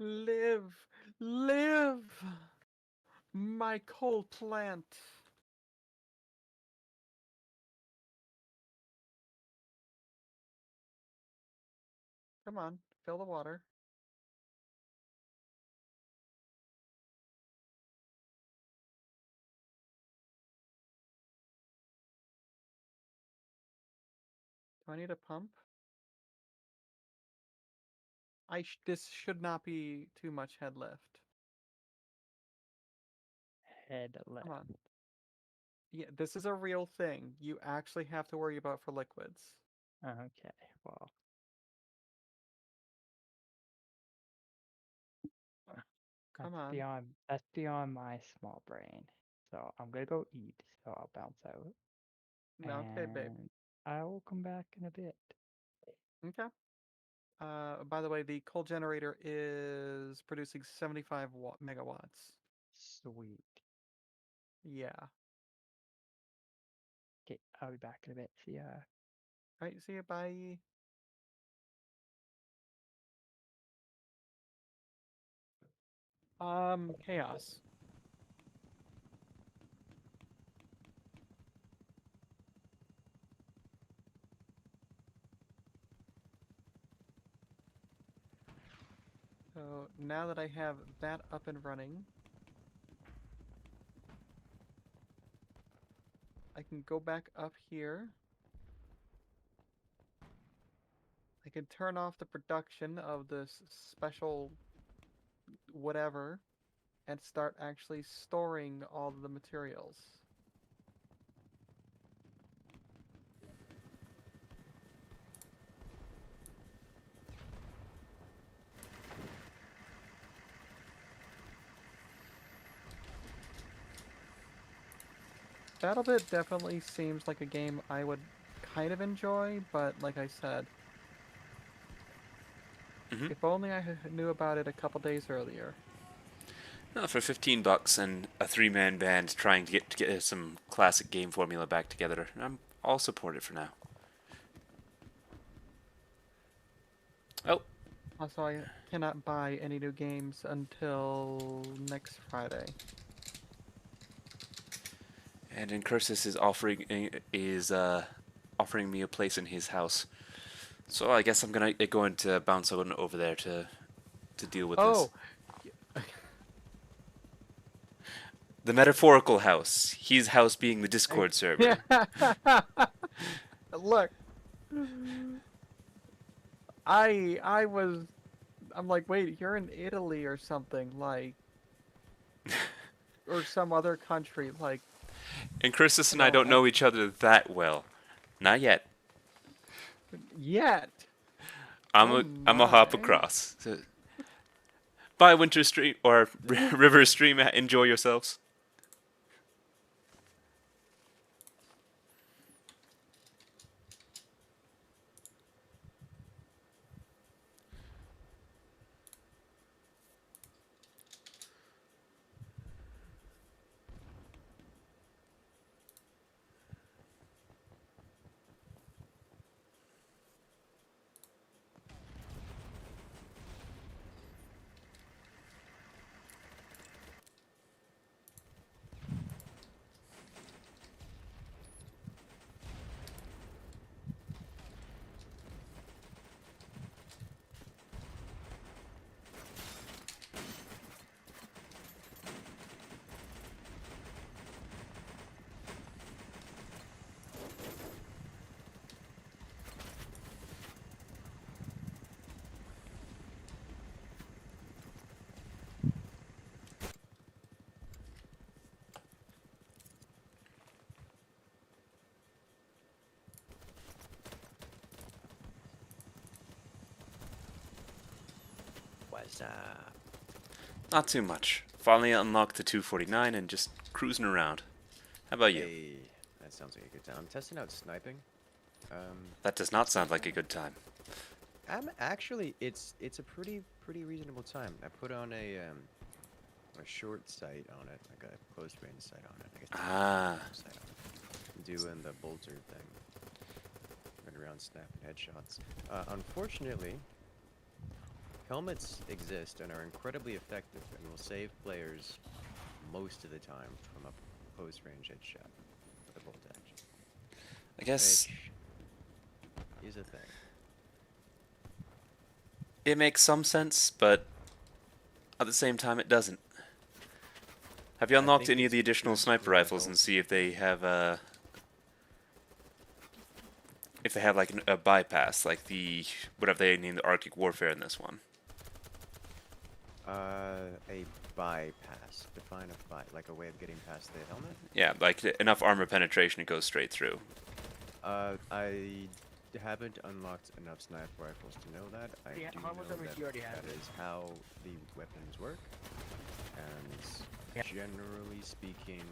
Live! Live! My coal plant! Come on, fill the water. Do I need a pump? This should not be too much head lift. Head Come left. on. Yeah, this is a real thing. You actually have to worry about for liquids. Okay, well. Come on. That's beyond my small brain. So I'm gonna go eat, so I'll bounce out. Okay, babe. And I will come back in a bit. Okay. By the way, the coal generator is producing 75 megawatts. Sweet. Yeah. Okay, I'll be back in a bit. See ya. Alright, see you, bye. Chaos. So now that I have that up and running, I can go back up here. I can turn off the production of this special whatever and start actually storing all the materials. BattleBit definitely seems like a game I would kind of enjoy, but like I said, Hmm. if only I knew about it a couple days earlier. No, for $15 and a three-man band trying to get some classic game formula back together, I'll support it for now. Oh, Also, I cannot buy any new games until next Friday. and Incursus is offering me a place in his house, so I guess I'm going to bounce on over there to deal with this. Oh, The metaphorical house. His house being the Discord yeah. server. Look, I'm like, wait, you're in Italy or something, like, or some other country, like, Incursus and I no, don't know each other that well. Not yet. yet. I'm Oh a hop my. across. So, bye, Winter Stream or River Stream. Enjoy yourselves. What's up? Not too much. Finally unlocked the 249 and just cruising around. How about you? Hey, that sounds like a good time. I'm testing out sniping. That does not sound like a good time. I'm actually, it's a pretty reasonable time. I put on a short sight on it, like a close range sight on it. I guess Ah. sight on it. Doing the bolter thing. Running around snapping headshots. Unfortunately, helmets exist and are incredibly effective and will save players most of the time from a post-range headshot with a bolt action. I guess Which is a thing. it makes some sense, but at the same time, it doesn't. Have you I unlocked think any of it's the additional good sniper for the rifles and health. see if they have like a bypass, like the whatever they named the Arctic Warfare in this one? A bypass. Define like a way of getting past the helmet. Yeah, like enough armor penetration to go straight through. I haven't unlocked enough sniper rifles to know that. I Yeah, do how much know damage that do you already have? that is how the weapons work. And Yeah. generally speaking,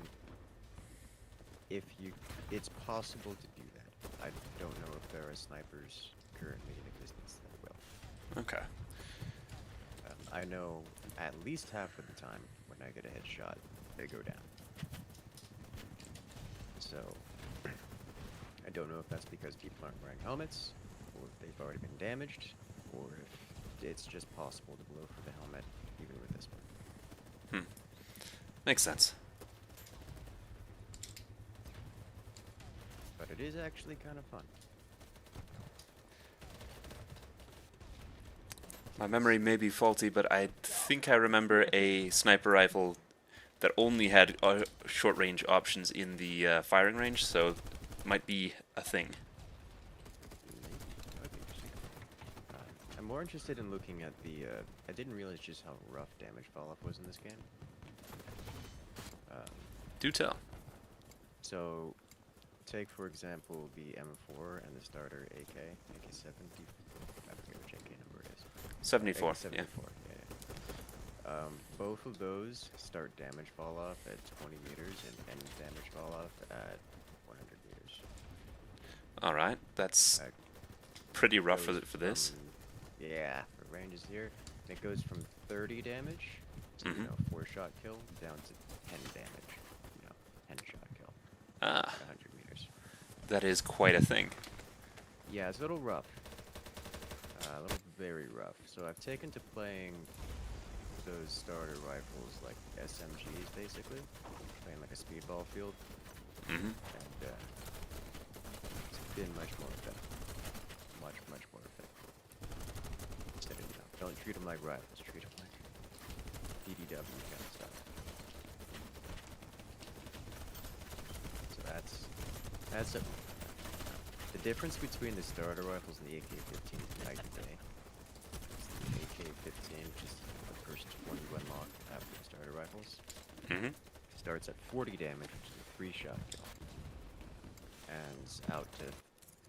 it's possible to do that. I don't know if there are snipers currently in existence that will. Okay. I know at least half of the time when I get a headshot, they go down. So, I don't know if that's because people aren't wearing helmets, or if they've already been damaged, or if it's just possible to blow through the helmet, even with this one. Makes sense. But it is actually kind of fun. My memory may be faulty, but I think I remember a sniper rifle that only had short-range options in the firing range, so it might be a thing. Maybe. That would be interesting. I'm more interested in looking at the, I didn't realize just how rough damage fall-off was in this game. Do tell. So, take for example the M4 and the starter AK, AK-70, I forget which AK number it is. 74, AK-74, yeah. yeah. Both of those start damage fall off at 20 meters and end damage fall off at 100 meters. Alright, that's That pretty rough goes for this. from- Yeah, for ranges here, it goes from 30 damage to, Mhm. 4-shot kill down to 10 damage, 10-shot kill Ah, at 100 meters. that is quite a thing. Yeah, it's a little rough. A little very rough. So I've taken to playing those starter rifles like SMGs, basically. Playing like a speedball field. Mm-hmm. And it's been much more effective. Much more effective. Instead of, don't treat them like rifles, treat them like DDW kind of stuff. So that's a... The difference between the starter rifles and the AK-15 is night and day. The AK-15, which is the first one you unlock after the starter rifles, Mm-hmm. starts at 40 damage, which is a 3-shot kill. And out to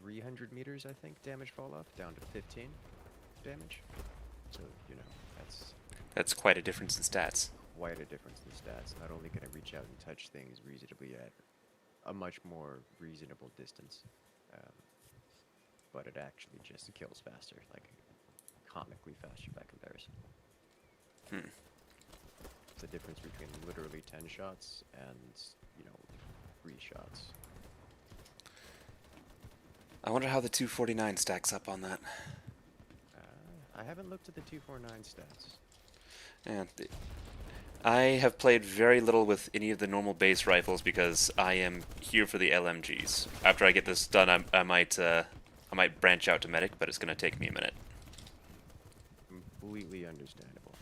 300 meters, I think, damage fall off, down to 15 damage. So, That's quite a difference in stats. quite a difference in stats. Not only can it reach out and touch things reasonably at a much more reasonable distance, but it actually just kills faster, like comically faster by comparison. Hmm. It's the difference between literally 10 shots and, 3 shots. I wonder how the 249 stacks up on that. I haven't looked at the 249 stats. Yeah, I have played very little with any of the normal base rifles because I am here for the LMGs. After I get this done, I might branch out to medic, but it's gonna take me a minute. Completely understandable.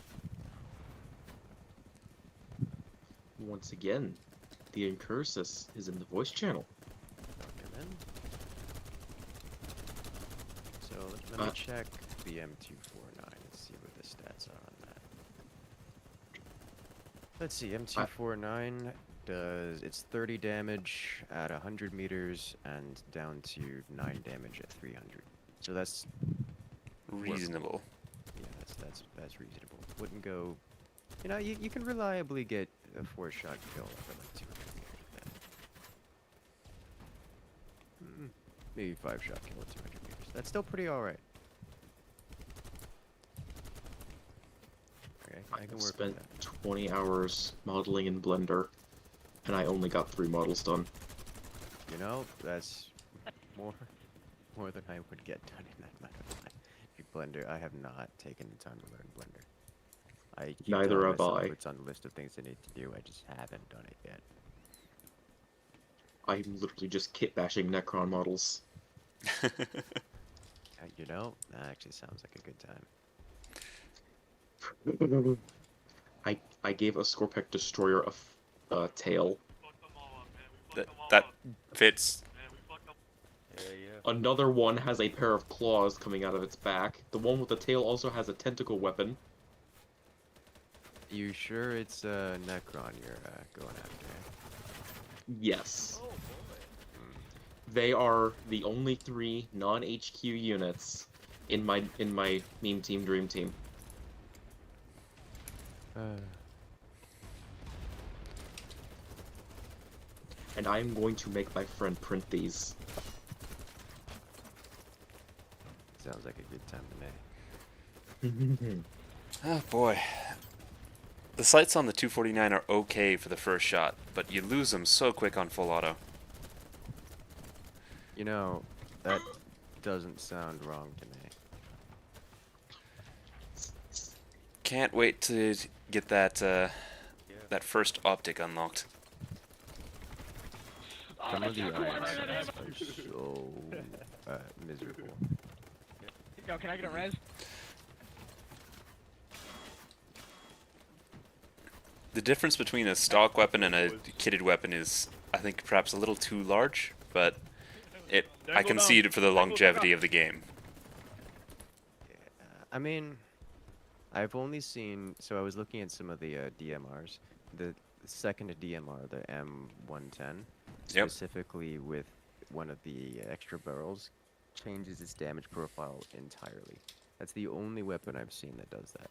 Once again, the Incursus is in the voice channel. Okay, then. So let me check the M249 and see what the stats are on that. Let's see, M249 does, it's 30 damage at 100 meters and down to 9 damage at 300. So that's, Reasonable. yeah, that's reasonable. Wouldn't go, you can reliably get a 4-shot kill for like 200 meters with that. Maybe 5-shot kill at 200 meters. That's still pretty alright. Okay, I can I've work spent with that. 20 hours modeling in Blender, and I only got 3 models done. That's more than I would get done in that amount of time. If you Blender. I have not taken the time to learn Blender. I keep Neither telling have myself I. it's on the list of things I need to do. I just haven't done it yet. I'm literally just kit bashing Necron models. You know, that actually sounds like a good time. I gave a Scorpec Destroyer a tail. That fits. Another one has a pair of claws coming out of its back. The one with the tail also has a tentacle weapon. You sure it's Necron you're going after? Yes. They are the only 3 non-HQ units in my meme team dream team. And I am going to make my friend print these. Sounds like a good time to me. Oh boy. The sights on the 249 are okay for the first shot, but you lose them so quick on full auto. You know, that doesn't sound wrong to me. Can't wait to get that that first optic unlocked. Some of the iron sights are so miserable. Yo, can I get a res? The difference between a stock weapon and a kitted weapon is, I think, perhaps a little too large, but I concede it for the longevity of the game. I mean, I've only seen. So I was looking at some of the DMRs. The second DMR, the M110, Yep. specifically with one of the extra barrels, changes its damage profile entirely. That's the only weapon I've seen that does that.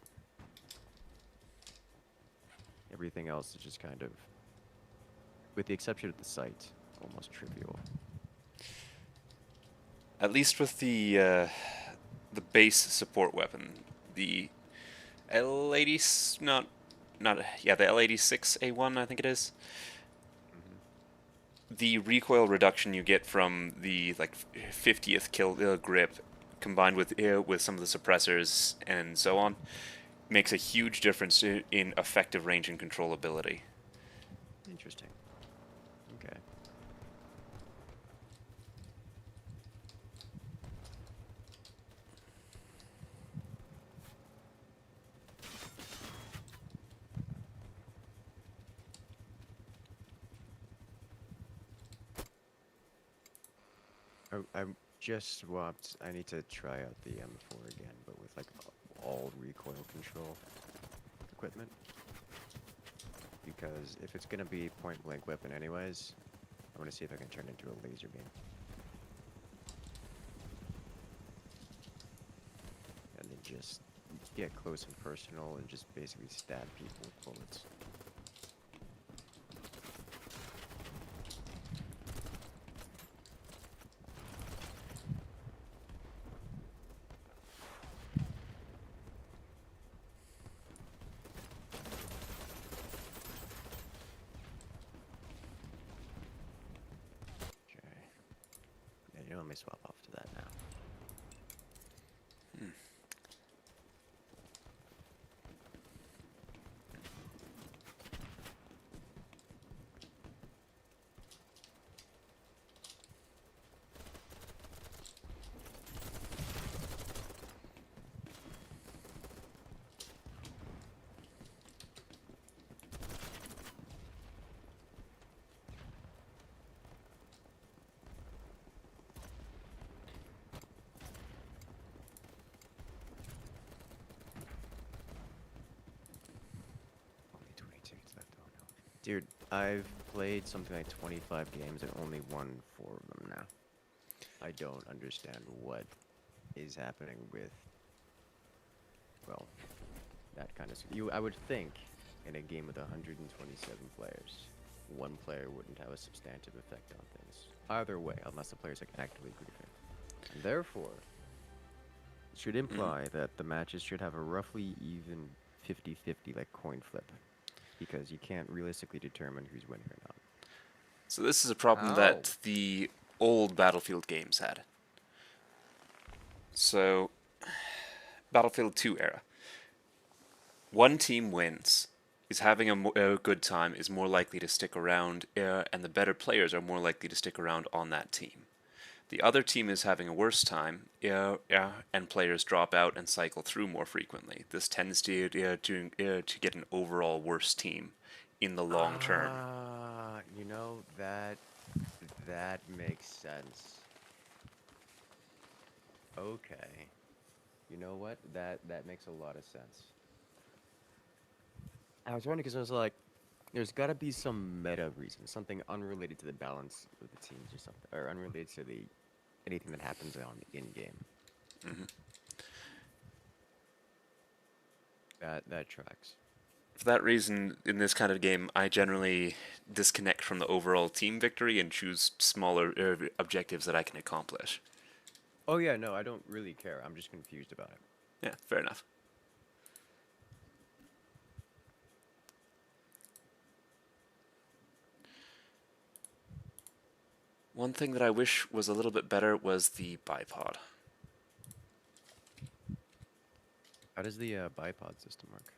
Everything else is just kind of, with the exception of the sight, almost trivial. At least with the base support weapon, the L80, the L86A1, I think it is. The recoil reduction you get from the 50th kill grip, combined with some of the suppressors and so on, makes a huge difference in effective range and controllability. Interesting. Okay. I just swapped. I need to try out the M4 again, but with like all recoil control equipment. Because if it's gonna be point blank weapon anyways, I want to see if I can turn it into a laser beam. And then just get close and personal and just basically stab people with bullets. Let me swap off to that now. Only 20 tickets left. Oh no. Dude, I've played something like 25 games and only won 4 of them now. I don't understand what is happening with, well, that kind of... I would think in a game with 127 players, one player wouldn't have a substantive effect on things. Either way, unless the player's like actively griefing. And therefore, it should imply that the matches should have a roughly even 50-50 like coin flip. Because you can't realistically determine who's winning or not. So this is a problem that the old Battlefield games had. So Battlefield 2 era. One team wins, is having a good time, is more likely to stick around, and the better players are more likely to stick around on that team. The other team is having a worse time, and players drop out and cycle through more frequently. This tends to get an overall worse team in the long term. You know, that makes sense. Okay. You know what? That makes a lot of sense. I was wondering because I was like, there's got to be some meta reason, something unrelated to the balance of the teams or something, or unrelated to anything that happens on in game. Mm-hmm. That tracks. For that reason, in this kind of game, I generally disconnect from the overall team victory and choose smaller objectives that I can accomplish. Oh yeah, no, I don't really care. I'm just confused about it. Yeah, fair enough. One thing that I wish was a little bit better was the bipod. How does the bipod system work?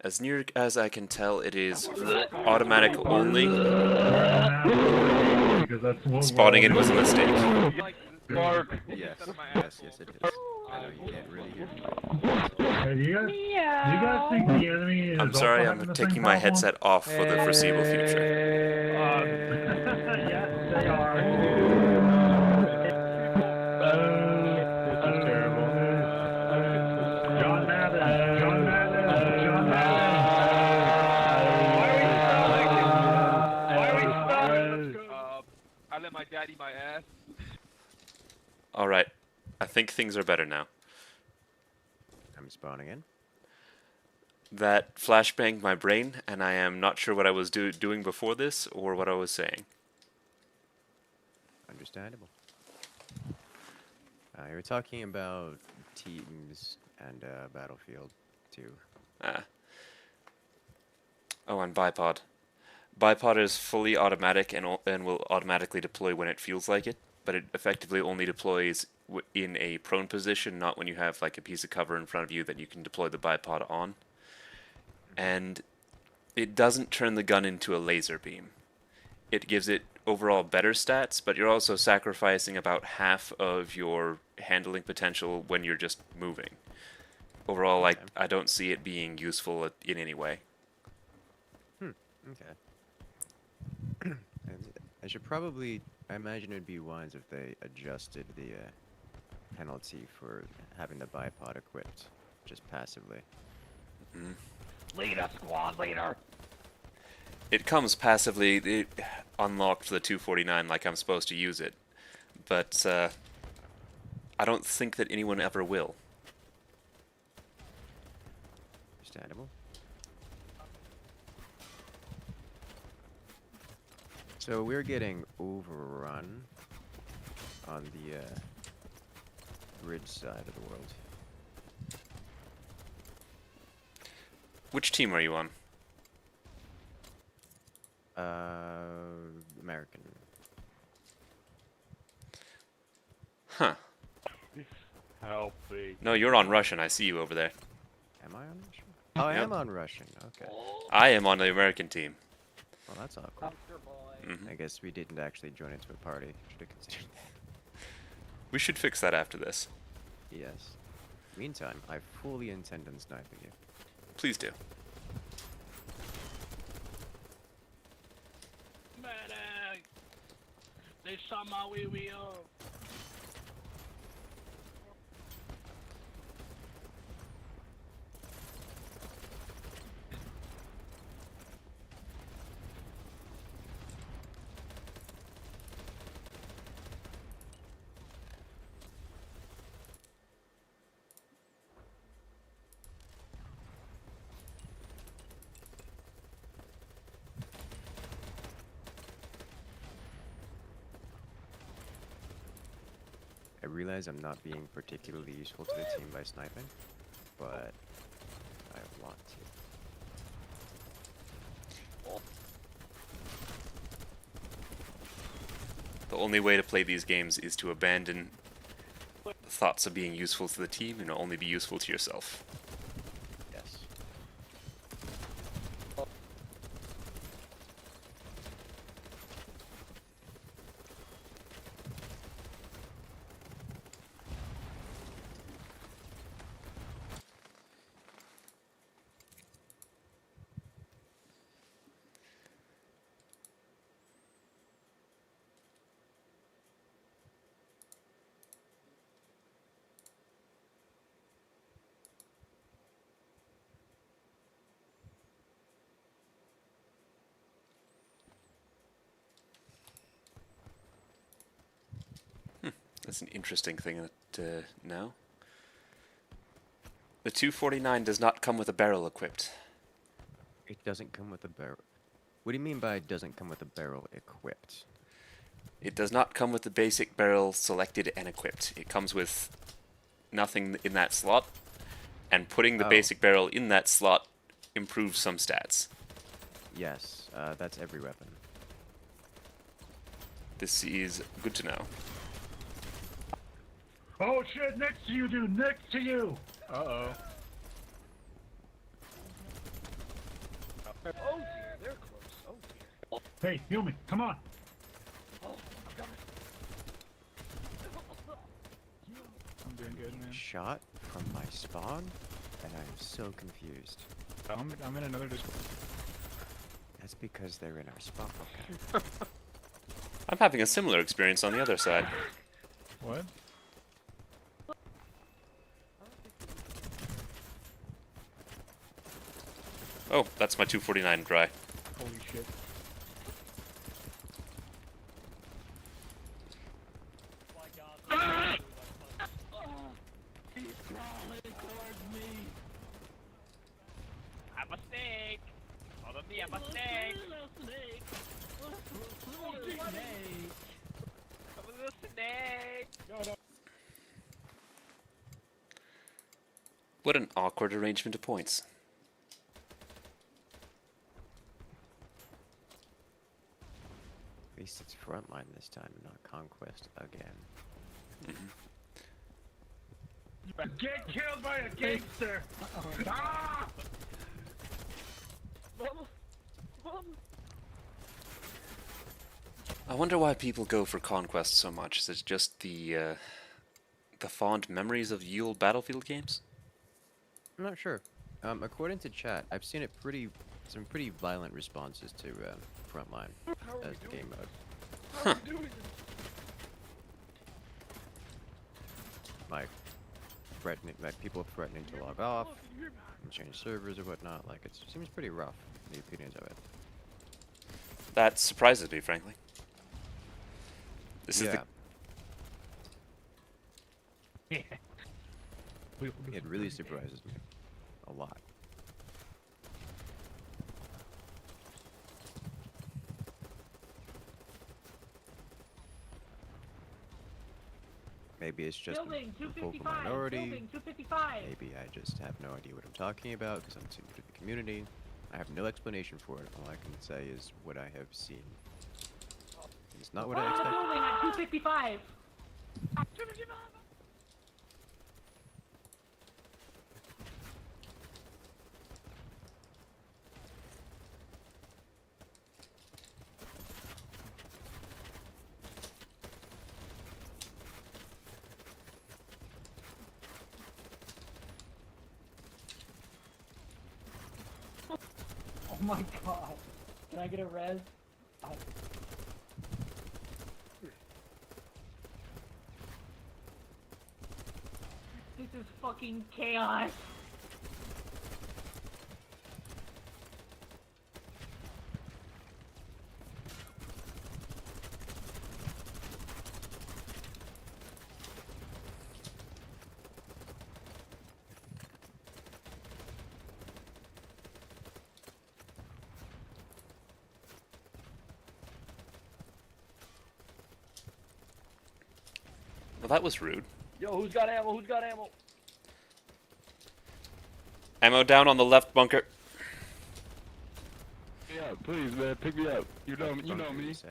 As near as I can tell, it is automatic only. Spawning in was a mistake. Yes, yes, it is. I know you can't really hear me. Do you guys think the enemy is I'm also sorry, having I'm the taking same my problem? headset off for the foreseeable future. Yes, they are. This is terrible. John Madden. John Madden. John Madden. Why are we spelling? I let my dad eat my ass. Alright, I think things are better now. I'm spawning in. That flashbanged my brain, and I am not sure what I was doing before this, or what I was saying. Understandable. You were talking about teams and Battlefield 2. Oh, and bipod. Bipod is fully automatic and will automatically deploy when it feels like it, but it effectively only deploys in a prone position, not when you have like a piece of cover in front of you that you can deploy the bipod on. And it doesn't turn the gun into a laser beam. It gives it overall better stats, but you're also sacrificing about half of your handling potential when you're just moving. Overall, Okay. I don't see it being useful in any way. Okay. And I should probably, I imagine it'd be wise if they adjusted the penalty for having the bipod equipped, just passively. Leader, squad leader. It comes passively unlocked for the 249 like I'm supposed to use it, but I don't think that anyone ever will. Understandable. So we're getting overrun on the bridge side of the world. Which team are you on? American. Huh. Help me. No, you're on Russian. I see you over there. Am I on Russian? Oh, I Yep. am on Russian. Okay. I am on the American team. Well, that's awkward. Mhm. I guess we didn't actually join into a party. Should have considered that. We should fix that after this. Yes. Meantime, I fully intend on sniping you. Please do. Medic! They shot my wee up. I realize I'm not being particularly useful to the team by sniping, but I want to. The only way to play these games is to abandon thoughts of being useful to the team and only be useful to yourself. Yes. That's an interesting thing to know. The 249 does not come with a barrel equipped. It doesn't come with a barrel. What do you mean by it doesn't come with a barrel equipped? It does not come with the basic barrel selected and equipped. It comes with nothing in that slot, and putting the Oh. basic barrel in that slot improves some stats. Yes, that's every weapon. This is good to know. Oh shit, next to you, dude, next to you! Uh-oh. Oh dear, they're close. Oh dear. Hey, heal me, come on! I'm doing good, man. Shot from my spawn, and I am so confused. I'm in another Discord. That's because they're in our spawn. Okay. I'm having a similar experience on the other side. What? Oh, that's my 249 dry. Holy shit. He's crawling towards me! I'm a snake. Follow me, I'm a snake. I'm a little snake. What an awkward arrangement of points. At least it's frontline this time, not conquest again. Get killed by a gangster! Ah! I wonder why people go for Conquest so much. Is it just the fond memories of ye olde Battlefield games? I'm not sure. According to chat, I've seen some pretty violent responses to frontline as the game mode. Huh. Like people threatening to log off and change servers or whatnot. Like it seems pretty rough. The opinions of it. That surprises me, frankly. This is Yeah, Yeah. it really surprises me a lot. Maybe it's just Building a vocal 255. minority. Building 255. Maybe I just have no idea what I'm talking about because I'm too new to the community. I have no explanation for it. All I can say is what I have seen. It's not what I Fire the expected. building at 255. Oh my god. Can I get a res? This is fucking chaos. Well, that was rude. Yo, who's got ammo? Who's got ammo? Ammo down on the left bunker. Yeah, please, man, pick me up. You know Bunker, me. you say?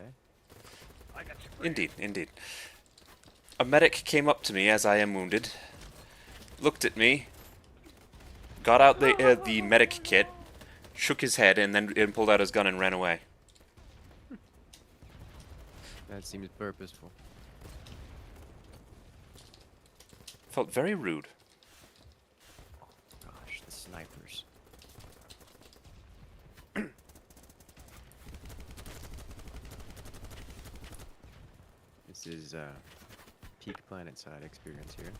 I got you. Indeed, indeed. A medic came up to me as I am wounded, looked at me, got out the medic kit, shook his head, and then pulled out his gun and ran away. That seems purposeful. Felt very rude. Gosh, the snipers. This is peak planet side experience here.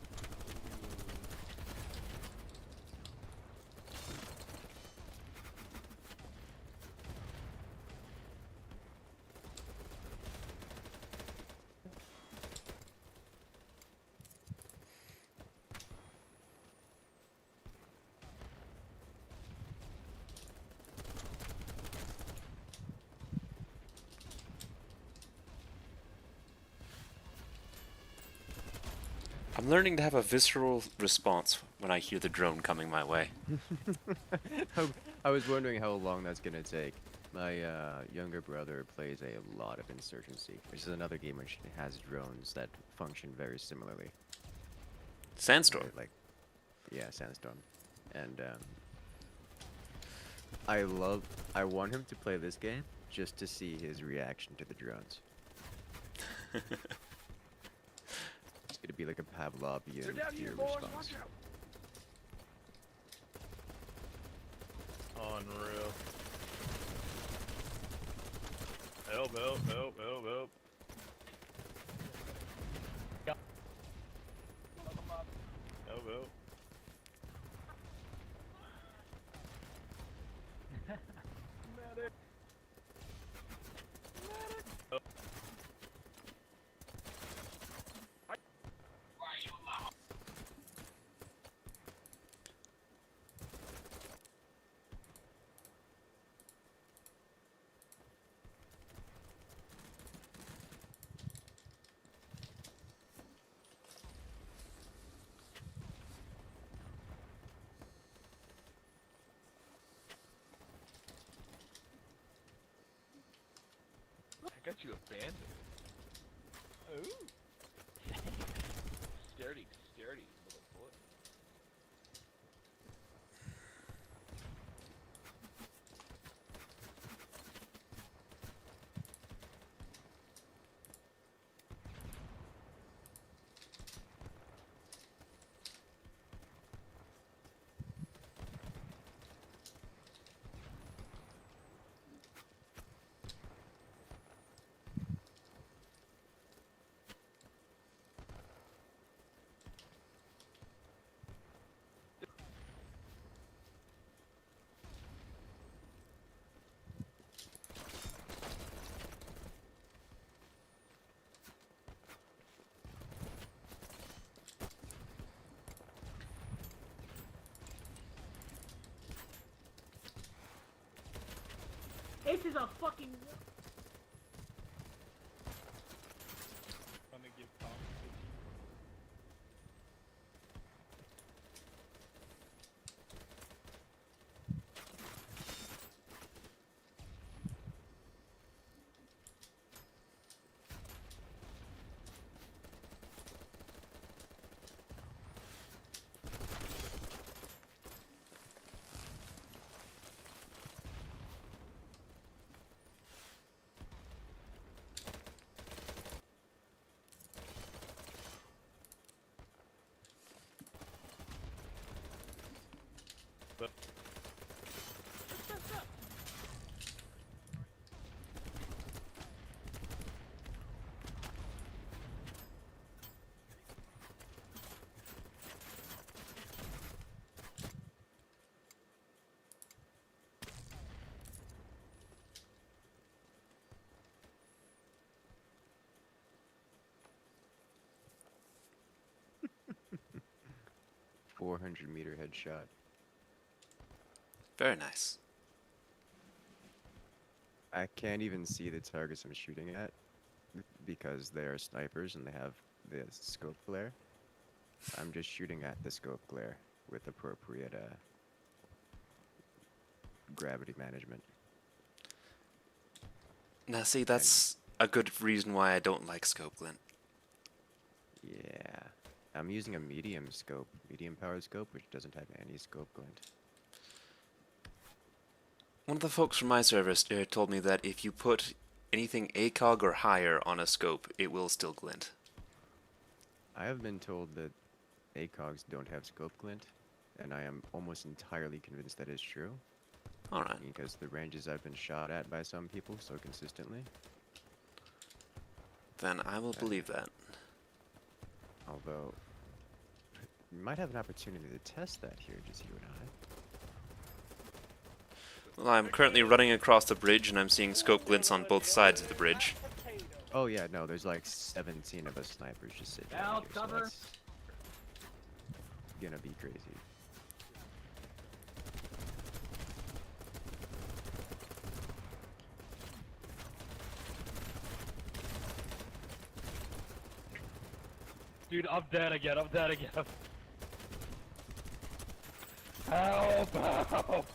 I'm learning to have a visceral response when I hear the drone coming my way. I was wondering how long that's gonna take. My younger brother plays a lot of Insurgency, which is another game which has drones that function very similarly. Sandstorm. Like, yeah, Sandstorm, and I want him to play this game just to see his reaction to the drones. It's gonna be like a Pavlovian fear response. Unreal. Help, help, help, help, help. Help, help. I got you abandoned. Ooh. Sturdy, sturdy little boy. Ace is a fucking. Gonna give Tom .400-meter headshot. Very nice. I can't even see the targets I'm shooting at because they are snipers and they have the scope glare. I'm just shooting at the scope glare with appropriate gravity management. Now see, that's a good reason why I don't like scope glint. Yeah. I'm using a medium scope, medium powered scope, which doesn't have any scope glint. One of the folks from my service told me that if you put anything ACOG or higher on a scope, it will still glint. I have been told that ACOGs don't have scope glint, and I am almost entirely convinced that is true. Alright. Because the ranges I've been shot at by some people so consistently. Then I will believe that. Although, we might have an opportunity to test that here, just you and I. Well, I'm currently running across the bridge and I'm seeing scope glints on both sides of the bridge. Oh yeah, no, there's like 17 of us snipers just sitting Now out here, so cover. that's gonna be crazy. Dude, I'm dead again. I'm dead again. Help! Help!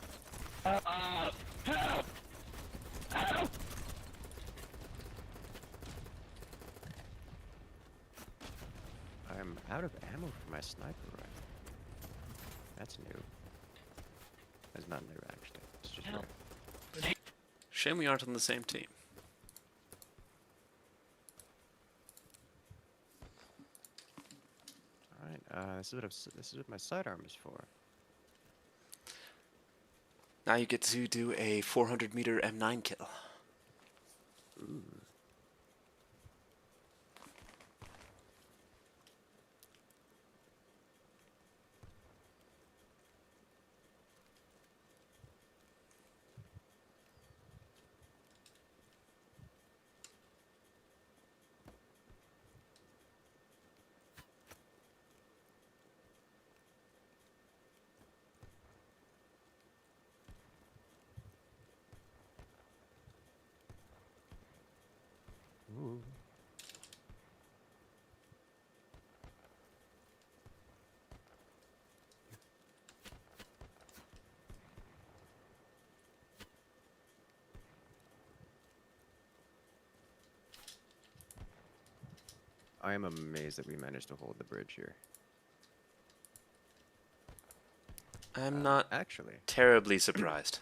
Help! Help! I'm out of ammo for my sniper rifle. That's new. That's not new actually. It's just Help. rare. Shame we aren't on the same team. Alright, this is what my sidearm is for. Now you get to do a 400 meter M9 kill. Ooh. Ooh. I am amazed that we managed to hold the bridge here. I'm not Actually. terribly surprised.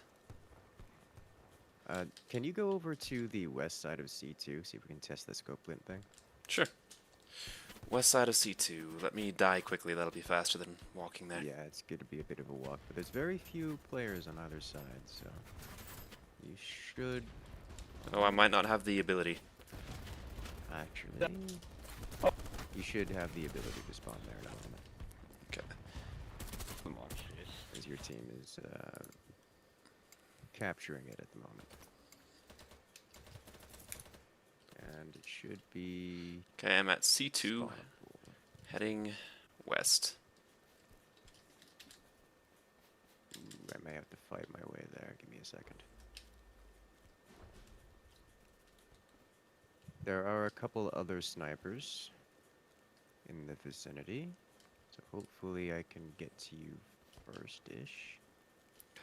Can you go over to the west side of C2, see if we can test the scope glint thing? Sure. West side of C2. Let me die quickly, that'll be faster than walking there. Yeah, it's going to be a bit of a walk, but there's very few players on either side, so you should Oh, I might not have the ability. actually. You should have the ability to spawn there in a moment, Okay. Come on, jeez. as your team is capturing it at the moment. And it should be Okay, I'm at C2, spawnable. heading west. Ooh, I may have to fight my way there. Give me a second. There are a couple other snipers in the vicinity, so hopefully I can get to you first-ish.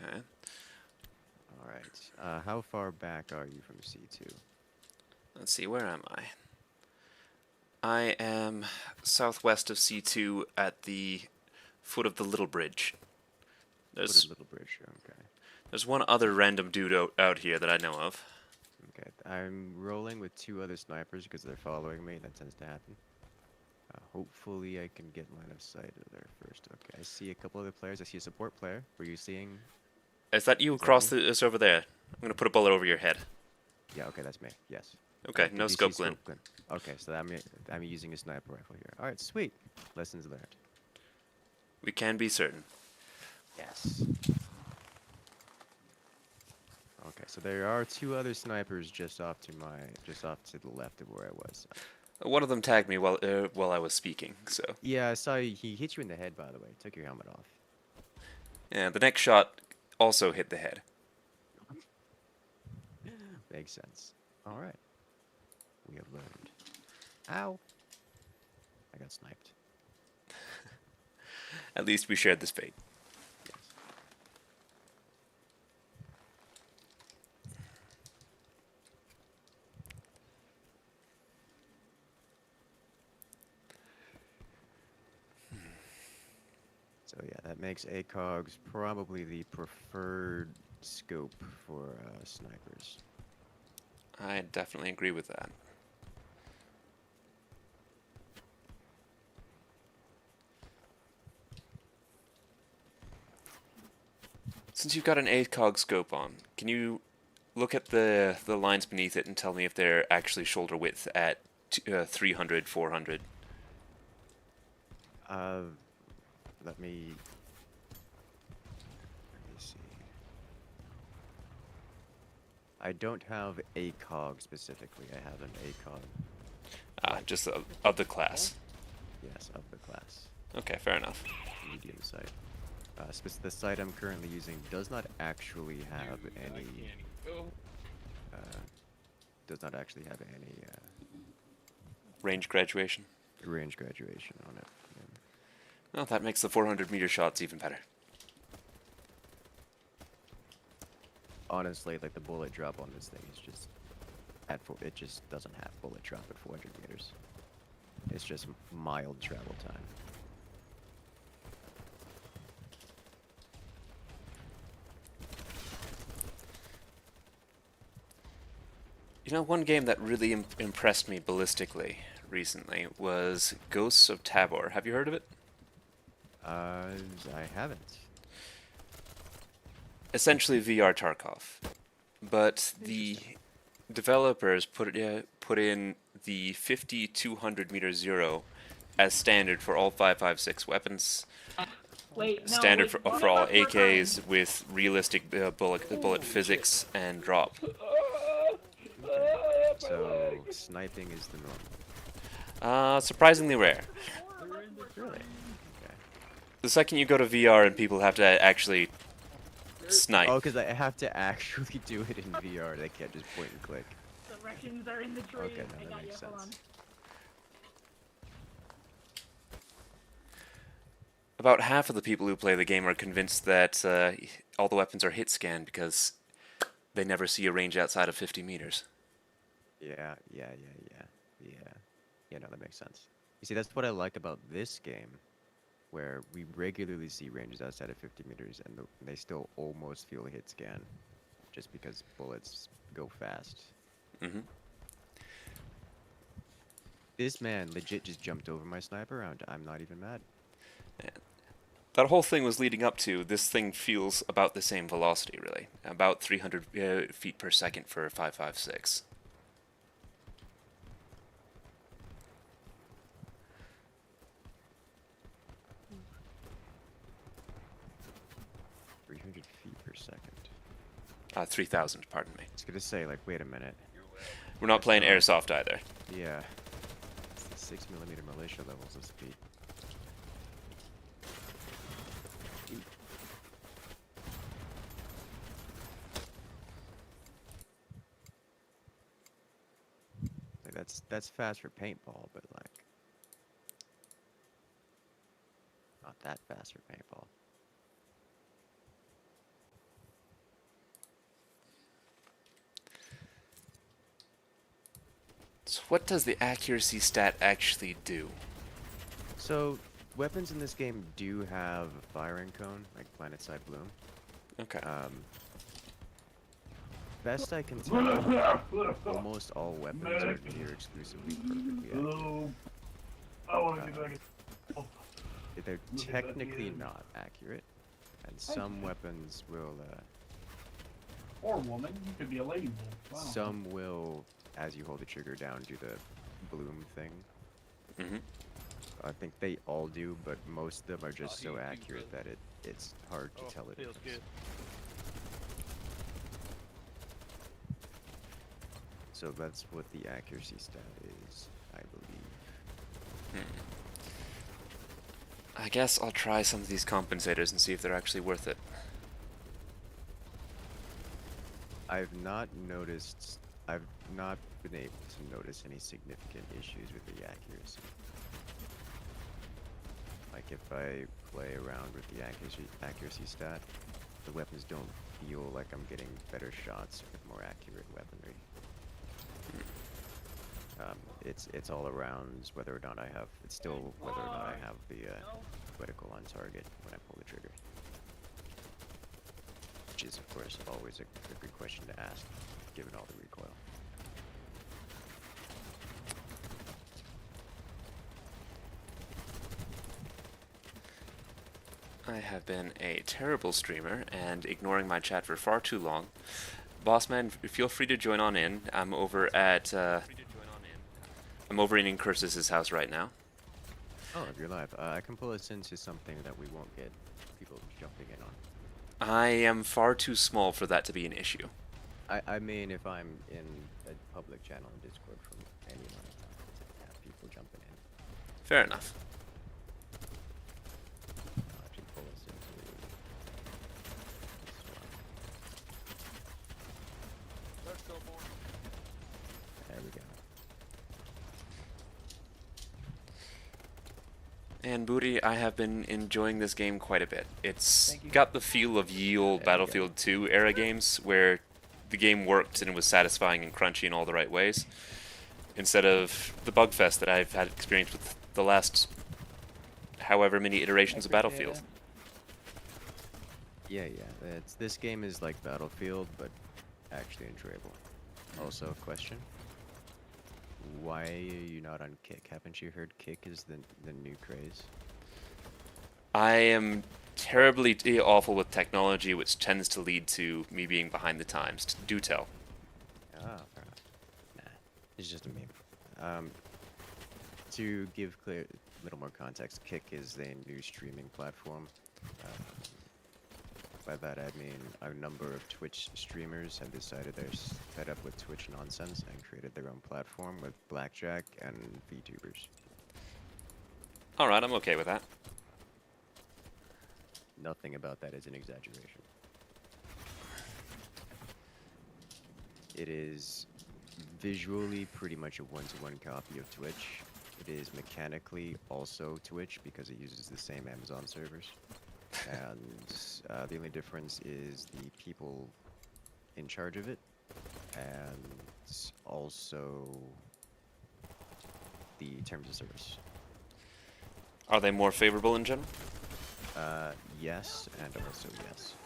Okay. Alright, how far back are you from C2? Let's see, where am I? I am southwest of C2 at the foot of the little bridge. What is There's Little Bridge? Okay. there's one other random dude out here that I know of. Okay, I'm rolling with two other snipers because they're following me. That tends to happen. Hopefully I can get line of sight of there first. Okay, I see a couple other players. I see a support player. Were you seeing? Is that you Is that across me? the? It's over there. I'm gonna put a bullet over your head. Yeah, okay, that's me. Yes. Okay, Did no you see scope glint. Okay, so I'm using a sniper rifle here. All right, sweet. Lessons learned. We can be certain. Yes. Okay, so there are two other snipers just off to the left of where I was. One of them tagged me while I was speaking. So Yeah, I saw he hit you in the head, by the way. Took your helmet off. yeah, the next shot also hit the head. Makes sense. All right. We have learned. Ow. I got sniped. At least we shared this fate. Yes. So yeah, that makes ACOGs probably the preferred scope for snipers. I definitely agree with that. Since you've got an ACOG scope on, can you look at the lines beneath it and tell me if they're actually shoulder width at 300, 400? Let me see. I don't have ACOG specifically. I have an ACOG. Just of the class. Yes, of the class. Okay, fair enough. Medium sight. The site I'm currently using does not actually have any. Does not actually have any Range graduation. range graduation on it. Yeah. Well, that makes the 400-meter shots even better. Honestly, like the bullet drop on this thing is just it just doesn't have bullet drop at 400 meters. It's just mild travel time. You know, one game that really impressed me ballistically recently was Ghosts of Tabor. Have you heard of it? I haven't. Essentially VR Tarkov, but the developers put in the 50-200 meter zero as standard for all 5.56 weapons. Wait, no, Standard wait, for all AKs with realistic bullet physics and drop. So sniping is the norm. Surprisingly rare. Really? Okay. The second you go to VR and people have to actually snipe. Oh, because I have to actually do it in VR. They can't just point and click. The Russians are in the tree. Okay, no, I that got makes you. Hold on. sense. About half of the people who play the game are convinced that all the weapons are hit scanned because they never see a range outside of 50 meters. Yeah. Yeah, no, that makes sense. You see, that's what I like about this game, where we regularly see ranges outside of 50 meters, and they still almost feel a hit scan, just because bullets go fast. Mm-hmm. This man legit just jumped over my sniper, and I'm not even mad. That whole thing was leading up to this thing feels about the same velocity, really. About 300 feet per second for 5.56. 300 feet per second. 3,000, pardon me. I was gonna say, like, wait a minute. We're not playing airsoft either. Yeah. It's the 6mm militia levels of speed. Like, that's fast for paintball, but like not that fast for paintball. So what does the accuracy stat actually do? So, weapons in this game do have a firing cone, like Planetside Bloom. Okay. Best I can tell, almost all weapons are near exclusively perfectly accurate. I want to be back. They're technically not accurate, and some weapons will, Or woman, you could be a lady. Wow. some will, as you hold the trigger down, do the bloom thing. Mm-hmm. I think they all do, but most of them are just Oh, so you accurate that it's hard to tell it. Feels good. So that's what the accuracy stat is, I believe. I guess I'll try some of these compensators and see if they're actually worth it. I've not been able to notice any significant issues with the accuracy. Like if I play around with the accuracy stat, the weapons don't feel like I'm getting better shots with more accurate weaponry. It's all around whether or not I have. It's still whether or not I have the critical on target when I pull the trigger. Which is, of course, always a good question to ask, given all the recoil. I have been a terrible streamer and ignoring my chat for far too long. Bossman, feel free to join on in. I'm over at I'm over in Incursus' house right now. Oh, if you're live, I can pull us into something that we won't get people jumping in on. I am far too small for that to be an issue. I mean, if I'm in a public channel in Discord from any amount of time, to have people jumping in. Fair enough. I'll actually pull us into this one. Let's go, boy. There we go. And Booty, I have been enjoying this game quite a bit. It's Thank you. got the feel of ye old There we go. Battlefield 2 era games where the game worked and it was satisfying and crunchy in all the right ways, instead of the bugfest that I've had experience with the last however many iterations of Battlefield. Yeah. This game is like Battlefield, but actually enjoyable. Also, question: why are you not on Kick? Haven't you heard Kick is the new craze? I am terribly awful with technology, which tends to lead to me being behind the times. Do tell. Ah, fair enough. Nah, it's just a meme. To give a little more context, Kick is a new streaming platform. By that I mean a number of Twitch streamers have decided they're fed up with Twitch nonsense and created their own platform with Blackjack and VTubers. Alright, I'm okay with that. Nothing about that is an exaggeration. It is visually pretty much a one-to-one copy of Twitch. It is mechanically also Twitch because it uses the same Amazon servers. And the only difference is the people in charge of it, and also the terms of service. Are they more favorable in general? Yes, and also yes.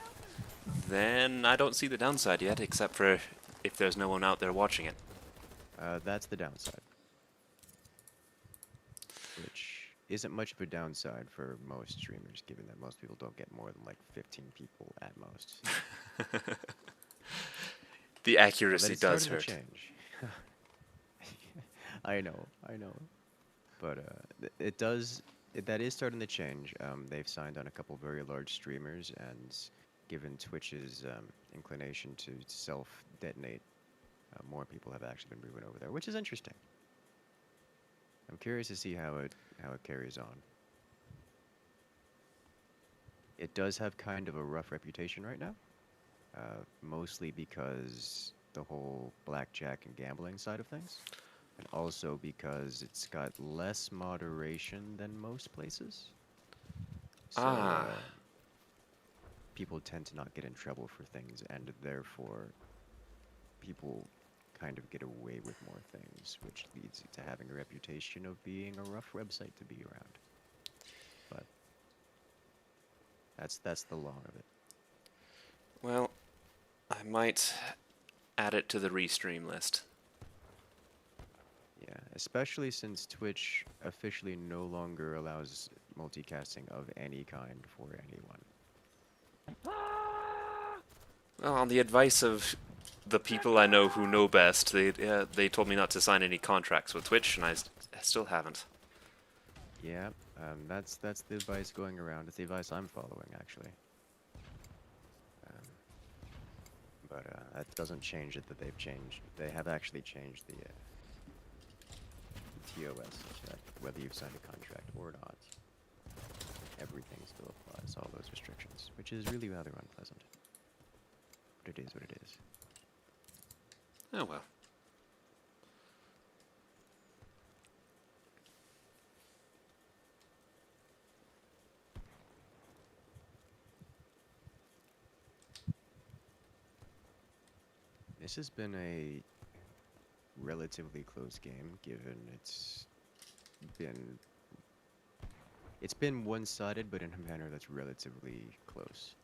Then I don't see the downside yet, except for if there's no one out there watching it. That's the downside. Which isn't much of a downside for most streamers, given that most people don't get more than like 15 people at most. The accuracy But it's does starting to hurt. change. I know. But it does. That is starting to change. They've signed on a couple very large streamers, and given Twitch's inclination to self-detonate, more people have actually been moving over there, which is interesting. I'm curious to see how it carries on. It does have kind of a rough reputation right now, mostly because the whole blackjack and gambling side of things, and also because it's got less moderation than most places. So, people tend to not get in trouble for things, and therefore people kind of get away with more things, which leads to having a reputation of being a rough website to be around. But that's the long of it. Well, I might add it to the restream list. Yeah, especially since Twitch officially no longer allows multicasting of any kind for anyone. Well, on the advice of the people I know who know best, they told me not to sign any contracts with Twitch, and I still haven't. Yeah, that's the advice going around. It's the advice I'm following, actually. But that doesn't change it that they've changed. They have actually changed the TOS, such that whether you've signed a contract or not, everything still applies, all those restrictions, which is really rather unpleasant. But it is what it is. Oh well. This has been a relatively close game, given been it's been one-sided, but in a manner that's relatively close.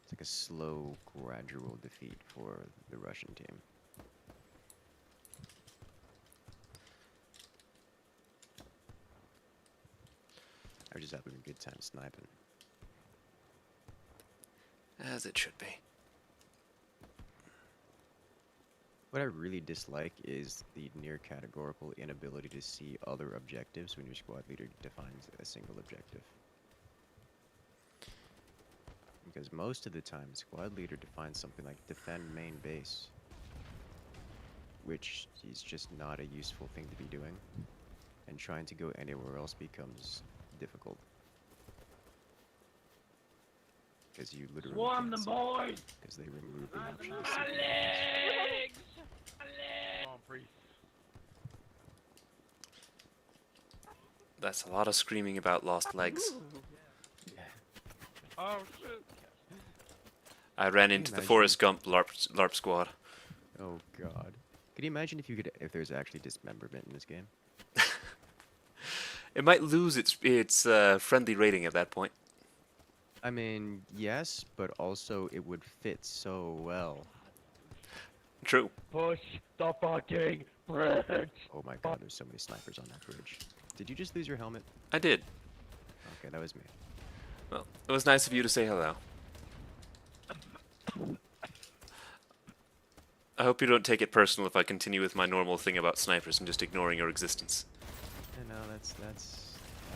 It's like a slow, gradual defeat for the Russian team. I was just having a good time sniping. As it should be. What I really dislike is the near categorical inability to see other objectives when your squad leader defines a single objective. Because most of the time, squad leader defines something like defend main base, which is just not a useful thing to be doing, and trying to go anywhere else becomes difficult. Because you literally Swarm can't them, see, boys! because they remove the option to My see the base. legs! My legs! Come on, priest. That's a lot of screaming about lost legs. Oh shit. I ran into the imagine? Forrest Gump LARP squad. Oh god. Can you imagine if there's actually dismemberment in this game? It might lose its friendly rating at that point. I mean, yes, but also it would fit so well. True. Push the fucking bridge! Oh my god, there's so many snipers on that bridge. Did you just lose your helmet? I did. Okay, that was me. Well, it was nice of you to say hello. I hope you don't take it personal if I continue with my normal thing about snipers and just ignoring your existence. Yeah, no, that's...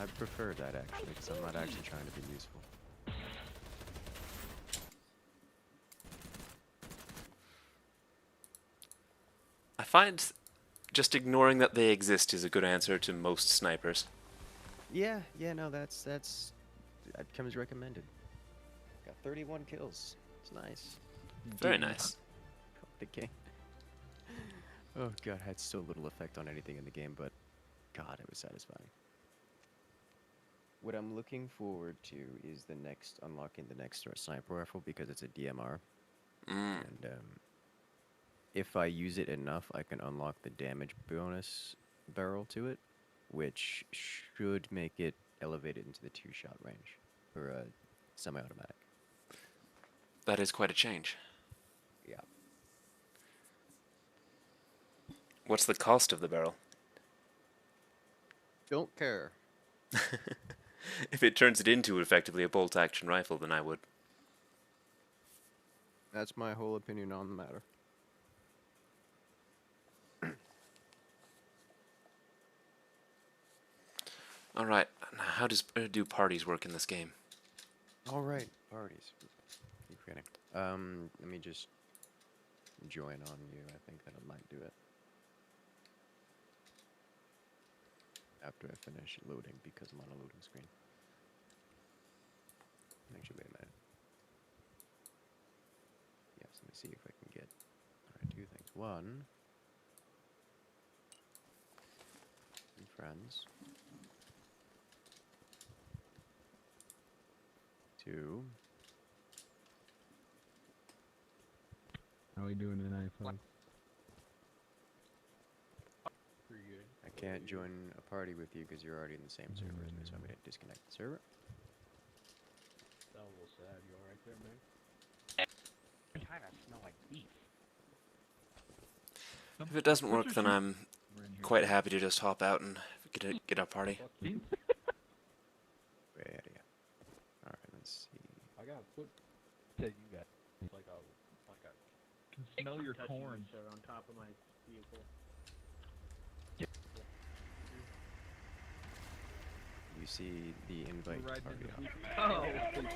I prefer that actually, because I'm not actually trying to be useful. I find just ignoring that they exist is a good answer to most snipers. Yeah, no, that comes recommended. Got 31 kills. It's nice. Very nice. The game. Oh god, had so little effect on anything in the game, but god, it was satisfying. What I'm looking forward to is unlocking the next sniper rifle because it's a DMR, and if I use it enough, I can unlock the damage bonus barrel to it, which should make it elevated into the 2-shot range for a semi-automatic. That is quite a change. Yeah. What's the cost of the barrel? Don't care. If it turns it into effectively a bolt-action rifle, then I would. That's my whole opinion on the matter. All right. How do parties work in this game? All right, parties. Keep forgetting. Let me just join on you. I think that might do it. After I finish loading, because I'm on a loading screen. Actually, wait a minute. Yes, let me see if I can get. Alright, 2 things. 1. Friends. 2. How we doing tonight, folks? Pretty good. I can't join a party with you because you're already in the same server as me, so I'm going to disconnect the server. That was a little sad. You alright there, man? Kinda smell like beef. If it doesn't work, then I'm quite happy to just hop out and get a party. Way out of here. Alright, let's see. I got a foot. Tell you guys. It's like a Can smell your corn. Sir, on top of my vehicle. You see the invite to Riding party in the up.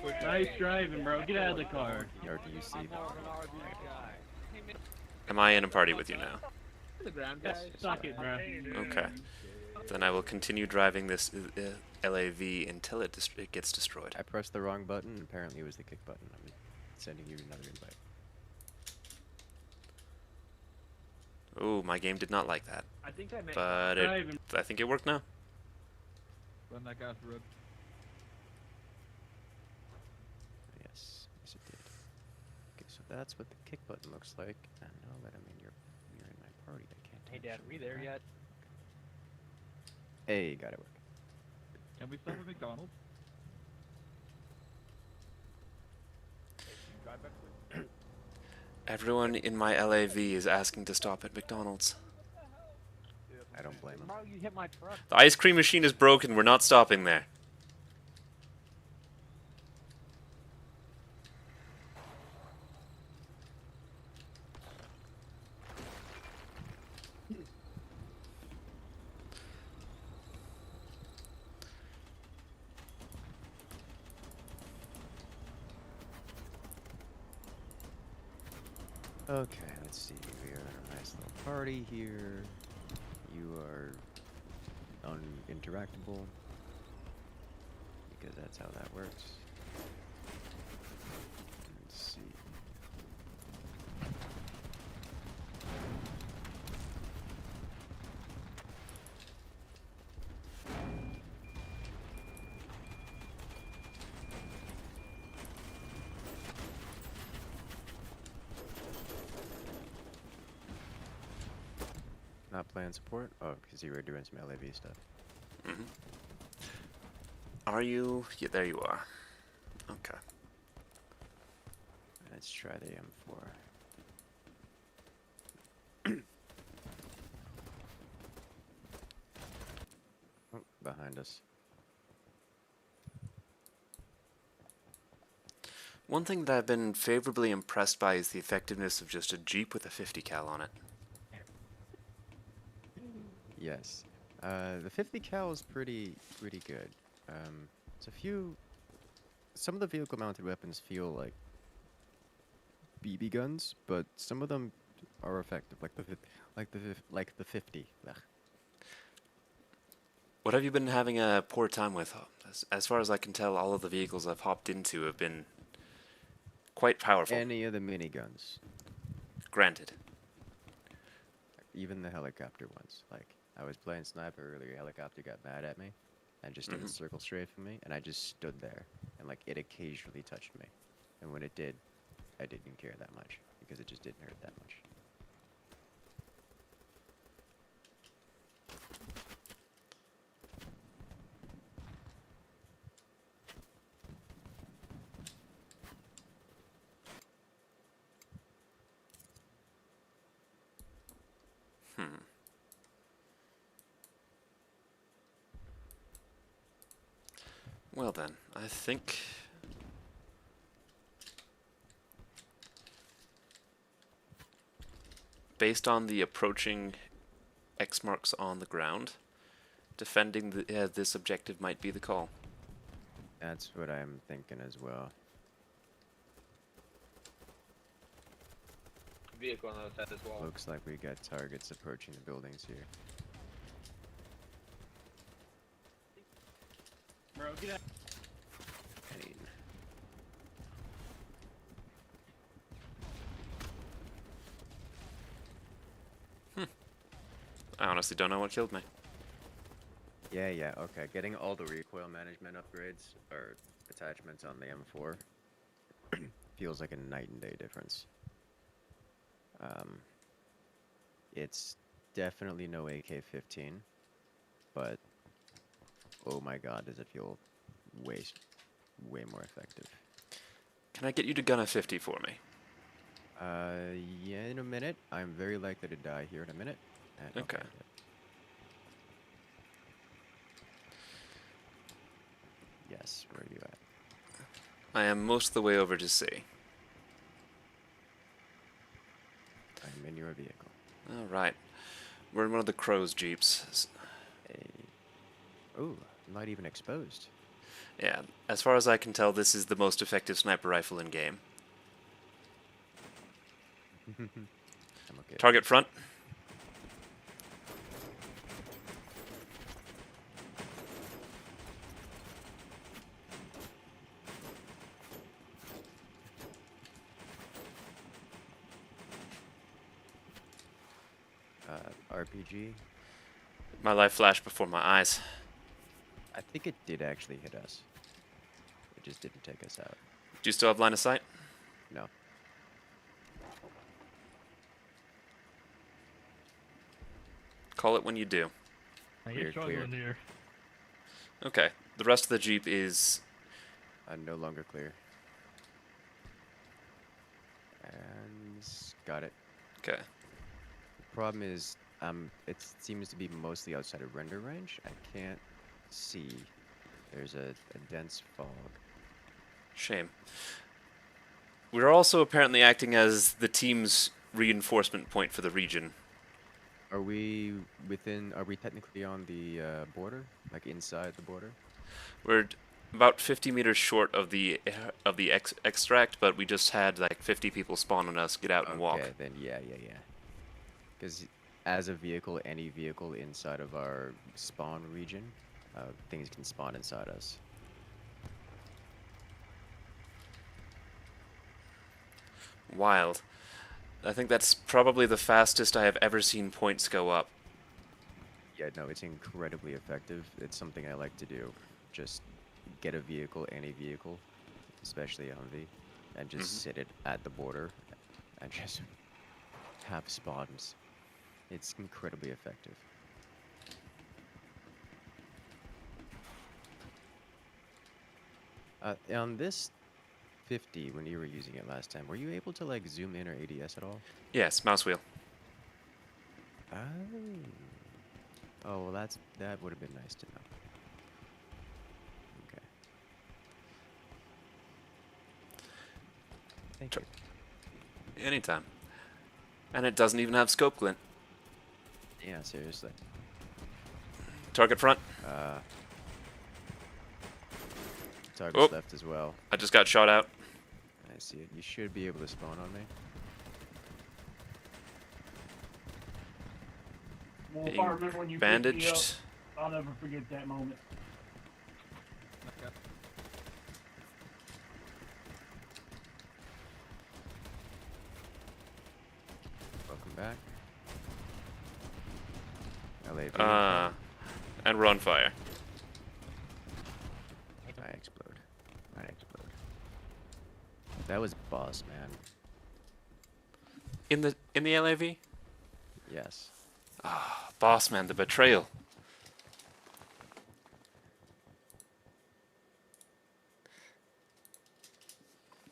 Oh, nice driving, bro. Get out of the car. Or do you see Am I in a party with you now? The ground guy. Suck it, bro. Okay. Then I will continue driving this LAV until it gets destroyed. I pressed the wrong button, apparently it was the kick button. I'm sending you another invite. Ooh, my game did not like that. I think I meant But driving. I think it worked now. Run that guy's road. Yes, it did. Okay, so that's what the kick button looks like. And now that I'm in you're in my party, I can't Hey, Dad, are we there yet? Hey, got it work. Can we stop at McDonald's? Hey, can you drive back, please? Everyone in my LAV is asking to stop at McDonald's. Dude, that's what I I'm don't saying. blame 'em. Tomorrow you hit my truck. The ice cream machine is broken. We're not stopping there. Okay, let's see. We are in a nice little party here. You are uninteractable because that's how that works. Let's see. Not playing support? Oh, because you were doing some LAV stuff. Hmm. Are you? Yeah, there you are. Okay. Let's try the M4. Oh, behind us. One thing that I've been favorably impressed by is the effectiveness of just a Jeep with a 50 cal on it. Yes. The 50 cal is pretty good. It's a few. Some of the vehicle-mounted weapons feel like BB guns, but some of them are effective, like the 50. Ugh. What have you been having a poor time with? As far as I can tell, all of the vehicles I've hopped into have been quite powerful. Any of the miniguns, Granted. even the helicopter ones. Like I was playing sniper earlier, helicopter got mad at me, and just did a circle strafe for me, and I just stood there, and like it occasionally touched me, and when it did, I didn't care that much because it just didn't hurt that much. Hmm. Well then, I think based on the approaching X marks on the ground, defending this objective might be the call. That's what I'm thinking as well. Vehicle on the other side as well. Looks like we got targets approaching the buildings here. Bro, get out. Pain. I honestly don't know what killed me. Yeah, okay. Getting all the recoil management upgrades or attachments on the M4 feels like a night and day difference. It's definitely no AK-15, but oh my god, does it feel way more effective. Can I get you to gun a 50 for me? Yeah, in a minute. I'm very likely to die here in a minute. And Okay. Yes, where are you at? I am most of the way over to C. I'm in your vehicle. Alright. We're in one of the Crow's Jeeps. Oh, not even exposed. Yeah, as far as I can tell, this is the most effective sniper rifle in game. I'm okay. Target front. RPG. My life flashed before my eyes. I think it did actually hit us. It just didn't take us out. Do you still have line of sight? No. Call it when you do. I Clear, ain't struggling here. Okay. The rest of the Jeep is... No longer clear. And got it. Okay. Problem is, it seems to be mostly outside of render range. I can't see. There's a dense fog. Shame. We're also apparently acting as the team's reinforcement point for the region. Are we within? Are we technically on the border? Like inside the border? We're about 50 meters short of the extract, but we just had like 50 people spawn on us. Get out and walk. Okay, then yeah. Because as a vehicle, any vehicle inside of our spawn region, things can spawn inside us. Wild. I think that's probably the fastest I have ever seen points go up. Yeah, no, it's incredibly effective. It's something I like to do. Just get a vehicle, any vehicle, especially a Humvee, and just sit it at the border and just have spawns. It's incredibly effective. On this 50, when you were using it last time, were you able to like zoom in or ADS at all? Yes, mouse wheel. Oh. Oh, well, that would have been nice to know. Okay. Thank Sure. you. Anytime. And it doesn't even have scope glint. Yeah, seriously. Target front. Target's Oh. left as well. I just got shot out. I see it. You should be able to spawn on me. Well, if Being I remember when you picked me up, bandaged. I'll never forget that moment. Welcome back. LAV. And we're on fire. I explode. I explode. That was boss, man. In the LAV? Yes. Boss man, the betrayal.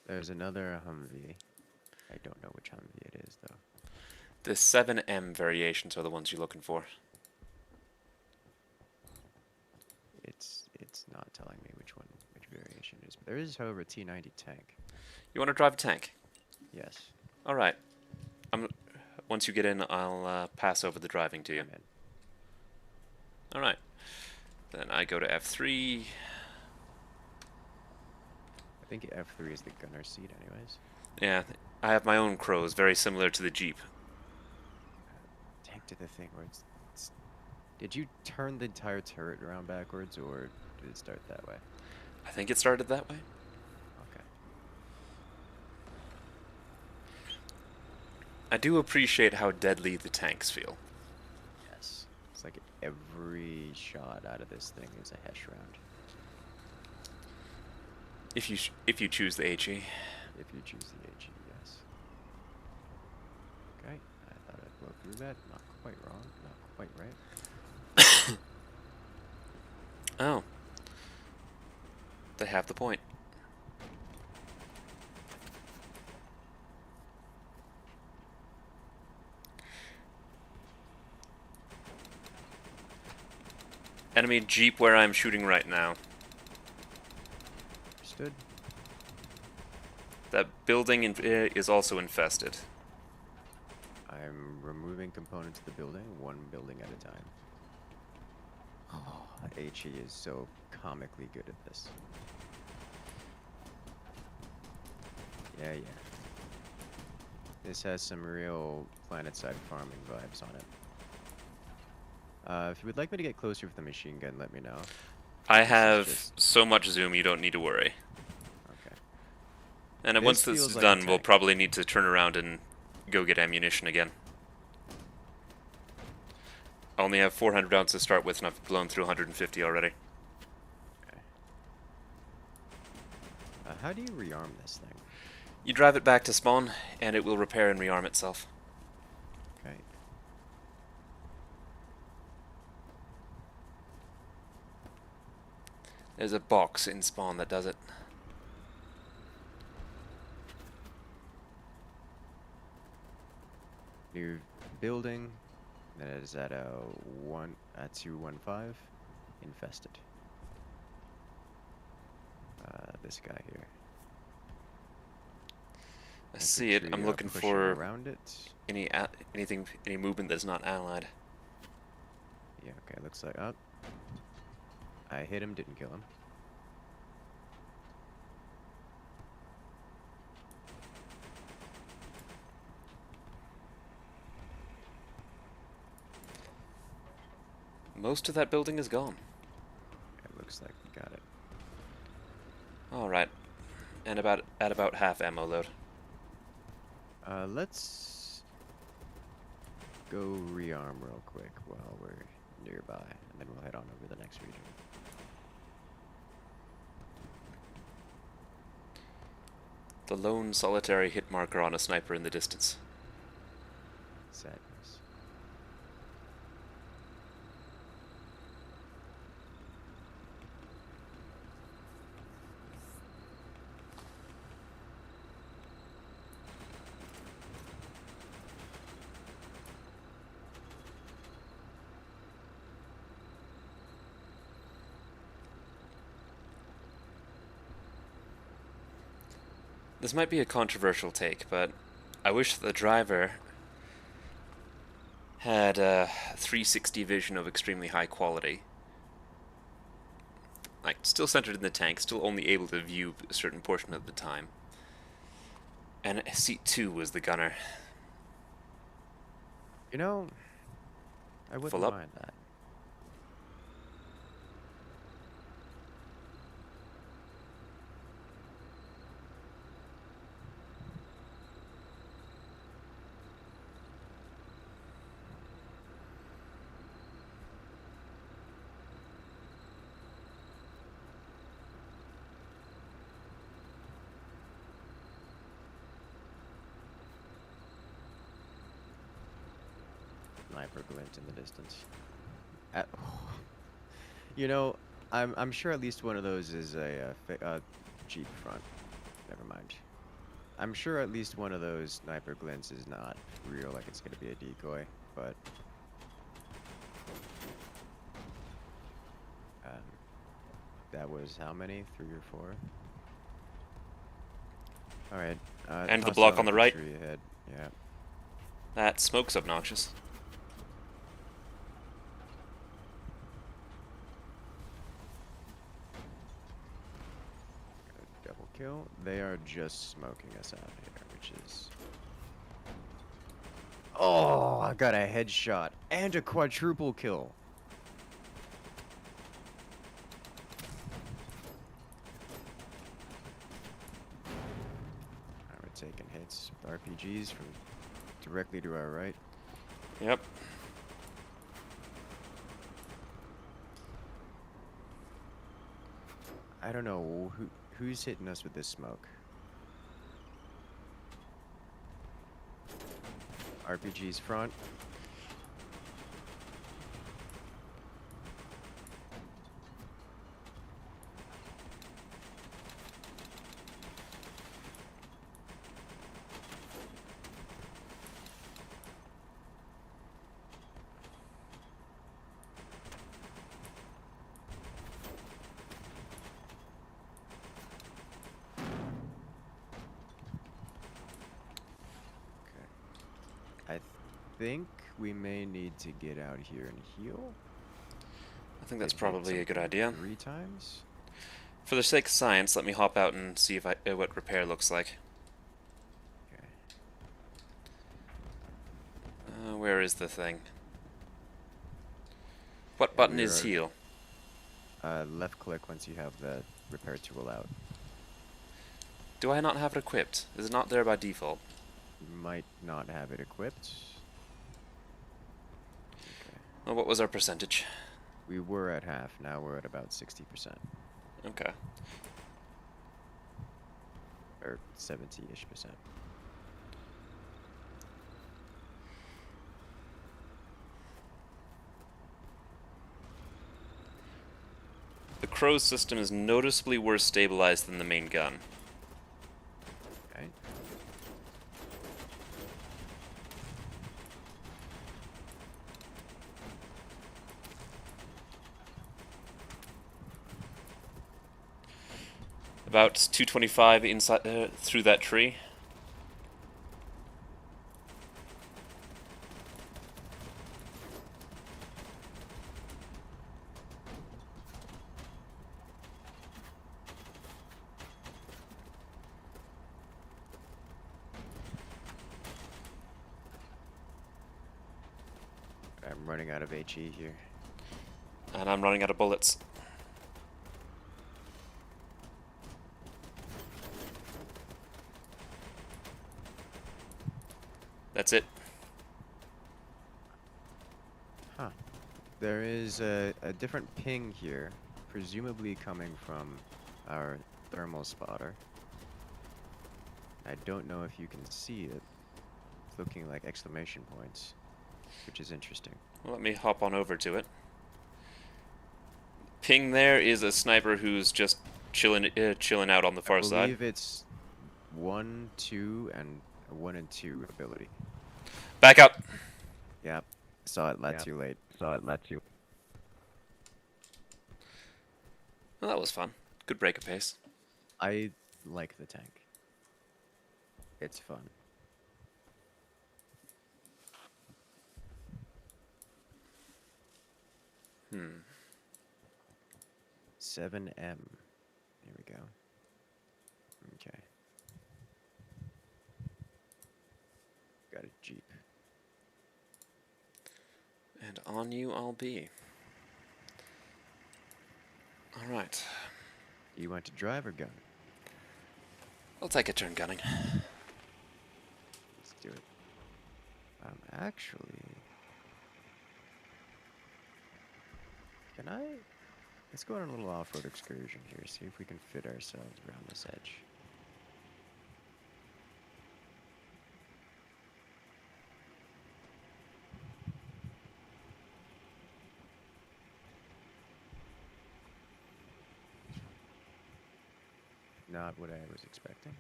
There's another Humvee. I don't know which Humvee it is, though. The 7M variations are the ones you're looking for. It's not telling me which variation it is. But there is, however, a T90 tank. You want to drive a tank? Yes. All right. Once you get in, I'll pass over the driving to you. I'm in. All right. Then I go to F3. I think F3 is the gunner seat, anyways. Yeah, I have my own crows, very similar to the Jeep. Tank to the thing where it's... Did you turn the entire turret around backwards, or did it start that way? I think it started that way. Okay. I do appreciate how deadly the tanks feel. Yes. It's like every shot out of this thing is a Hesh round. If you choose the HE. If you choose the HE, yes. Okay, I thought I'd blow through that. Not quite wrong, not quite right. Oh. They have the point. Enemy Jeep where I'm shooting right now. Understood. That building is also infested. I'm removing components of the building, one building at a time. Oh, HE is so comically good at this. Yeah. This has some real planet-side farming vibes on it. If you would like me to get closer with the machine gun, let me know. I This is have just- so much zoom you don't need to worry. Okay. And This once this feels is like a done, we'll tank. probably need to turn around and go get ammunition again. I only have 400 rounds to start with, and I've blown through 150 already. Okay. How do you rearm this thing? You drive it back to spawn, and it will repair and rearm itself. Okay. There's a box in spawn that does it. New building. That is at a 215. Infested. This guy here. I see it. Infantry I'm are looking pushing for around it. any movement that's not allied. Yeah, okay, looks like I hit him, didn't kill him. Most of that building is gone. It looks like we got it. All right, and at about half ammo load. Let's go rearm real quick while we're nearby, and then we'll head on over to the next region. The lone solitary hit marker on a sniper in the distance. Sadness. This might be a controversial take, but I wish the driver had a 360 vision of extremely high quality. Like, still centered in the tank, still only able to view a certain portion of the time. And seat 2 was the gunner. You know, I wouldn't Full up. mind that. Sniper glint in the distance. You know, I'm sure at least one of those is a Jeep front. Never mind. I'm sure at least one of those sniper glints is not real, like it's gonna be a decoy, but that was how many? 3 or 4? All right. And the hostile block on the right. infantry ahead. Yeah. That smoke's obnoxious. Double kill. They are just smoking us out here, which is... Oh, I got a headshot and a quadruple kill. We're taking hits with RPGs from directly to our right. Yep. I don't know who's hitting us with this smoke. RPG's front. I think we may need to get out here and heal. I think that's It hit probably a good something idea. 3 times. For the sake of science, let me hop out and see if what repair looks like. Okay. Where is the thing? What button is we are- heal? Left click once you have the repair tool out. Do I not have it equipped? Is it not there by default? You might not have it equipped. Okay. Well, what was our percentage? We were at half, now we're at about 60%. Okay. Or 70-ish percent. The Crow's system is noticeably worse stabilized than the main gun. Okay. About 225 inside through that tree. I'm running out of HE here. And I'm running out of bullets. That's it. Huh. There is a different ping here, presumably coming from our thermal spotter. I don't know if you can see it. It's looking like exclamation points, which is interesting. Well, let me hop on over to it. Ping there is a sniper who's just chilling out on the far I side. believe it's 1, 2, and a 1 and 2 ability. Back up. Yep. Saw it too late. Well, that was fun. Good break of pace. I like the tank. It's fun. Hmm. 7M. Here we go. Okay. Got a Jeep. And on you I'll be. Alright. You want to drive or gun? I'll take a turn gunning. Let's do it. Actually... Can I... Let's go on a little off-road excursion here, see if we can fit ourselves around this edge. Not what I was expecting.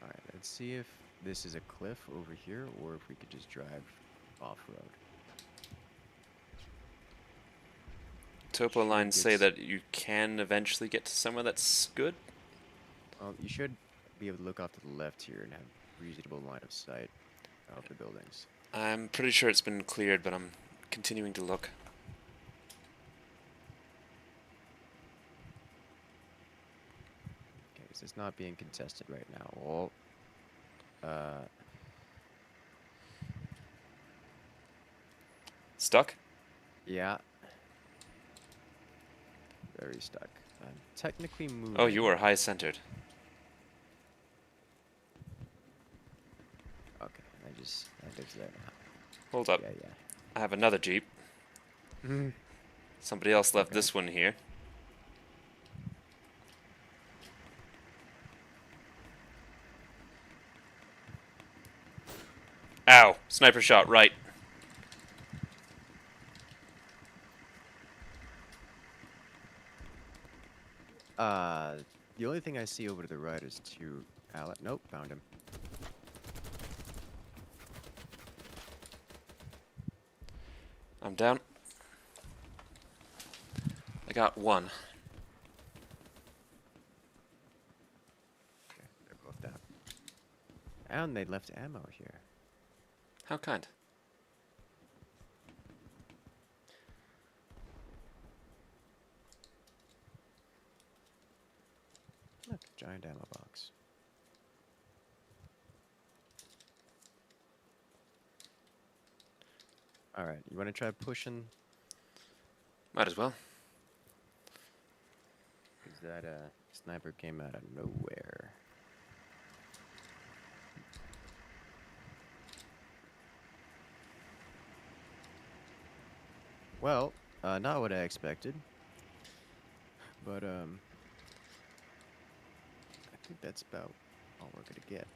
Alright, let's see if this is a cliff over here, or if we could just drive off-road. Topo Sure lines say gets- that you can eventually get to somewhere that's good. Well, you should be able to look off to the left here and have reasonable line of sight of the buildings. I'm pretty sure it's been cleared, but I'm continuing to look. Okay, so it's not being contested right now. Stuck? Yeah. Very stuck. I'm technically moving. Oh, you are high centered. Okay, that lives there now. Hold up. Yeah, I have another Jeep. yeah. Somebody else left Okay. this one here. Ow! Sniper shot right. The only thing I see over to the right is two Nope, found him. I'm down. I got one. Okay, they're both down. And they left ammo here. How kind. Look, giant ammo box. Alright, you want to try pushing? Might as well. Because that sniper came out of nowhere. Well, not what I expected. But, I think that's about all we're gonna get.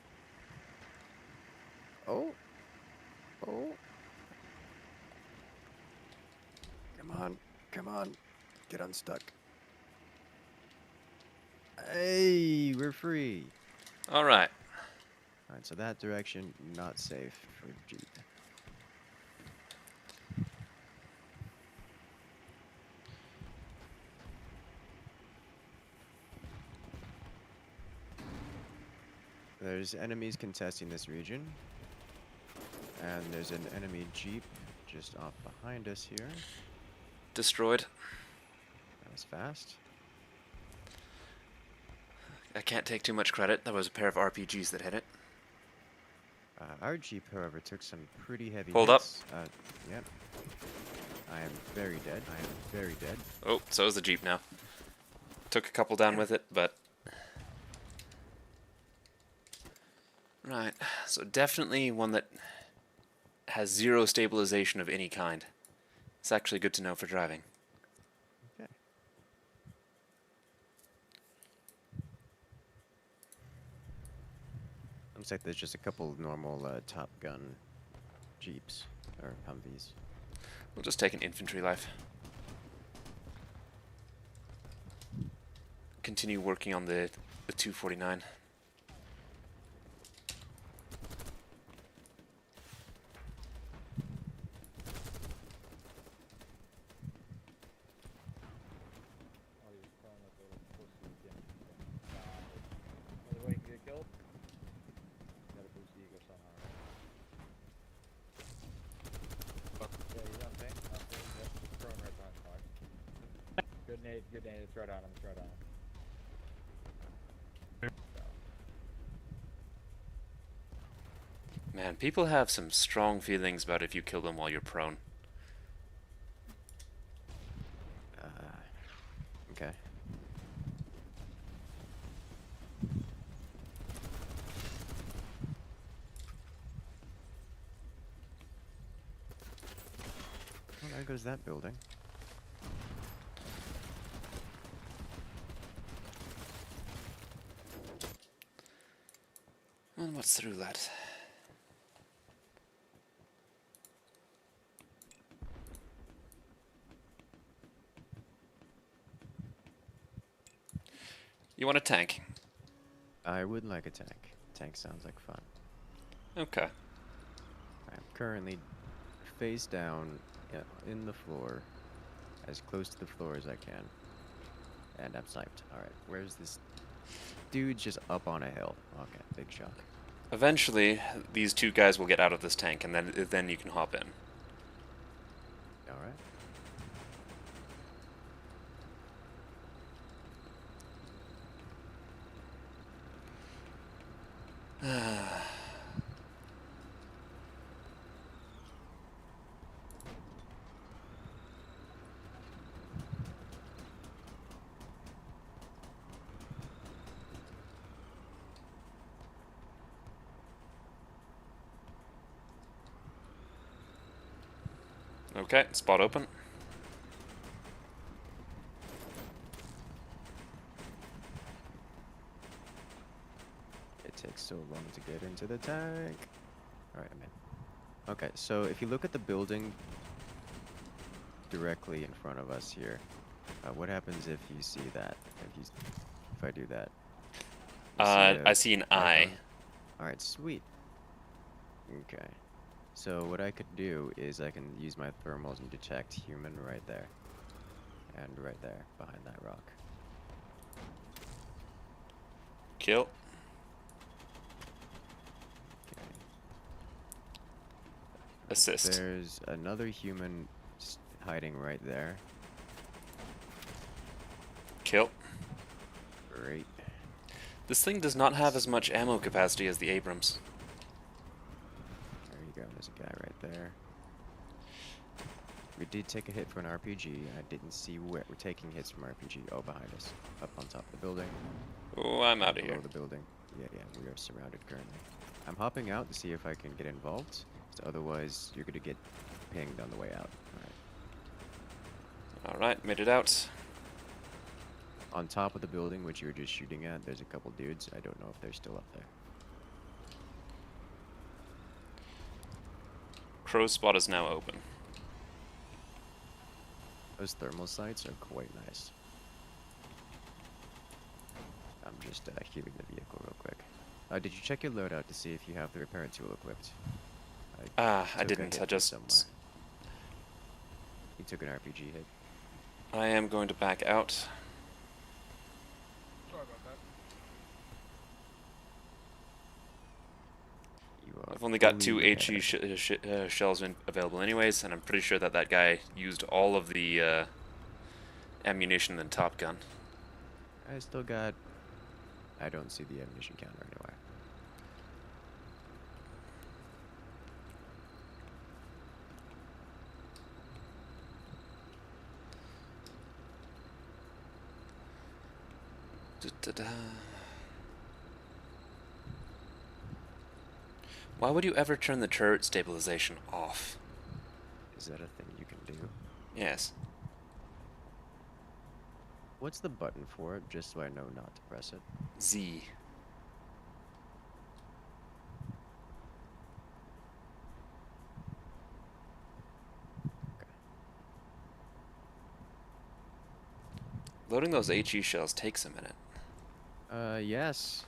Oh! Oh! Come on, come on, get unstuck. Hey, we're free. All right. Alright, so that direction, not safe for Jeep. There's enemies contesting this region. And there's an enemy Jeep just off behind us here. Destroyed. That was fast. I can't take too much credit. That was a pair of RPGs that hit it. Our Jeep, however, took some pretty heavy Hold up. hits. Yep. I am very dead. I am very dead. Oh, so is the Jeep now. Took a couple down with it, but... Right, so definitely one that has zero stabilization of any kind. It's actually good to know for driving. Okay. Looks like there's just a couple normal Top Gun Jeeps, or Humvees. We'll just take an infantry life. Continue working on the 249. Good nade, it's right on him, it's right on him. Man, people have some strong feelings about if you kill them while you're prone. Okay. Well, there goes that building. And what's through that? You want a tank? I would like a tank. Tank sounds like fun. Okay. I'm currently face down in the floor, as close to the floor as I can. And I'm sniped. Alright, where's this dude just up on a hill? Okay, big shock. Eventually, these two guys will get out of this tank, and then you can hop in. Alright. Okay, spot open. It takes so long to get into the tank. Alright, I'm in. Okay, so if you look at the building directly in front of us here, what happens if you see that? If I do that? I see an eye. Alright, sweet. Okay. So what I could do is I can use my thermals and detect human right there. And right there, behind that rock. Kill. Okay. Assist. There's another human hiding right there. Kill. Great. This thing does not have as much ammo capacity as the Abrams. There you go, there's a guy right there. We did take a hit for an RPG. I didn't see where we're taking hits from RPG. Oh, behind us. Up on top of the building. Oh, I'm out of Below here. the building. Yeah, we are surrounded currently. I'm hopping out to see if I can get involved. So otherwise, you're gonna get pinged on the way out. Alright. Alright, made it out. On top of the building, which you were just shooting at, there's a couple dudes. I don't know if they're still up there. Crow's spot is now open. Those thermal sights are quite nice. I'm just healing the vehicle real quick. Did you check your loadout to see if you have the repair tool equipped? I took a didn't. hit I from just. somewhere. You took an RPG hit. I am going to back out. Sorry about that. You are I've only got two fully HE repaired. shells available anyways, and I'm pretty sure that that guy used all of the ammunition in Top Gun. I still got. I don't see the ammunition counter anywhere. Da-da-da. Why would you ever turn the turret stabilization off? Is that a thing you can do? Yes. What's the button for it, just so I know not to press it? Z. Loading those HE shells takes a minute. Yes.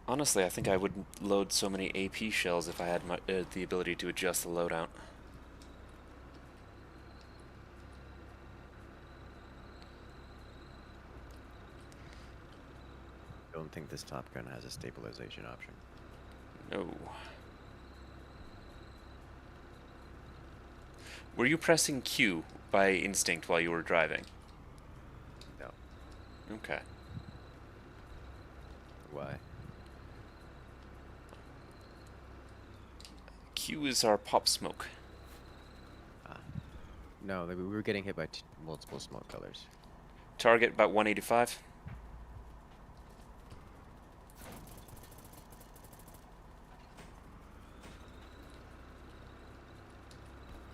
Honestly, I think I wouldn't load so many AP shells if I had the ability to adjust the loadout. Don't think this Top Gun has a stabilization option. No. Were you pressing Q by instinct while you were driving? No. Okay. Why? Q is our pop smoke. No, we were getting hit by multiple smoke colors. Target about 185.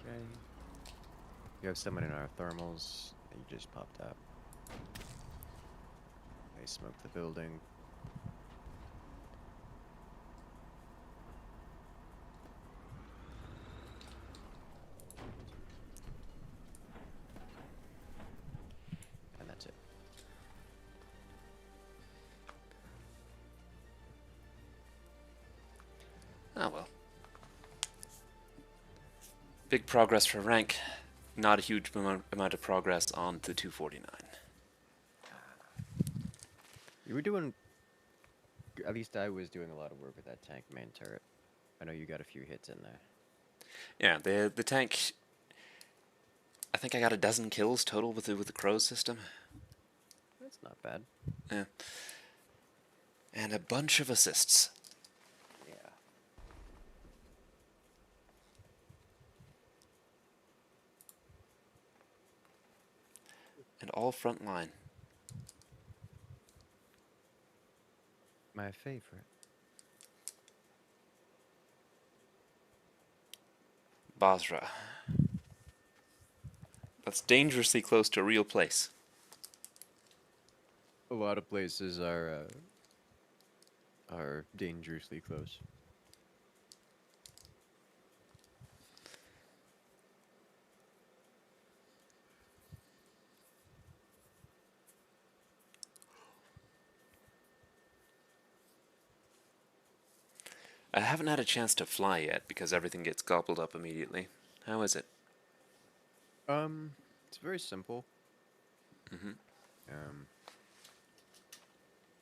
Okay. You have someone in our thermals that you just popped out. They smoked the building. And that's it. Oh well. Big progress for rank. Not a huge amount of progress on the 249. You were doing, at least I was doing a lot of work with that tank main turret. I know you got a few hits in there. Yeah, the tank. I think I got a dozen kills total with the Crows system. That's not bad. Yeah. And a bunch of assists. Yeah. And all front line. My favorite. Basra. That's dangerously close to a real place. A lot of places are dangerously close. I haven't had a chance to fly yet because everything gets gobbled up immediately. How is it? It's very simple. Mm-hmm.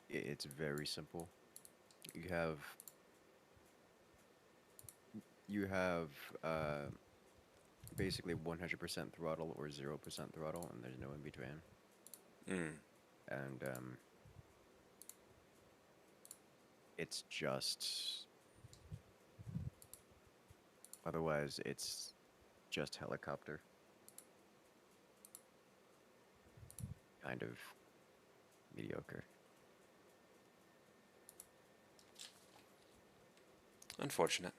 It's very simple. You have basically 100% throttle or 0% throttle, and there's no in between. And it's just. Otherwise, it's just helicopter. Kind of mediocre. Unfortunate.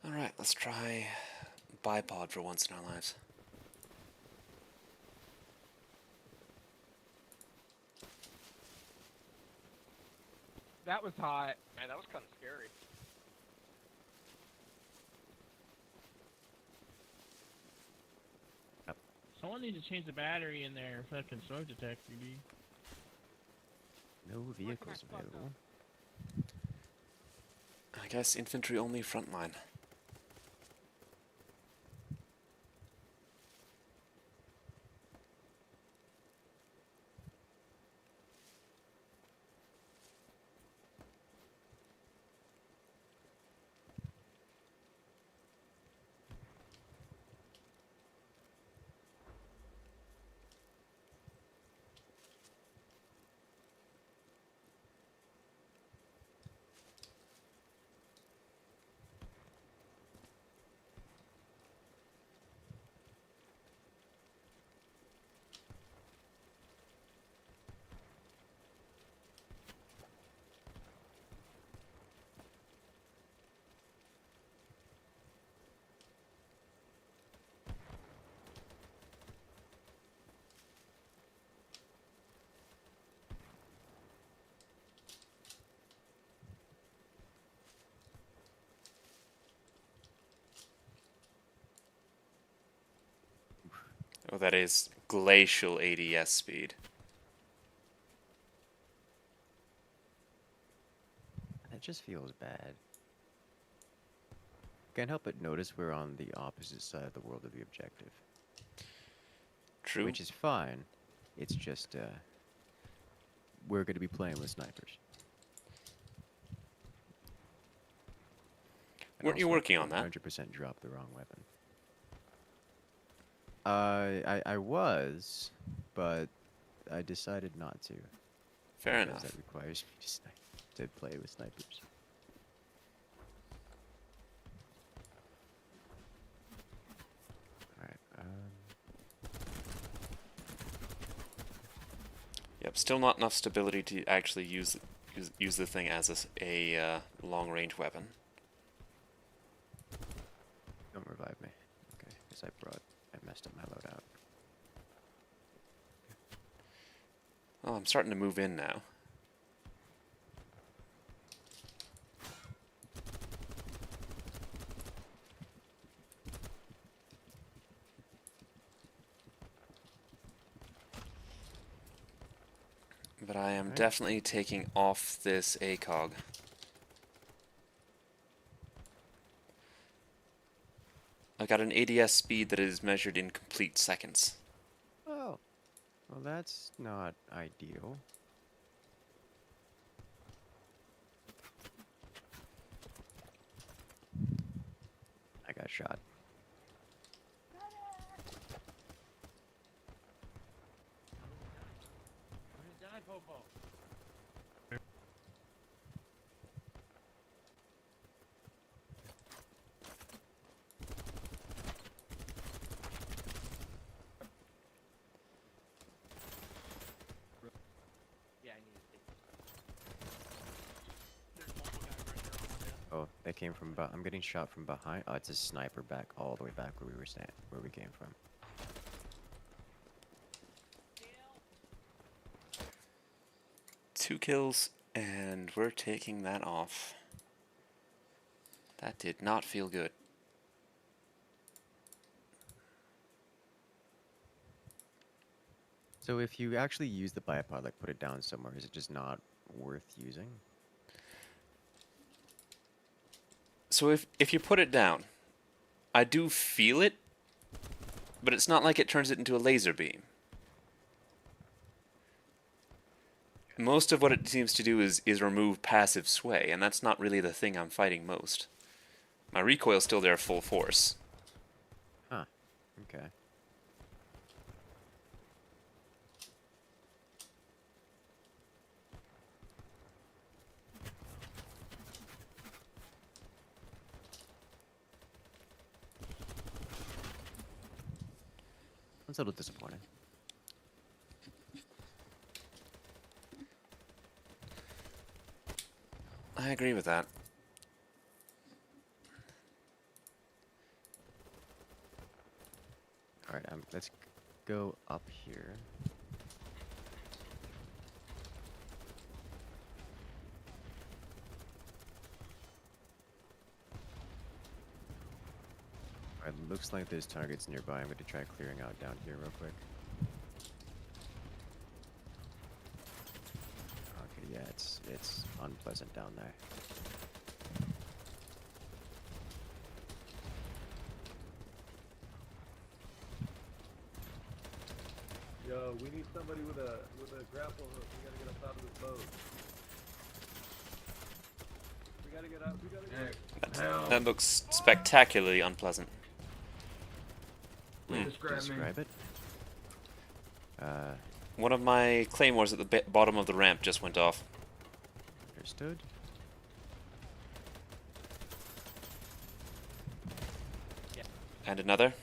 Alright, let's try bipod for once in our lives. That was hot. Man, that was kind of scary. Someone needs to change the battery in their fucking smoke detector, dude. No vehicles available. I guess infantry only frontline. Oh, that is glacial ADS speed. That just feels bad. Can't help but notice we're on the opposite side of the world of the objective. True. Which is fine. It's just, we're going to be playing with snipers. And Weren't you also, working on that? 100% dropped the wrong weapon. I was, but I decided not to. Fair Because enough. that requires me to play with snipers. Alright, Yep, still not enough stability to actually use the thing as a long-range weapon. don't revive me. Okay, because I messed up my loadout. Oh, I'm starting to move in now. But I am Alright. definitely taking off this ACOG. I got an ADS speed that is measured in complete seconds. Oh, well that's not ideal. I got shot. Die, Popo. Yeah, I need to take There's multiple guys right there on my desk. Oh, they came from. I'm getting shot from behind. Oh, it's a sniper back all the way back where we were where we came from. 2 kills, and we're taking that off. That did not feel good. So if you actually use the bipod, like put it down somewhere, is it just not worth using? So if you put it down, I do feel it, but it's not like it turns it into a laser beam. Most of what it seems to do is remove passive sway, and that's not really the thing I'm fighting most. My recoil's still there full force. Huh. Okay. That's a little disappointing. I agree with that. All right, let's go up here. It looks like there's targets nearby. I'm going to try clearing out down here real quick. Okay, yeah, it's unpleasant down there. Yo, we need somebody with a grapple hook. We gotta get up out of this boat. We gotta get out. We gotta get out. That looks spectacularly unpleasant. Describe it. One of my claymores at the bottom of the ramp just went off. Understood. And another.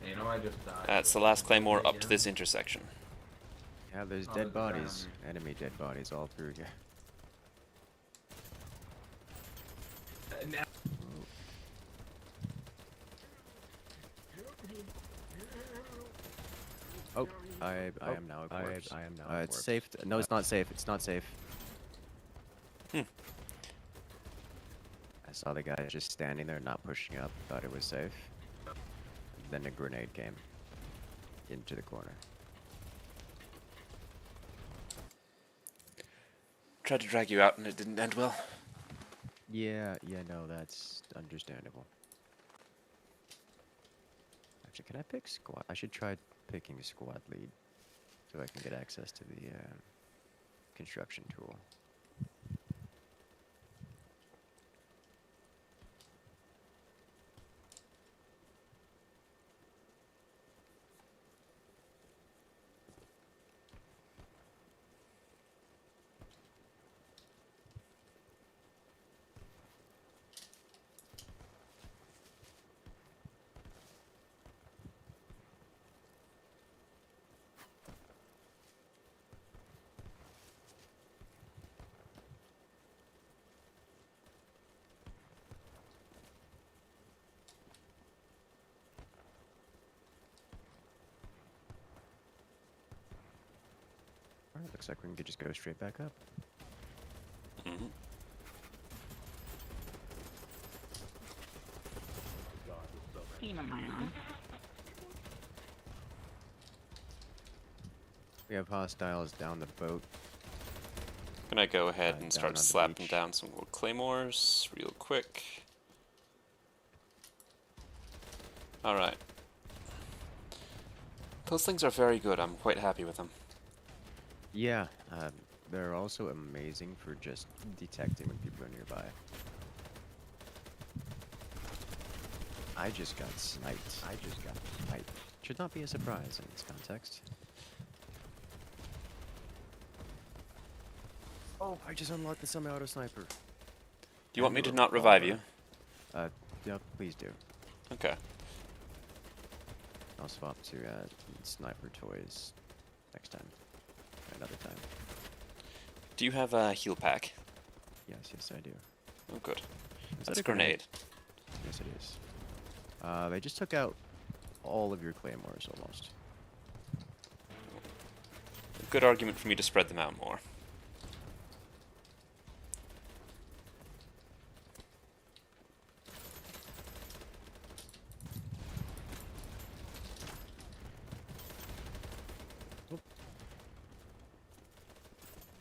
You know, I just died. That's the last claymore up to this intersection. Yeah, there's Oh, dead there's a guy bodies. Enemy dead bodies all through here. Oh, I am now a corpse. I am now. It's safe. No, it's not safe. It's not safe. Hmm. I saw the guy just standing there, not pushing up. Thought it was safe. Then a grenade came into the corner. Tried to drag you out and it didn't end well. Yeah, no, that's understandable. Actually, can I pick squad? I should try picking squad lead so I can get access to the construction tool. Alright, looks like we can just go straight back up. Mm-hmm. We have hostiles down the boat. Gonna go ahead and Down start on the slapping beach. down some more claymores real quick. Alright. Those things are very good. I'm quite happy with them. Yeah, they're also amazing for just detecting when people are nearby. I just got sniped. Should not be a surprise in this context. Oh, I just unlocked the semi-auto sniper. Do you want me to not revive you? Yeah, please do. Okay. I'll swap to sniper toys next time. Another time. Do you have a heal pack? Yes, I do. Oh, good. Is That's that a grenade. Yes, it is. They just took out all of your claymores almost. A good argument for me to spread them out more.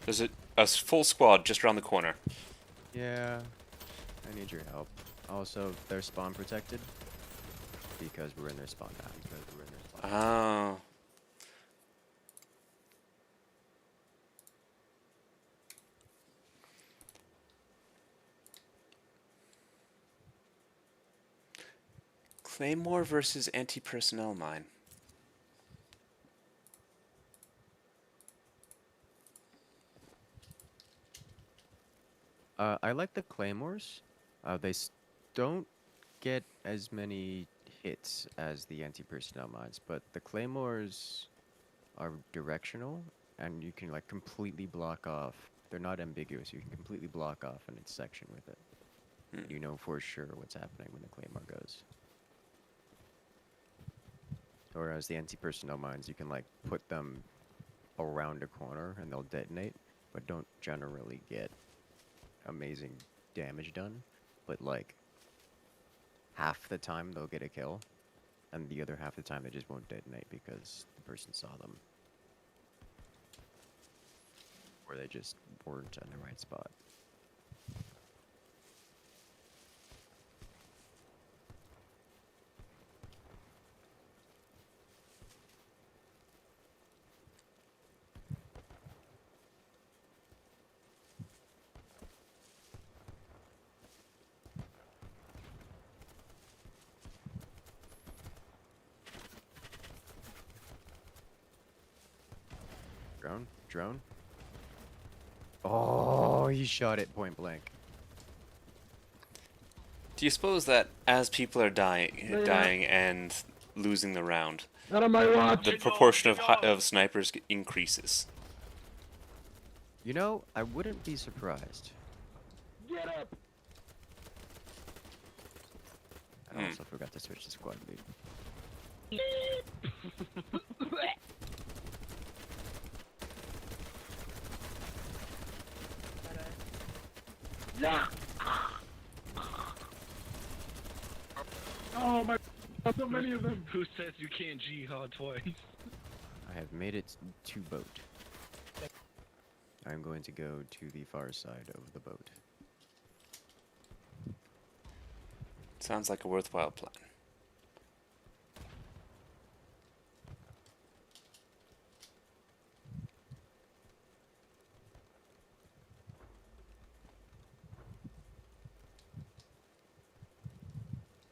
There's a full squad just around the corner. Yeah, I need your help. Also, they're spawn protected because we're in their spawn now. Oh. Claymore versus anti-personnel mine. I like the claymores. Don't get as many hits as the anti-personnel mines, but the claymores are directional, and you can like completely block off. They're not ambiguous. You can completely block off an section with it. You know for sure what's happening when the claymore goes. Whereas the anti-personnel mines, you can like put them around a corner and they'll detonate, but don't generally get amazing damage done. but like half the time they'll get a kill, and the other half of the time they just won't detonate because the person saw them. Or they just weren't in the right spot. Drone? Drone? Oh, he shot it point blank. Do you suppose that as people are dying and losing the round, Not on my watch! the proportion of snipers increases? You know, I wouldn't be surprised. Get up! I also forgot to switch to squad lead. Oh my, so many of them! Who says you can't jihad twice? I have made it to boat. I'm going to go to the far side of the boat. Sounds like a worthwhile plan.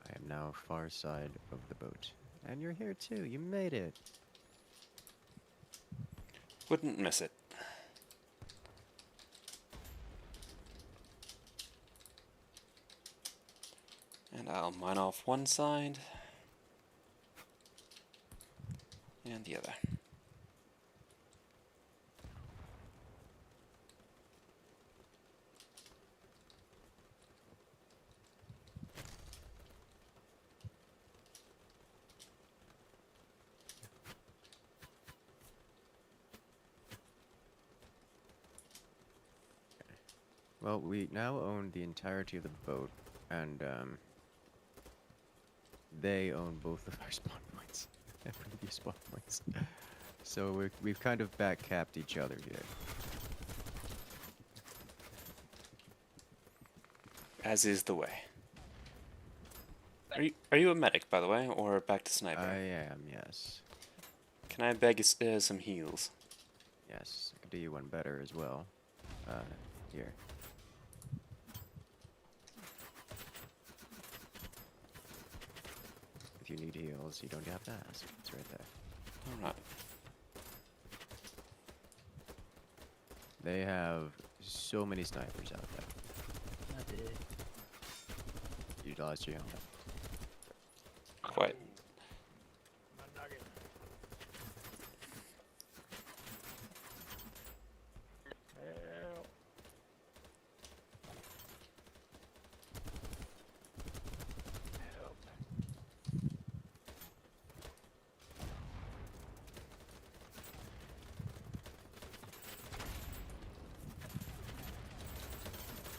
I am now far side of the boat. And you're here too, you made it. Wouldn't miss it. And I'll mine off one side and the other. Well, we now own the entirety of the boat, and they own both of our spawn points and previous spawn points. So we've kind of back-capped each other here. As is the way. Are you a medic, by the way, or back to sniper? I am, yes. Can I beg some heals? Yes, I could do you one better as well. Here. If you need heals, you don't have to ask. It's right there. Alright. They have so many snipers out there. I did. You lost your helmet. Quite.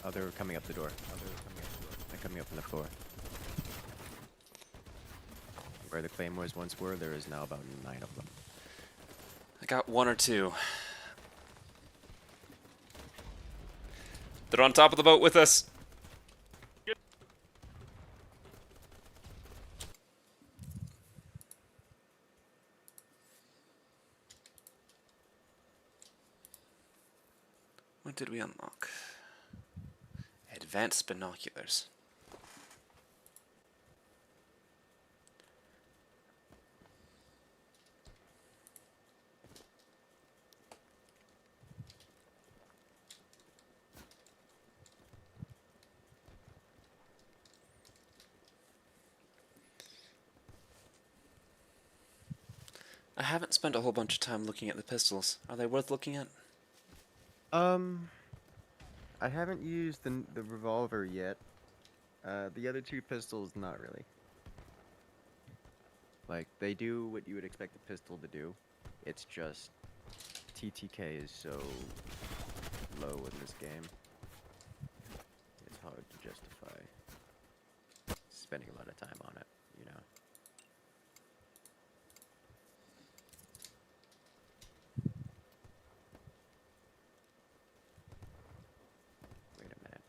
Oh, they're coming up the door. They're coming up from the floor. Where the claymores once were, there is now about 9 of them. I got 1 or 2. They're on top of the boat with us. What did we unlock? Advanced binoculars. I haven't spent a whole bunch of time looking at the pistols. Are they worth looking at? I haven't used the revolver yet. The other 2 pistols, not really. Like, they do what you would expect a pistol to do. It's just TTK is so low in this game. It's hard to justify. spending a lot of time on it, you know. Wait a minute.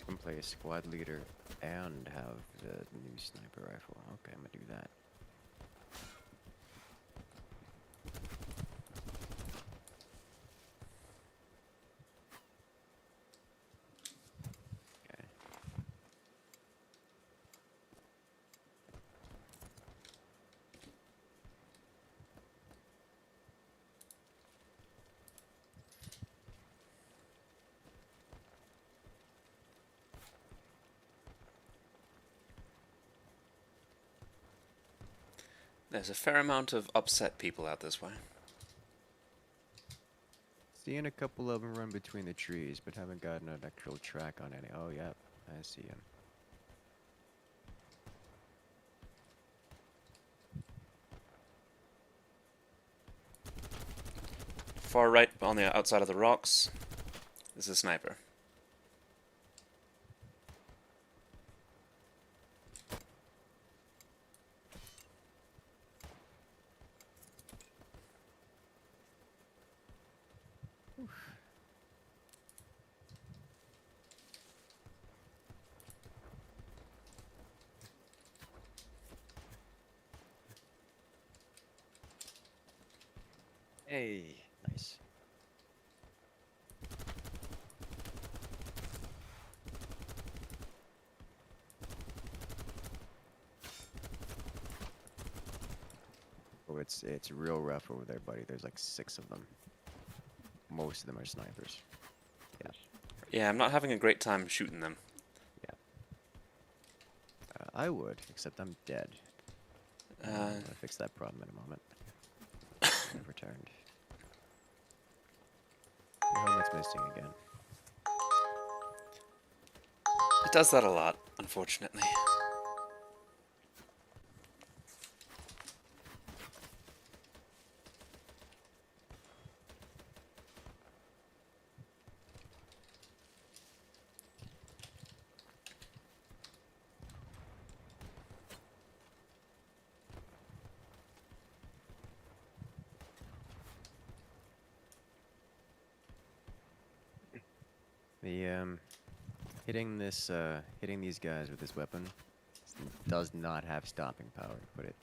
Can play a squad leader and have the new sniper rifle. Okay, I'm gonna do that. Okay. There's a fair amount of upset people out this way. Seeing a couple of them run between the trees, but haven't gotten an actual track on any. Oh, yep, I see him. Far right, on the outside of the rocks, is a sniper. Hey, nice. Oh, it's real rough over there, buddy. There's like 6 of them. Most of them are snipers. Yeah, I'm not having a great time shooting them. I would, except I'm dead. I'm gonna fix that problem in a moment. I've returned. Your helmet's missing again. It does that a lot, unfortunately. The hitting these guys with this weapon does not have stopping power, to put it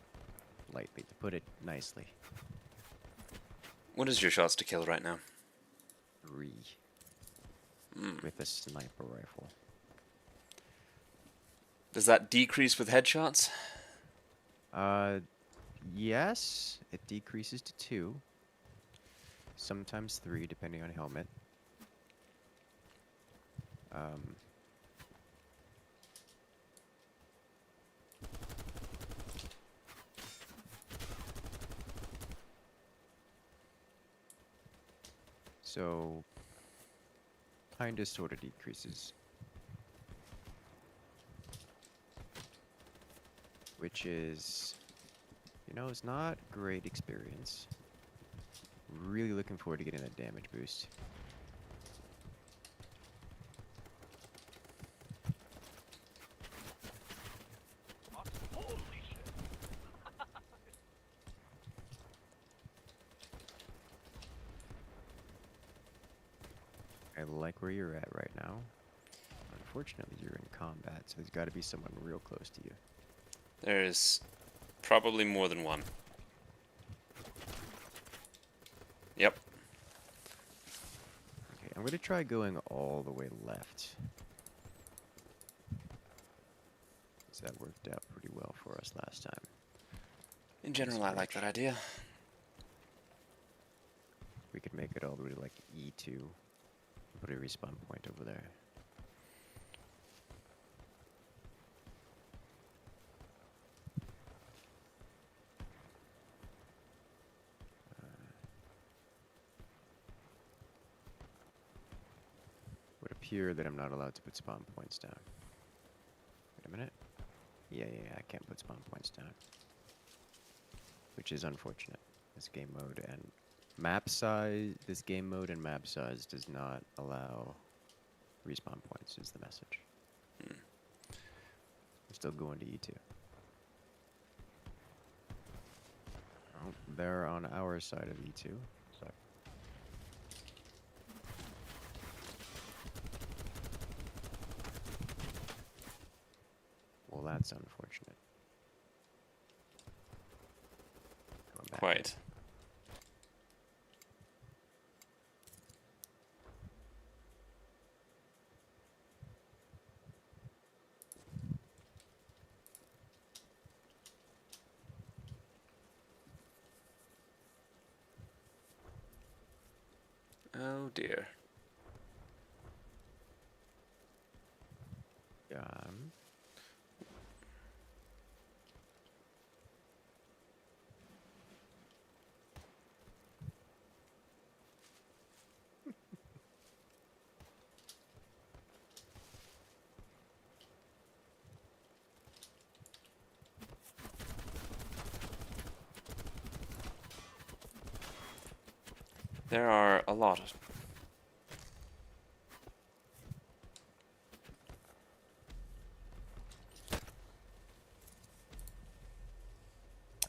lightly, to put it nicely. What is your shots to kill right now? 3 with a sniper rifle. Does that decrease with headshots? Yes, it decreases to 2. Sometimes 3, depending on helmet. So, kinda sorta decreases. Which is, you know, it's not great experience. Really looking forward to getting that damage boost. Holy shit. I like where you're at right now. Unfortunately, you're in combat, so there's got to be someone real close to you. There's probably more than one. Yep. Okay, I'm gonna try going all the way left. So that worked out pretty well for us last time. In general, I like that idea. We could make it all the way to like E2. Put a respawn point over there. here that I'm not allowed to put spawn points down. Wait a minute. Yeah, I can't put spawn points down. Which is unfortunate. This game mode and map size, this game mode and map size does not allow respawn points is the message. I'm still going to E2. Oh, they're on our side of E2. So. Well, that's unfortunate. Going back. Quite. Oh dear. There are a lot.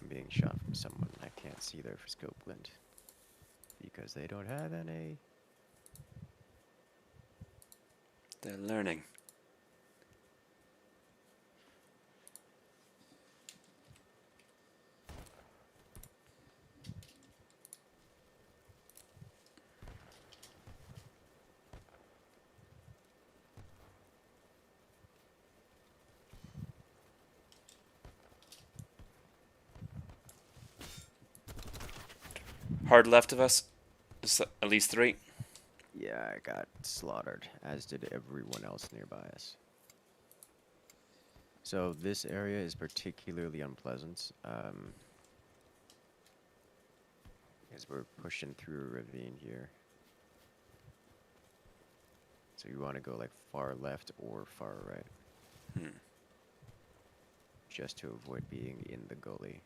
I'm being shot from someone. I can't see their scope glint because they don't have any. They're learning. Hard left of us. Just at least 3. Yeah, I got slaughtered, as did everyone else nearby us. So this area is particularly unpleasant, as we're pushing through a ravine here. So you want to go like far left or far right. Just to avoid being in the gully.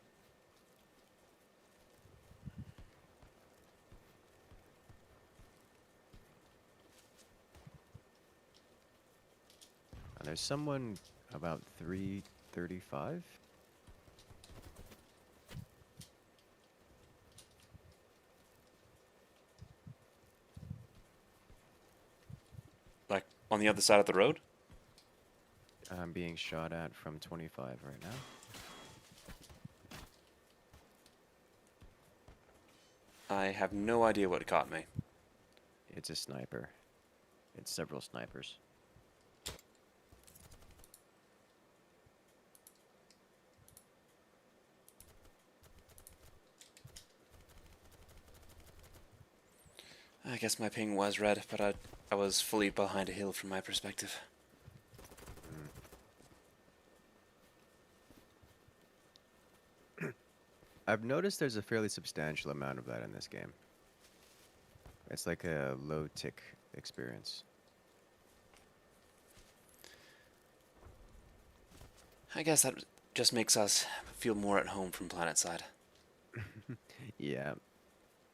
And there's someone about 335. Like on the other side of the road? I'm being shot at from 25 right now. I have no idea what caught me. It's a sniper. It's several snipers. I guess my ping was red, but I was fully behind a hill from my perspective. I've noticed there's a fairly substantial amount of that in this game. It's like a low tick experience. I guess that just makes us feel more at home from PlanetSide. Yeah,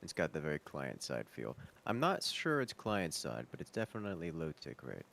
it's got the very client-side feel. I'm not sure it's client-side, but it's definitely low tick rate.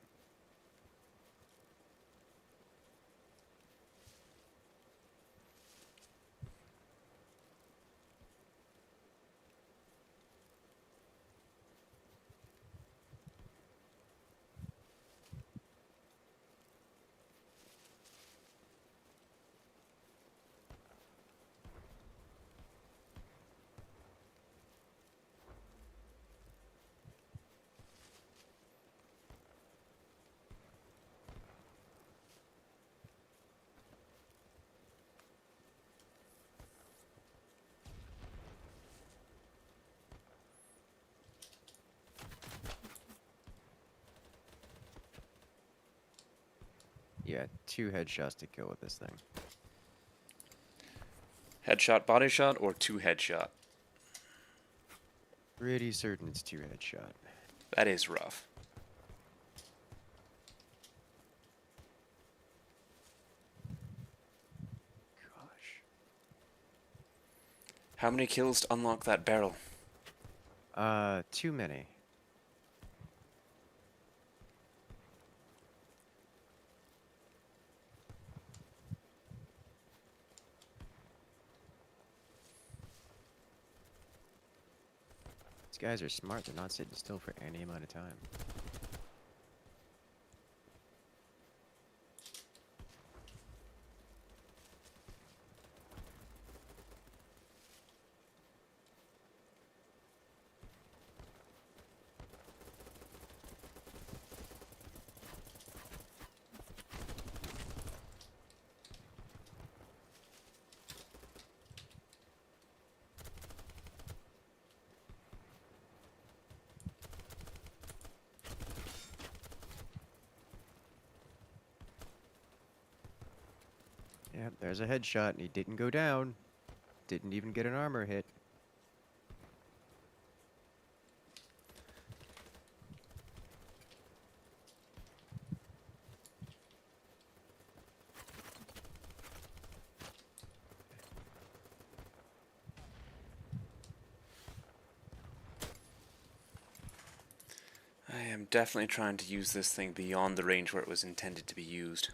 Yeah, 2 headshots to kill with this thing. Headshot, body shot, or 2 headshot? Pretty certain it's 2 headshot. That is rough. How many kills to unlock that barrel? Too many. These guys are smart. They're not sitting still for any amount of time. Yep, there's a headshot, and he didn't go down. Didn't even get an armor hit. I am definitely trying to use this thing beyond the range where it was intended to be used.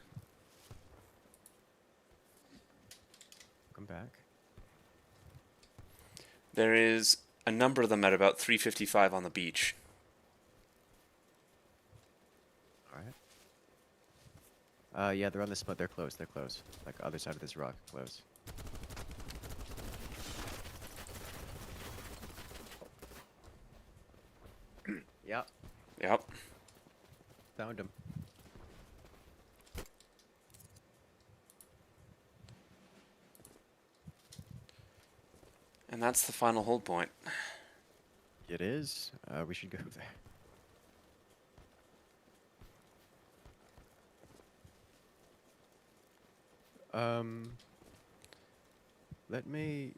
Come back. There is a number of them at about 355 on the beach. Alright. Yeah, they're on the spot. They're close. They're close. Like, other side of this rock. Close. Yep. Yep. Found him. And that's the final hold point. It is. We should go there. Let me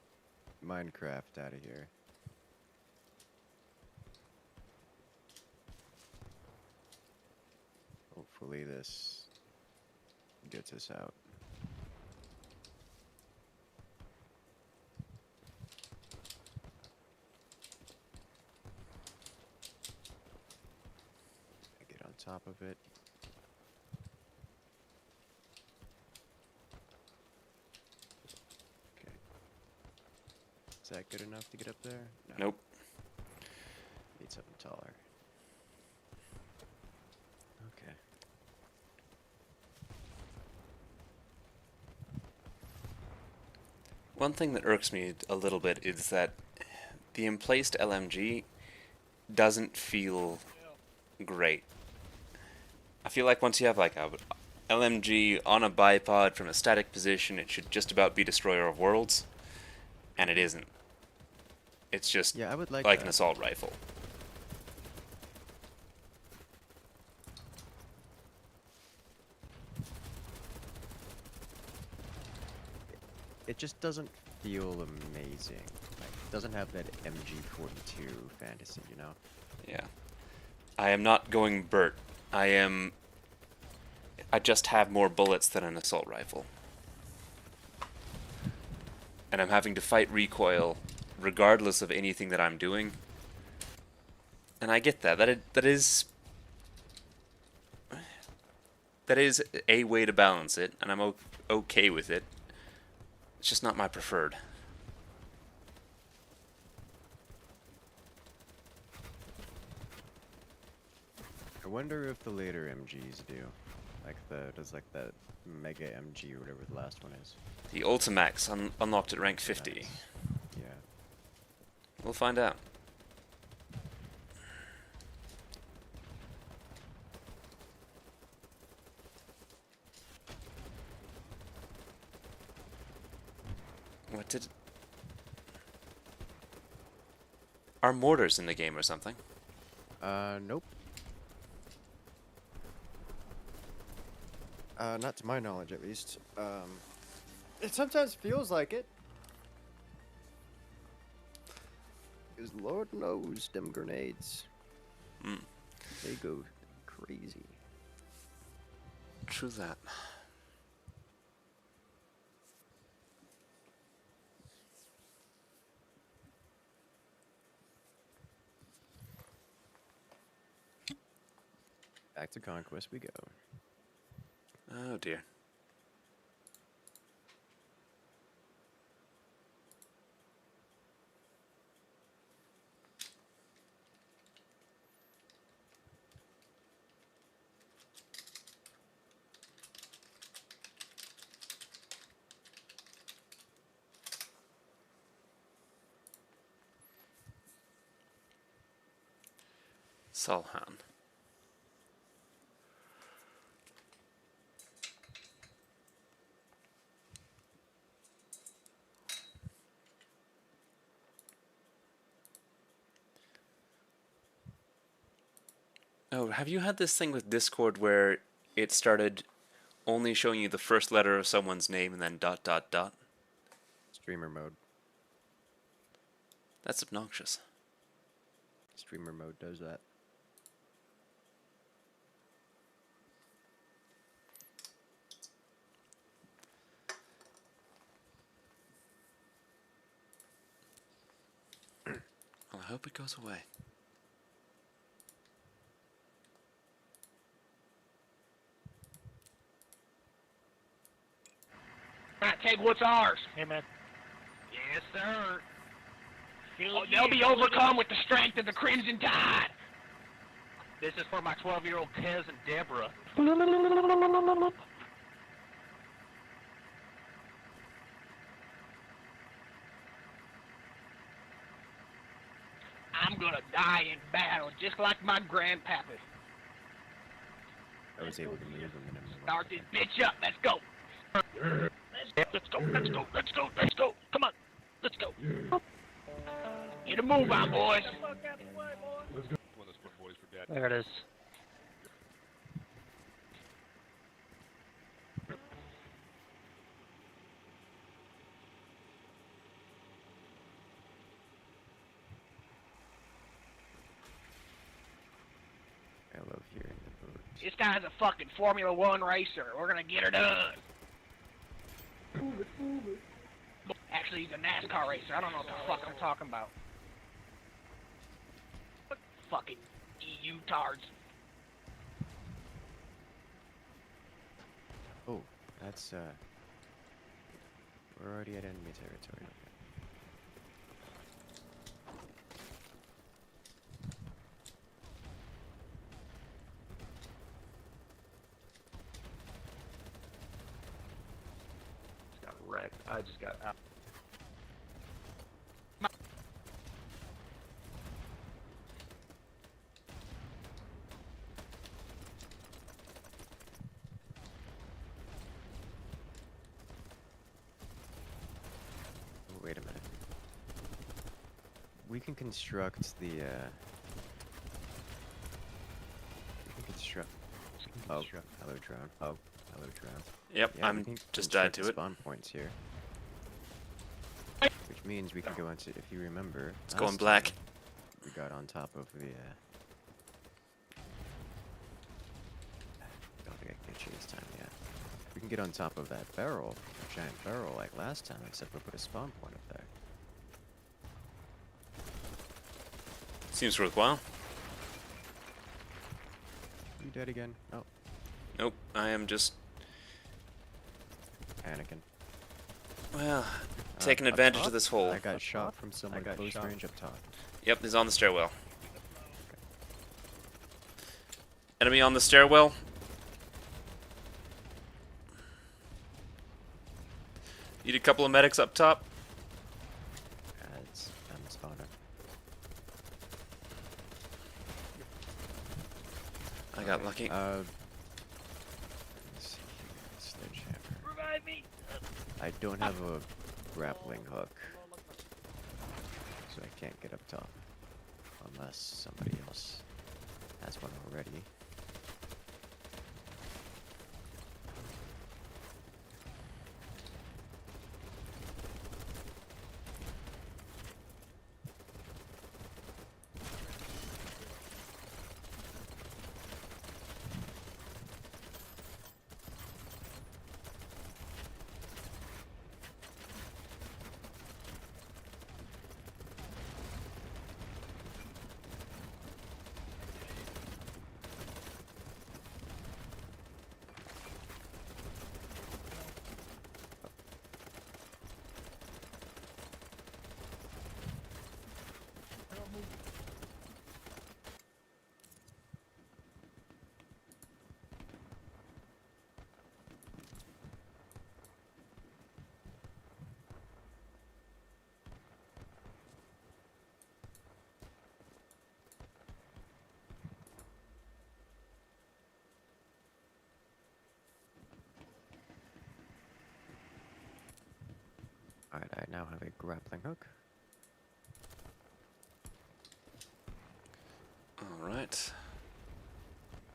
Minecraft out of here. Hopefully this gets us out. Get on top of it. Okay. Is that good enough to get up there? No. Nope. Need something taller. Okay. One thing that irks me a little bit is that the emplaced LMG doesn't feel great. I feel like once you have like a LMG on a bipod from a static position, it should just about be Destroyer of Worlds, and it isn't. It's just Yeah, I would like an that. assault rifle. It just doesn't feel amazing. Like, it doesn't have that MG42 fantasy, you know? Yeah. I am not going Burt. I just have more bullets than an assault rifle. And I'm having to fight recoil regardless of anything that I'm doing. And I get that. That is a way to balance it, and I'm okay with it. It's just not my preferred. I wonder if the later MGs do. Like does like that Mega MG or whatever the last one is. The Ultimax unlocked at rank 50. Nice. Yeah. We'll find out. What did... Are mortars in the game or something? Nope. Not to my knowledge, at least. It sometimes feels like it. Because Lord knows them grenades. They go crazy. True that. Back to Conquest we go. Oh dear. Salhan. Oh, have you had this thing with Discord where it started only showing you the first letter of someone's name and then dot dot dot? Streamer mode. That's obnoxious. Streamer mode does that. Well, I hope it goes away. Alright, take what's ours. Hey, man. Yes, sir. Feel Oh, ye, they'll be feel ye. overcome with the strength of the Crimson Tide. This is for my 12-year-old cousin, Deborah. I'm gonna die in battle, just like my grandpappy. I was able to move him in a minute. Start this bitch up. Let's go. Let's go. Let's go. Let's go. Let's go. Come on. Let's go. Get a move on, boys. There it is. I love hearing the birds. This guy's a fucking Formula One racer. We're gonna get her done. Actually, he's a NASCAR racer. I don't know what the fuck I'm talking about. Fucking EU tards. Oh, that's we're already at enemy territory. Okay. Just got wrecked. I just got out. Oh, wait a minute. We can construct the we can construct. Oh, hello drone. Oh, hello drone. Yep, Yeah, we I'm can just died construct to the it. spawn points here. Which means we can go into, if you remember, It's going last black. time we got on top of the, don't think I can get you this time, yeah. We can get on top of that barrel, a giant barrel like last time, except we put a spawn point up there. Seems worthwhile. You dead again? Oh, Nope, I am just, panicking. well, taking Up advantage top? of this hole. I got shot from someone close range up top. Yep, he's on the stairwell. Enemy on the stairwell. Need a couple of medics up top. It's I'm the spawner. I got lucky. Let's see here. Sledgehammer. Revive me! I don't have a grappling hook, so I can't get up top. Unless somebody else has one already. Alright, I now have a grappling hook. Alright.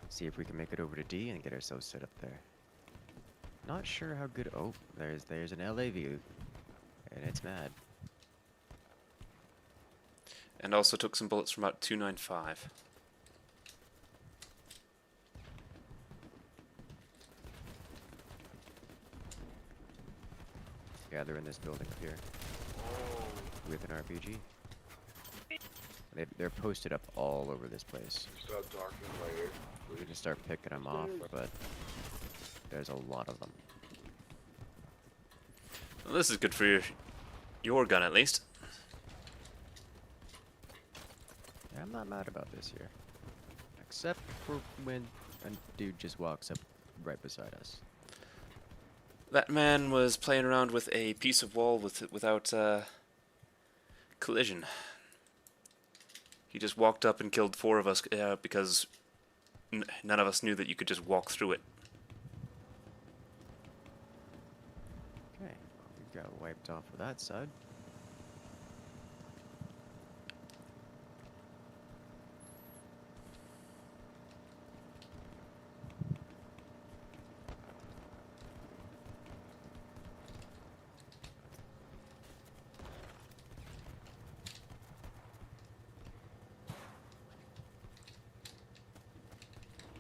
See if we can make it over to D and get ourselves set up there. Not sure how good. Oh, there's an LA view, and it's mad. And also took some bullets from about 295. Yeah, they're in this building up here with an RPG. They're posted up all over this place. Stop talking in my ear. We can start picking them off, but there's a lot of them. Well, this is good for your gun, at least. Yeah, I'm not mad about this here. Except for when a dude just walks up right beside us. That man was playing around with a piece of wall without collision. He just walked up and killed 4 of us because none of us knew that you could just walk through it. Okay, we got wiped off of that side.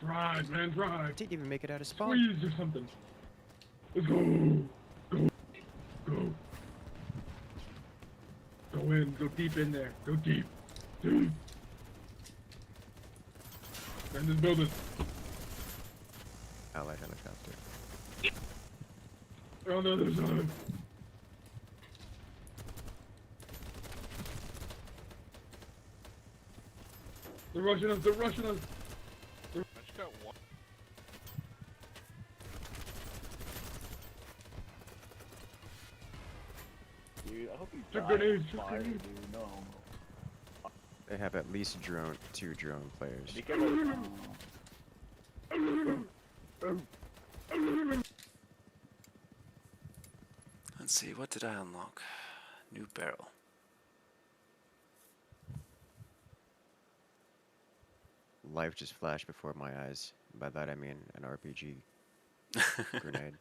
Drive, man, drive. Didn't even make it out of spawn. Squeeze or something. Let's go. Go. Go. Go in. Go deep in there. Go deep. Deep. In this building. Allied helicopter. They're on the other side. They're rushing us. They're rushing us. I just got one. Dude, I hope you Check die grenades, on check fire, grenades. dude. No. They have at least 2 drone players. Be careful. Let's see, what did I unlock? New barrel. Life just flashed before my eyes. By that I mean an RPG grenade.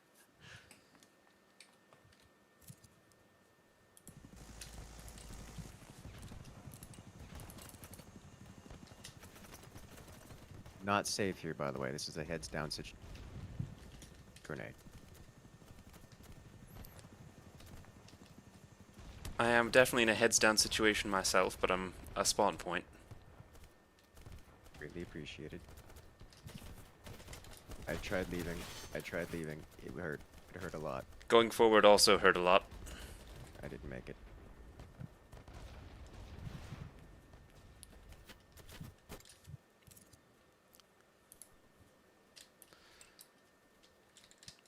Not safe here, by the way. This is a heads down grenade. I am definitely in a heads down situation myself, but I'm a spawn point. Greatly appreciated. I tried leaving. It hurt. It hurt a lot. Going forward also hurt a lot. I didn't make it.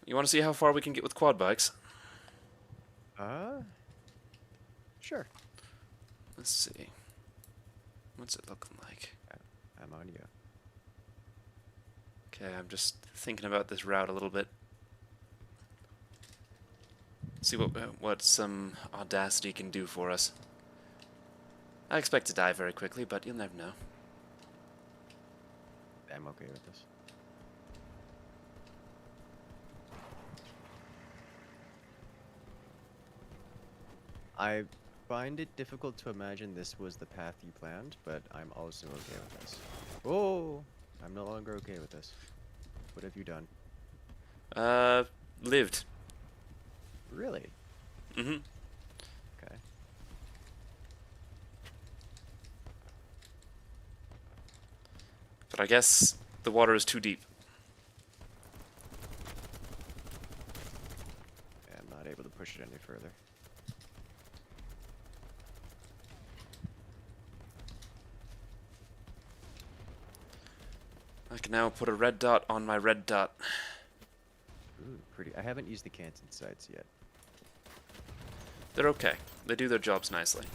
You want to see how far we can get with quad bikes? Sure. Let's see. What's it looking like? I'm on you. Okay, I'm just thinking about this route a little bit. See what some Audacity can do for us. I expect to die very quickly, but you'll never know. I'm okay with this. I find it difficult to imagine this was the path you planned, but I'm also okay with this. Oh, I'm no longer okay with this. What have you done? Lived. Really? Mm-hmm. Okay. But I guess the water is too deep. Yeah, I'm not able to push it any further. I can now put a red dot on my red dot. Ooh, pretty. I haven't used the Canton sights yet. They're okay. They do their jobs nicely.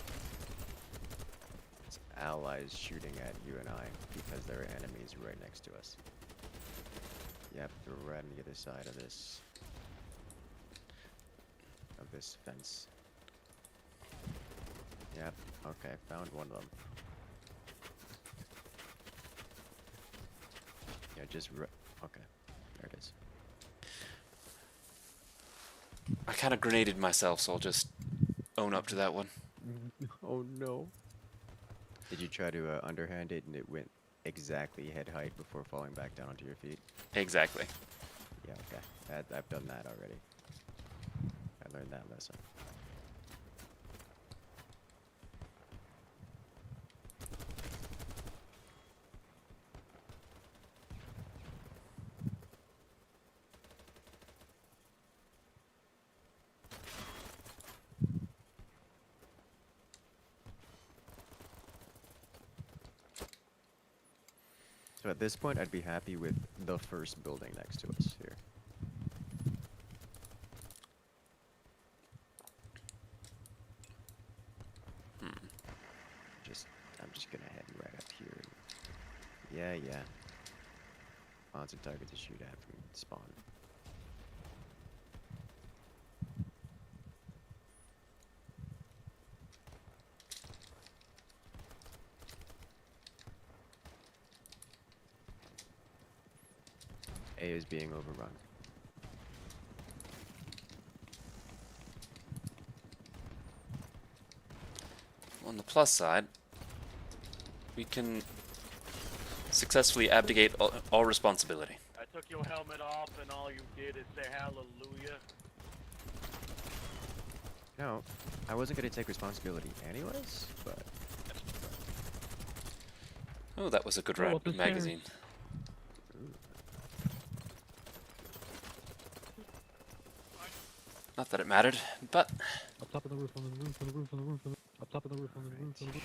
It's allies shooting at you and I because there are enemies right next to us. Yep, they're right on the other side of this fence. Yep. Okay, found one of them. Yeah, just okay. There it is. I kind of grenaded myself, so I'll just own up to that one. Oh no. Did you try to underhand it and it went exactly head height before falling back down onto your feet? Exactly. Yeah, okay. I've done that already. I learned that lesson. So at this point, I'd be happy with the first building next to us here. I'm just gonna head right up here. Yeah. Lots of targets to shoot at from spawn. A is being overrun. On the plus side, we can successfully abdicate all responsibility. I took your helmet off and all you did is say hallelujah. No, I wasn't gonna take responsibility anyways, but Oh, that was a good Roll rap up the magazine. Not that it mattered, but Up top of the roof, on the roof, on the roof, on the roof, up top of the roof, on the roof, on the roof.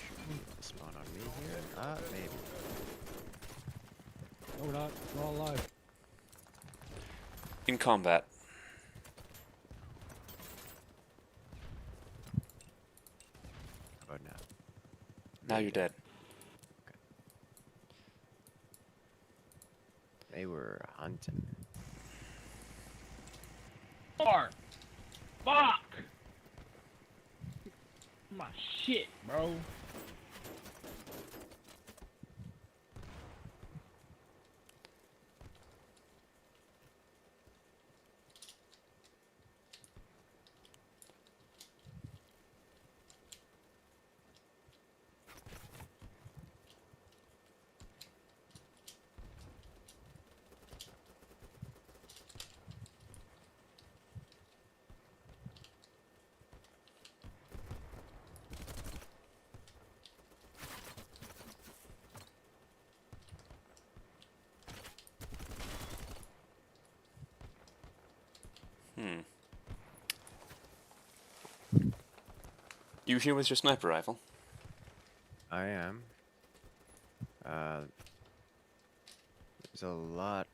spawn on me here. Maybe. No, we're not. We're all alive. in combat. How about now? Now you're dead. They were hunting. Fuck! My shit, bro. You here with your sniper rifle? I am. There's a lot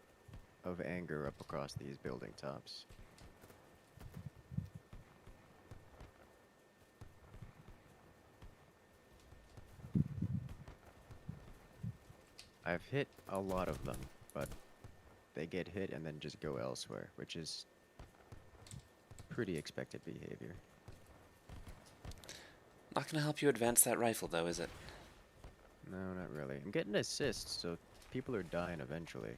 of anger up across these building tops. I've hit a lot of them, but they get hit and then just go elsewhere, which is pretty expected behavior. Not gonna help you advance that rifle, though, is it? No, not really. I'm getting assists, so people are dying eventually.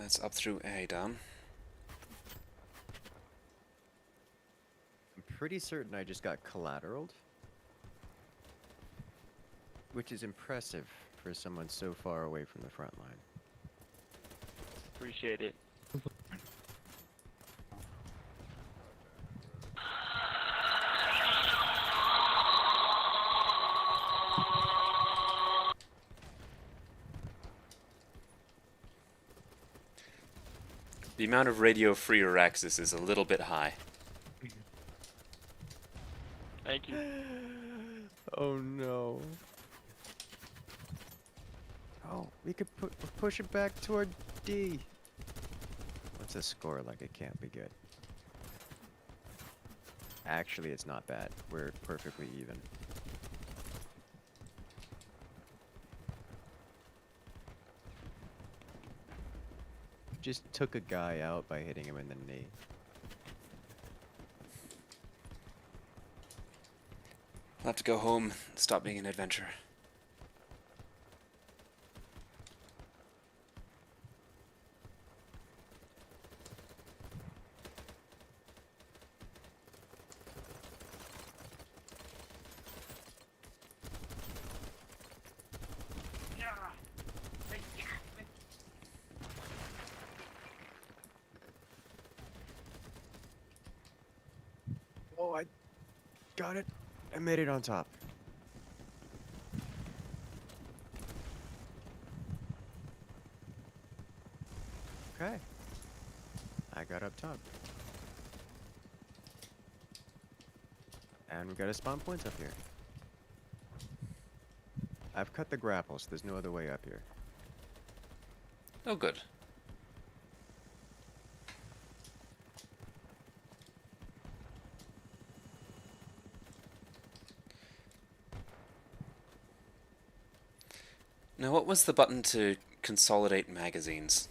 That's up through A down. I'm pretty certain I just got collateraled. Which is impressive for someone so far away from the front line. Appreciate it. The amount of Radio Free Araxis is a little bit high. Thank you. Oh no. Oh, we could push it back toward D. What's the score like? It can't be good. Actually, it's not bad. We're perfectly even. Just took a guy out by hitting him in the knee. I'll have to go home and stop being an adventurer. Oh, I got it. I made it on top. Okay. I got up top. And we got a spawn point up here. I've cut the grapple, so there's no other way up here. Oh, good. Now, what was the button to consolidate magazines?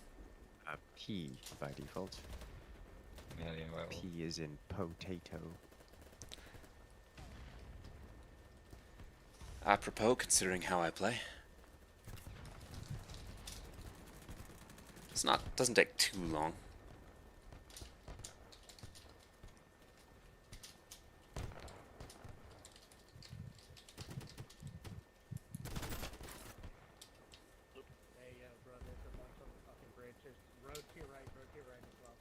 P by default. P is in potato. Apropos, considering how I play. Doesn't take too long. Hey, bro, there's a bunch on the fucking bridge. There's road to your right as well.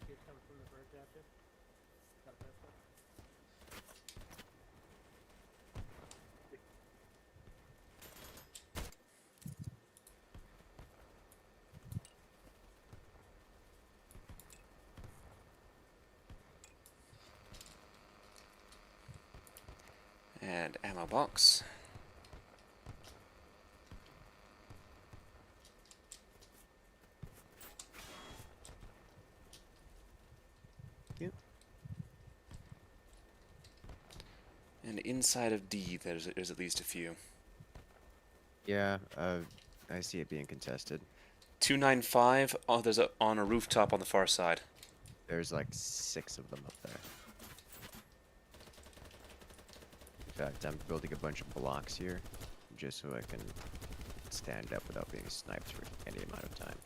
Kids coming from the bridge after. Got a pistol. And ammo box. Yep. And inside of D, there's at least a few. Yeah, I see it being contested. 295. Oh, there's on a rooftop on the far side. There's like 6 of them up there. In fact, I'm building a bunch of blocks here, just so I can stand up without being sniped for any amount of time.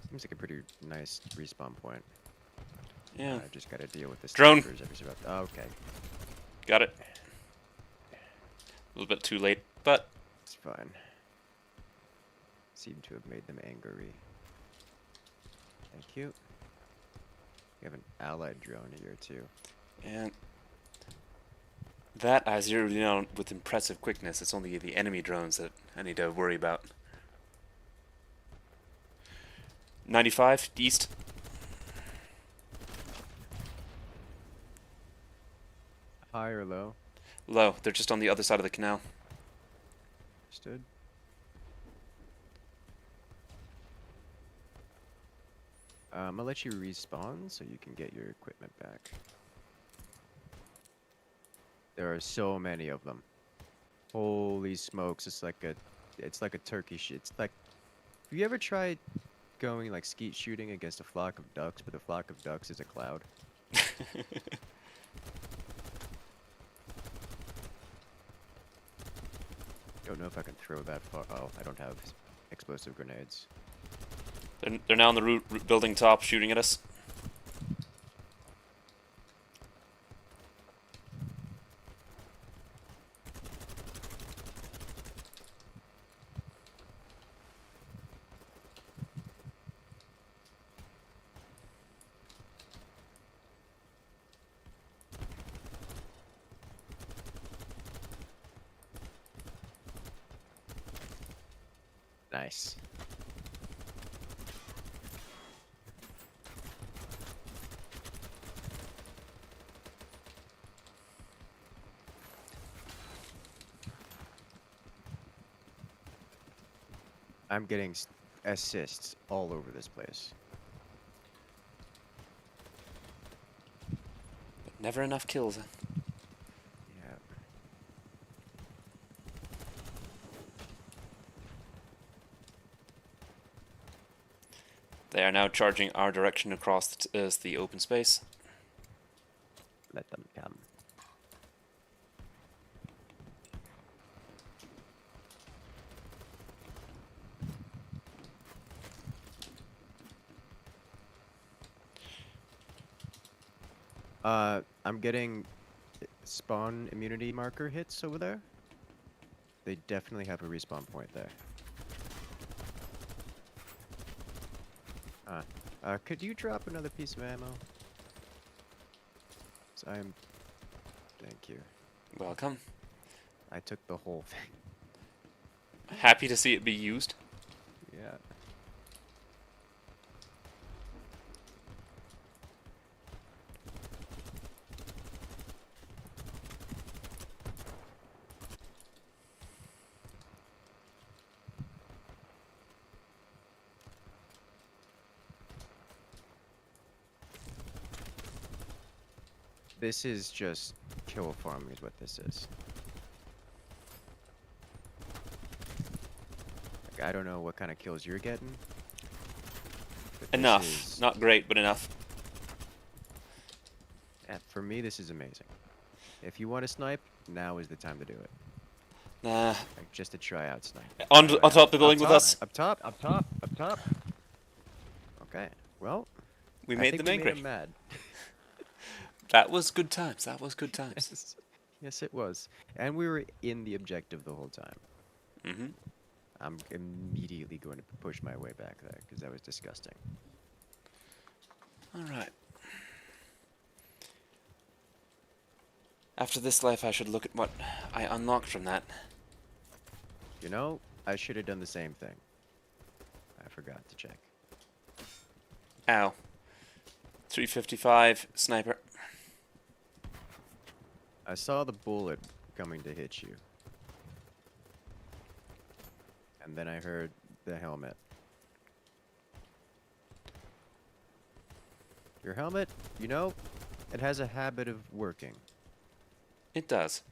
Seems like a pretty nice respawn point. Yeah. I just gotta deal with this. Drone. Oh, okay. Got it. A little bit too late, but It's fine. Seem to have made them angry. Thank you. We have an allied drone here too. and that I zeroed in on with impressive quickness. It's only the enemy drones that I need to worry about. 95 east. High or low? Low. They're just on the other side of the canal. Understood. I'll let you respawn so you can get your equipment back. There are so many of them. Holy smokes! It's like a turkey shit. It's like, have you ever tried going like skeet shooting against a flock of ducks, but the flock of ducks is a cloud? Don't know if I can throw that far. Oh, I don't have explosive grenades. They're now on the building top shooting at us. Nice. I'm getting assists all over this place. But never enough kills. Yeah. They are now charging our direction across the open space. Let them come. I'm getting spawn immunity marker hits over there. They definitely have a respawn point there. Could you drop another piece of ammo? Thank you. Welcome. I took the whole thing. Happy to see it be used. Yeah. This is just kill farming is what this is. Like, I don't know what kind of kills you're getting. but this Enough. is- Not great, but enough. Yeah, for me, this is amazing. If you want to snipe, now is the time to do it. Nah. Like, just a tryout snipe. On top of the building with us. Up top, up top, up top. Okay, well, We I made think them we made angry. him mad. That was good times. That was good times. Yes, it was. And we were in the objective the whole time. Mm-hmm. I'm immediately going to push my way back there, because that was disgusting. Alright. After this life, I should look at what I unlocked from that. You know, I should have done the same thing. I forgot to check. Ow. 355 sniper. I saw the bullet coming to hit you. And then I heard the helmet. Your helmet, you know, it has a habit of working. It does.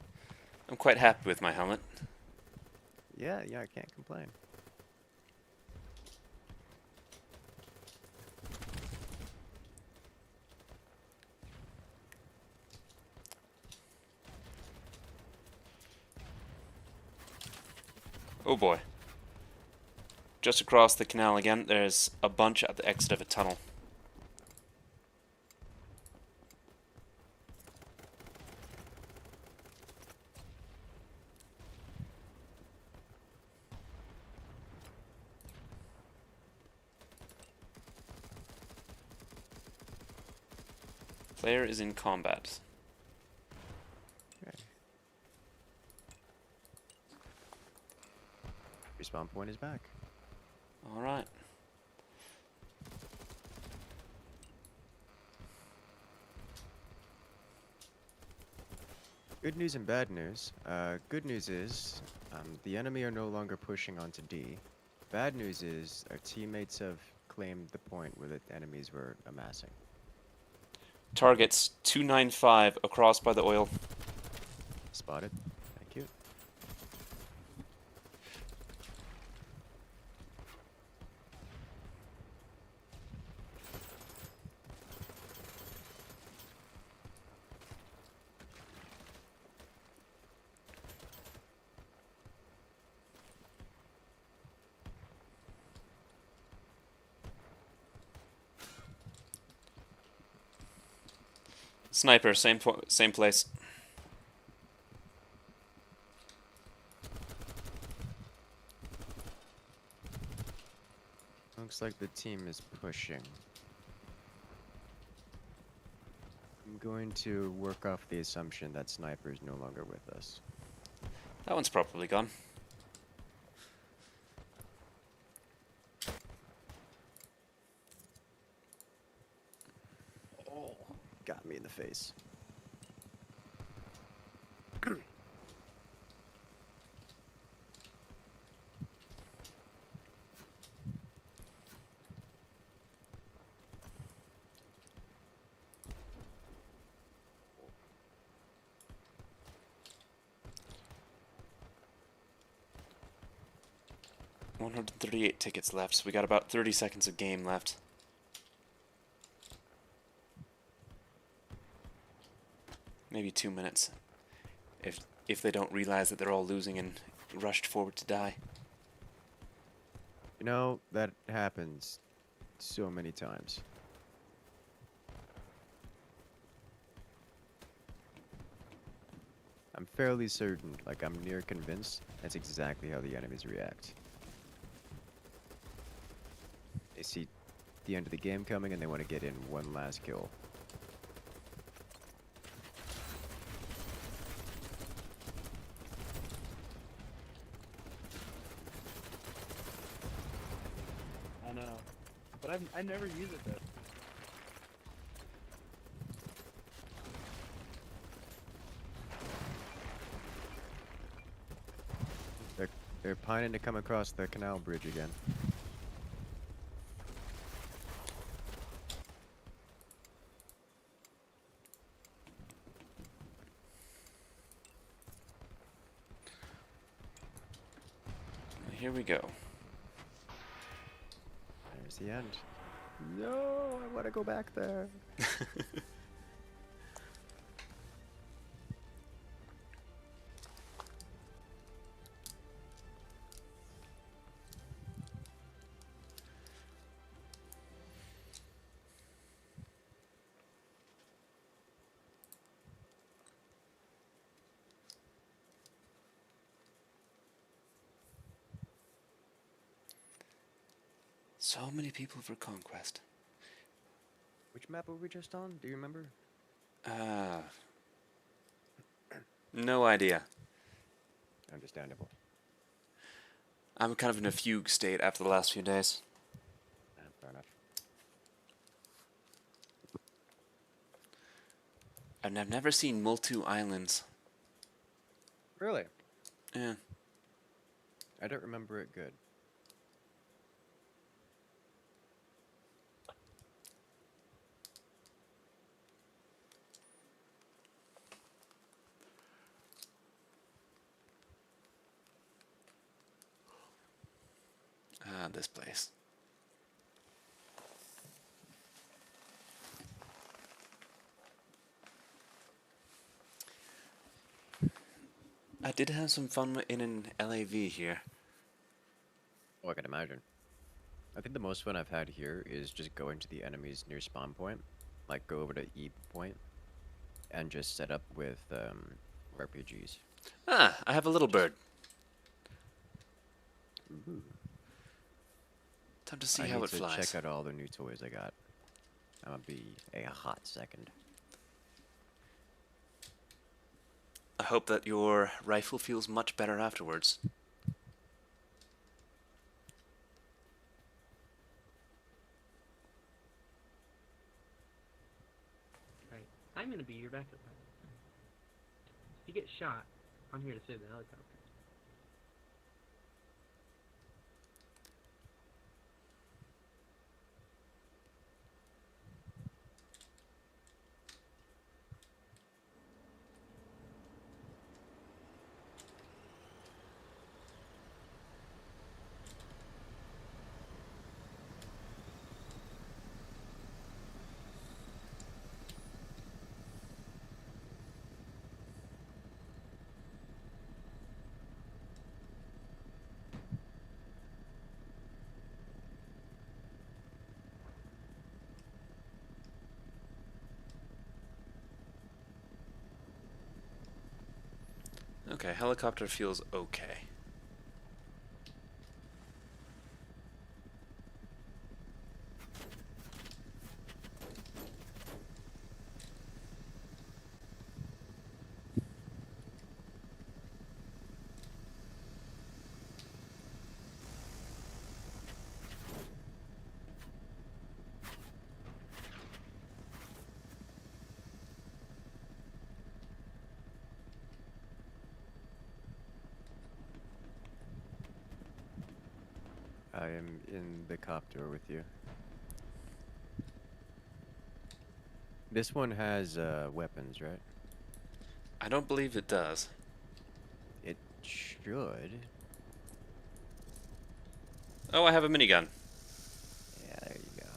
I'm quite happy with my helmet. Yeah, I can't complain. Oh boy. Just across the canal again, there's a bunch at the exit of a tunnel. Player is in combat. Okay. Respawn point is back. Alright. Good news and bad news. Good news is the enemy are no longer pushing onto D. Bad news is our teammates have claimed the point where the enemies were amassing. Targets 295 across by the oil. Spotted. Thank you. Sniper, same place. Looks like the team is pushing. I'm going to work off the assumption that Sniper is no longer with us. That one's probably gone. Oh, got me in the face. $138 tickets left, so we got about 30 seconds of game left. Maybe 2 minutes. If they don't realize that they're all losing and rushed forward to die. You know, that happens so many times. I'm fairly certain, like I'm near convinced, that's exactly how the enemies react. They see the end of the game coming and they want to get in one last kill. I know, but I never use it though. They're pining to come across the canal bridge again. Here we go. There's the end. No, I want to go back there. So many people for Conquest. Which map were we just on? Do you remember? No idea. Understandable. I'm kind of in a fugue state after the last few days. Fair enough. And I've never seen Multu Islands. Really? Yeah. I don't remember it good. This place. I did have some fun in an LAV here. Oh, I can imagine. I think the most fun I've had here is just going to the enemies near spawn point. Like, go over to E point and just set up with RPGs. Ah, I have a little bird. Ooh. Time to see I how need it to flies. check out all the new toys I got. That'll be a hot second. I hope that your rifle feels much better afterwards. Right. I'm gonna be your backup. you get shot, I'm here to save the helicopter. Okay, helicopter feels okay. I am in the copter with you. This one has weapons, right? I don't believe it does. It should. Oh, I have a minigun. Yeah, there you go.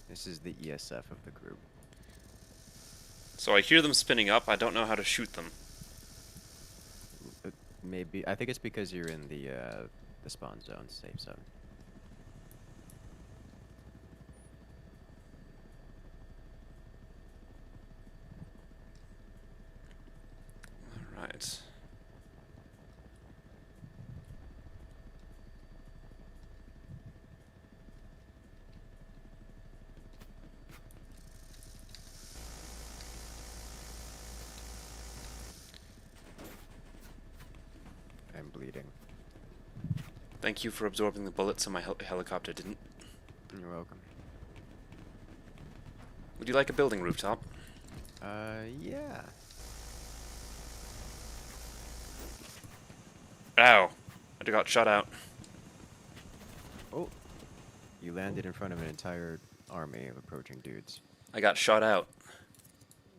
This is the ESF of the group. So I hear them spinning up. I don't know how to shoot them. Maybe I think it's because you're in the spawn zone, safe zone. All right. I'm bleeding. Thank you for absorbing the bullets so my helicopter didn't. You're welcome. Would you like a building rooftop? Yeah. Ow! I just got shot out. Oh, you landed in front of an entire army of approaching dudes. I got shot out.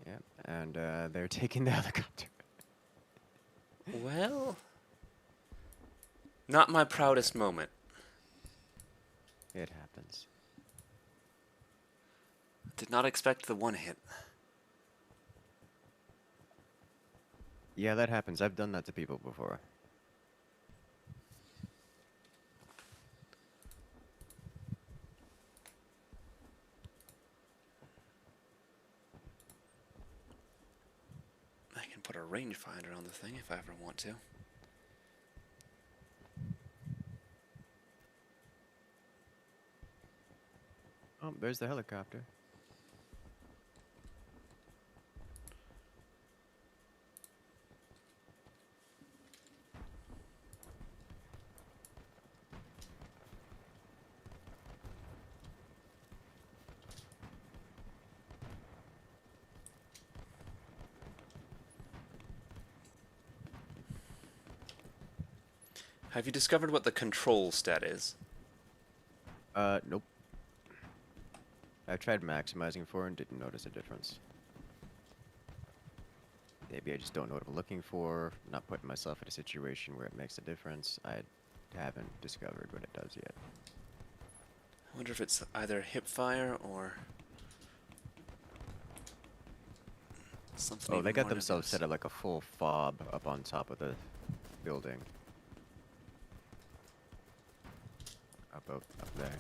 Yeah, and they're taking the helicopter. Well, not my proudest moment. It happens. Did not expect the one hit. Yeah, that happens. I've done that to people before. I can put a rangefinder on the thing if I ever want to. Oh, there's the helicopter. Have you discovered what the control stat is? Nope. I tried maximizing for it and didn't notice a difference. Maybe I just don't know what I'm looking for, not putting myself in a situation where it makes a difference. I haven't discovered what it does yet. I wonder if it's either hipfire or something. Oh, they even got more themselves nebulous. set at like a full fob up on top of the building. Up there.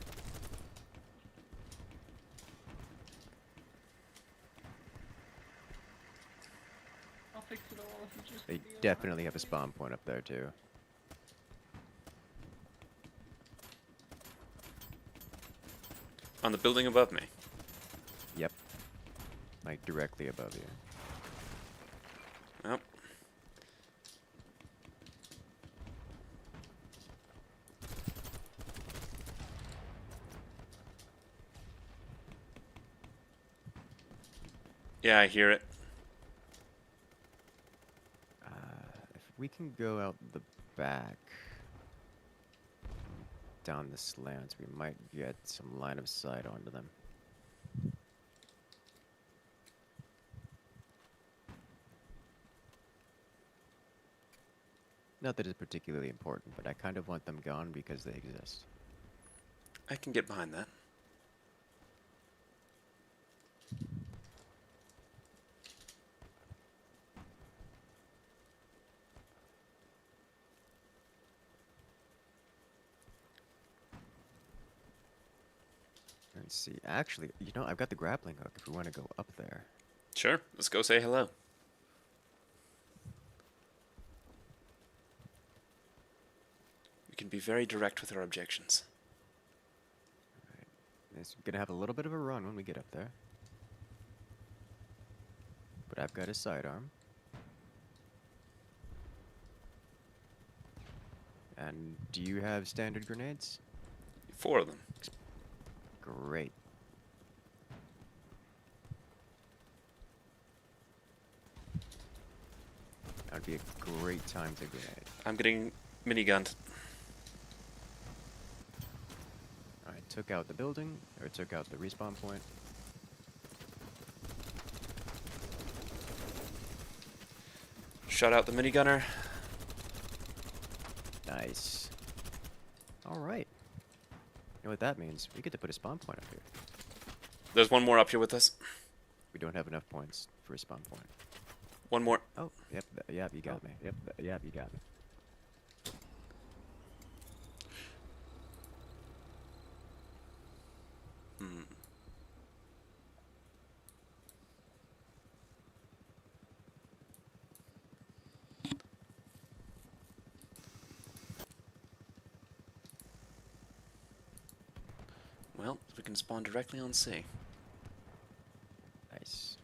I'll fix it all if you just They give me a definitely have a spawn point up there too. On the building above me. Yep. Like directly above you. Yep. Yeah, I hear it. can go out the back. Down the slants. We might get some line of sight onto them. Not that it's particularly important, but I kind of want them gone because they exist. I can get behind that. Let's see. Actually, you know, I've got the grappling hook if we want to go up there. Sure, let's go say hello. We can be very direct with our objections. It's gonna have a little bit of a run when we get up there. But I've got a sidearm. And do you have standard grenades? 4 of them. Great. That would be a great time to grenade. I'm getting minigunned. Alright, took out the building, or took out the respawn point. Shut out the minigunner. Nice. Alright. You know what that means? We get to put a spawn point up here. There's one more up here with us. We don't have enough points for a spawn point. One more. Oh, yep, yep, you got me. Yep, yep, you got me. Hmm. Well, we can spawn directly on C. Nice.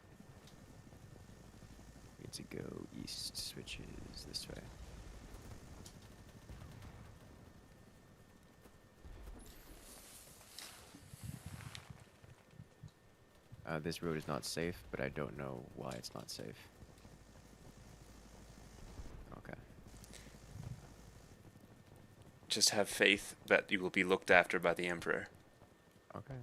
Need to go east, switches this way. This road is not safe, but I don't know why it's not safe. Okay. Just have faith that you will be looked after by the Emperor. Okay.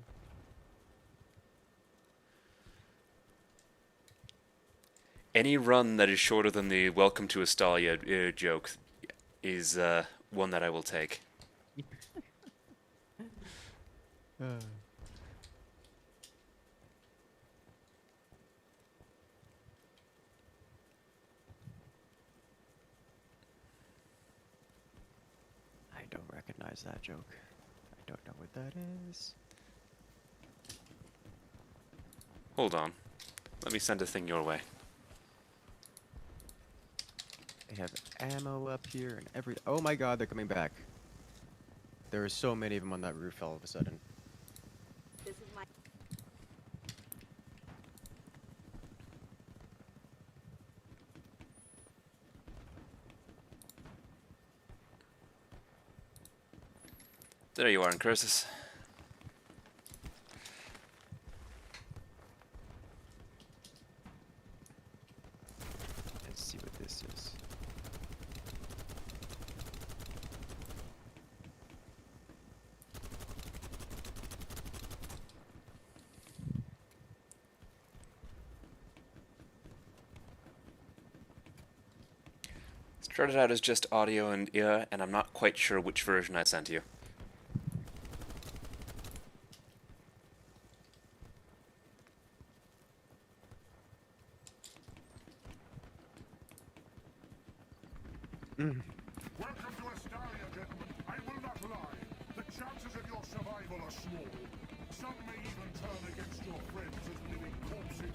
Any run that is shorter than the "Welcome to Astalia" joke is one that I will take. I don't recognize that joke. I don't know what that is. Hold on. Let me send a thing your way. They have ammo up here and every. Oh my god, they're coming back. There are so many of them on that roof all of a sudden. This is my There you are, Incursus. Let's see what this is. Started out as just audio and ear, and I'm not quite sure which version I sent you. Welcome to Astalia, gentlemen. I will not lie. The chances of your survival are small. Some may even turn against your friends as living corpses.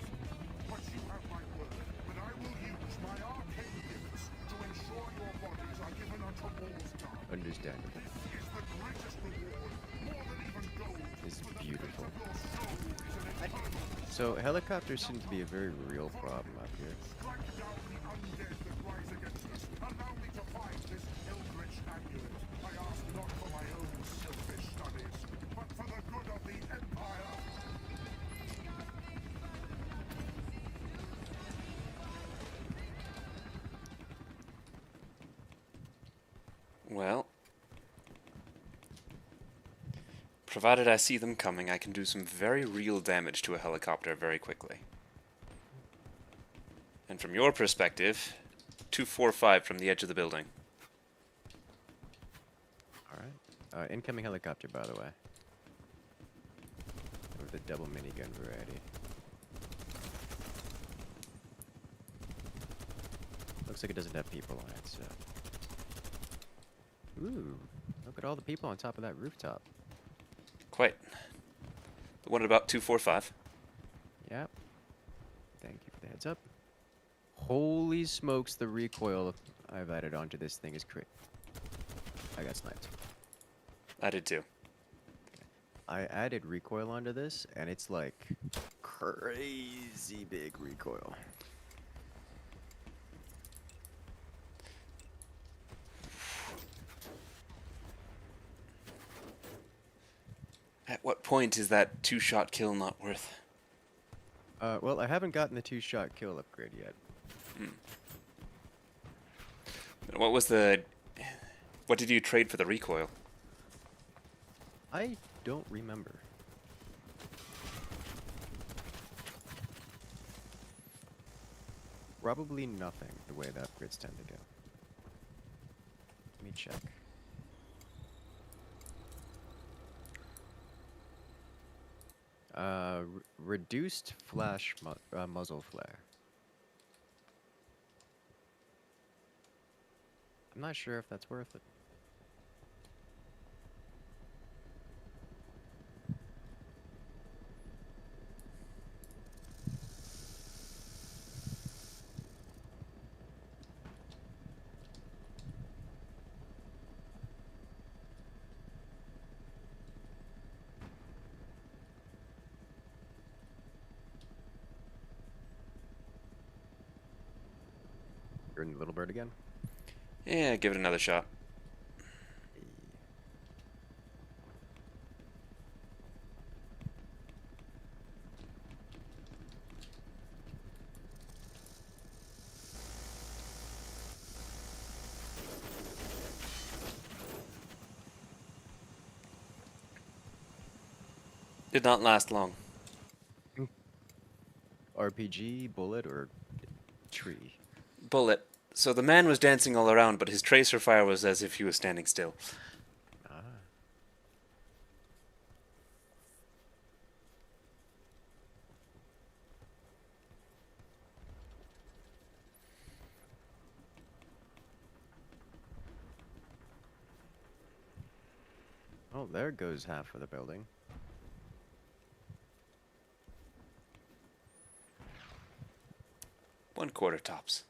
But you have my word that I will use my arcane gifts to ensure your bodies are given unto Wolfstar. Understandable. Is the greatest reward, more than even gold. It's beautiful. Your soul is an eternal. So helicopters seem to be a very real problem up here. Strike down the undead that rise against us. Allow me to find this eldritch amulet. I ask not for my own selfish studies, but for the good of the Empire. Well, provided I see them coming, I can do some very real damage to a helicopter very quickly. And from your perspective, 245 from the edge of the building. Alright. Incoming helicopter, by the way. With the double minigun variety. Looks like it doesn't have people on it, so... Ooh, look at all the people on top of that rooftop. Quite. The one at about 245. Yep. Thank you for the heads up. Holy smokes, the recoil I've added onto this thing is crazy. I got sniped. I did too. I added recoil onto this, and it's like crazy big recoil. At what point is that 2-shot kill not worth? Well, I haven't gotten the 2-shot kill upgrade yet. What was the... What did you trade for the recoil? I don't remember. Probably nothing, the way the upgrades tend to go. Let me check. Reduced flash muzzle flare. I'm not sure if that's worth it. You're in the Little Bird again? Yeah, give it another shot. Did not last long. RPG, bullet, or tree? Bullet. So the man was dancing all around, but his tracer fire was as if he was standing still. Ah. Oh, there goes half of the building. One quarter tops.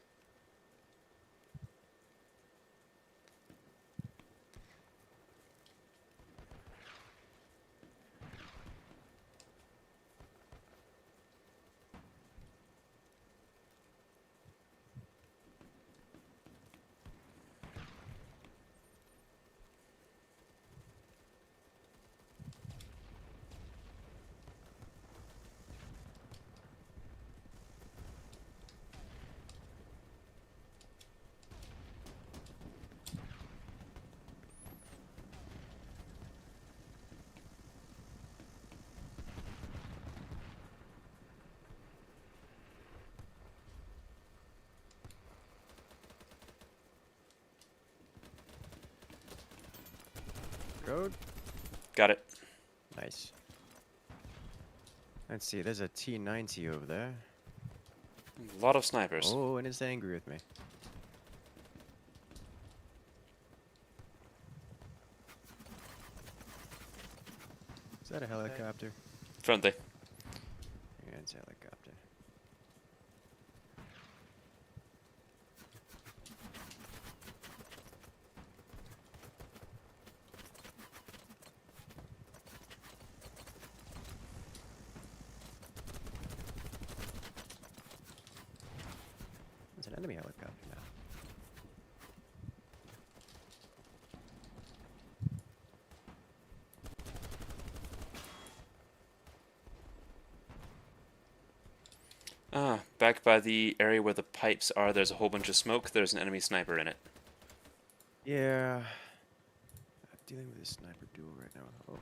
Road? Got it. Nice. Let's see, there's a T-90 over there. A lot of snipers. Oh, and it's angry with me. Is that a helicopter? Friendly. Yeah, it's a helicopter. It's an enemy helicopter now. Ah, back by the area where the pipes are, there's a whole bunch of smoke. There's an enemy sniper in it. Yeah, dealing with a sniper duel right now. Oh,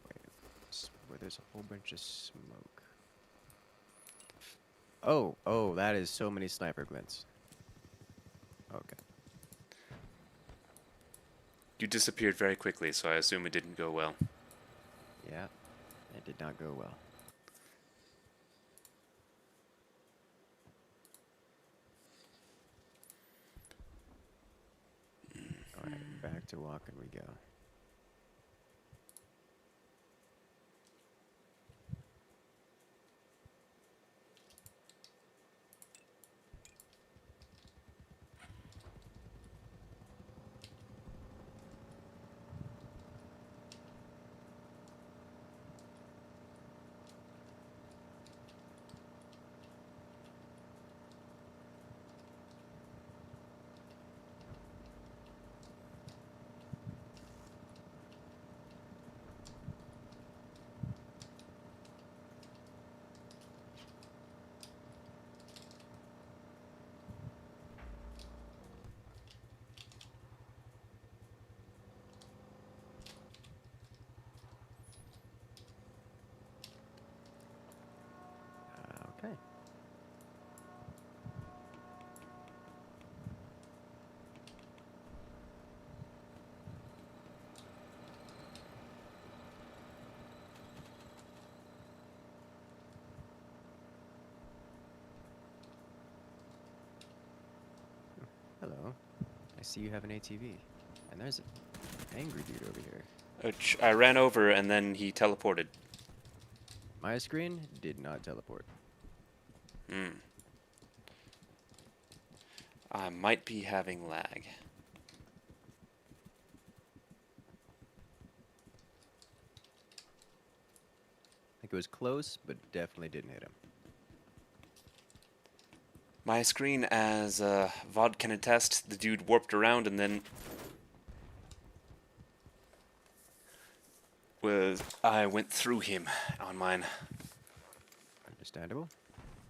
wait, where there's a whole bunch of smoke. Oh, that is so many sniper glints. Okay. You disappeared very quickly, so I assume it didn't go well. Yeah, it did not go well. Alright, back to walking we go. Okay. Hello. I see you have an ATV. And there's an angry dude over here. Which I ran over and then he teleported. My screen did not teleport. Hmm. I might be having lag. I think it was close, but definitely didn't hit him. My screen, as VOD can attest, the dude warped around and then I went through him on mine. Understandable.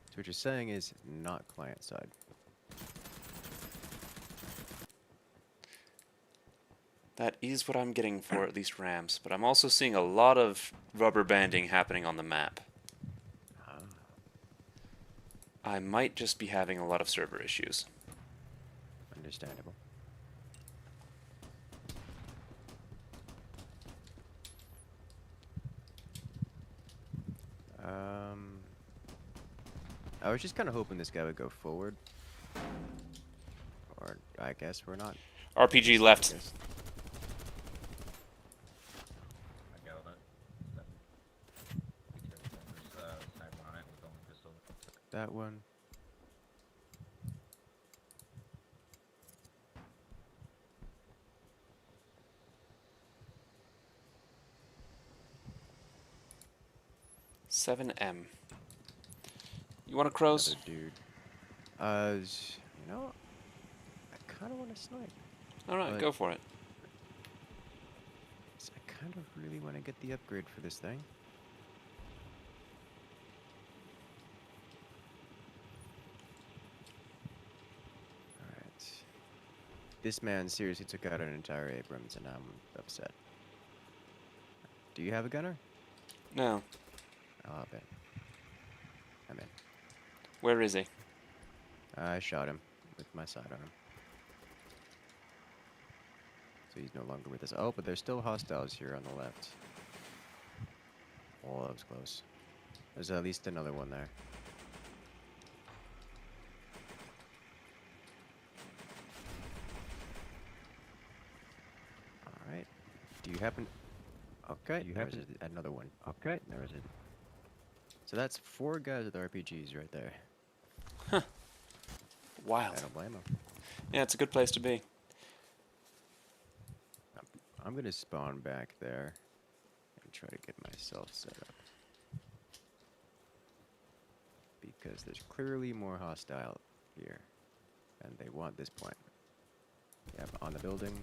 So what you're saying is not client side. That is what I'm getting for at least Rams, but I'm also seeing a lot of rubber banding happening on the map. I might just be having a lot of server issues. Understandable. I was just kind of hoping this guy would go forward. Or I guess we're not. RPG left. I got it. There's sniper on it with only pistol. That one. $7M. You want to crows? Another dude. You know, I kind of want to snipe. Alright, but go for it. I kind of really want to get the upgrade for this thing. Alright. This man seriously took out an entire Abrams and I'm upset. Do you have a gunner? No. I'll hop in. I'm in. Where is he? I shot him with my sidearm. So he's no longer with us. Oh, but there's still hostiles here on the left. Oh, that was close. There's at least another one there. Alright. Do you happen... Okay, there's another one. Okay, there is it. So that's 4 guys with RPGs right there. Huh. Wild. I don't blame them. Yeah, it's a good place to be. I'm gonna spawn back there and try to get myself set up. Because there's clearly more hostile here. And they want this point. Yep, on the building.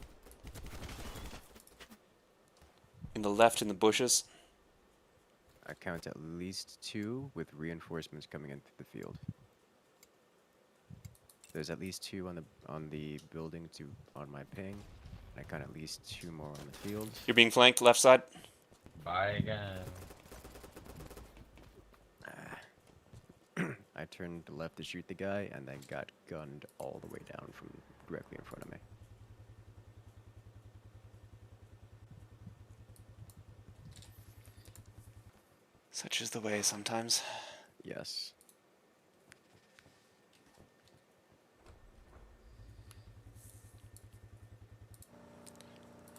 In the left in the bushes. I count at least 2 with reinforcements coming in through the field. There's at least 2 on the building on my ping. I got at least 2 more on the field. You're being flanked, left side. Bye again. I turned left to shoot the guy and then got gunned all the way down from directly in front of me. Such is the way sometimes. Yes.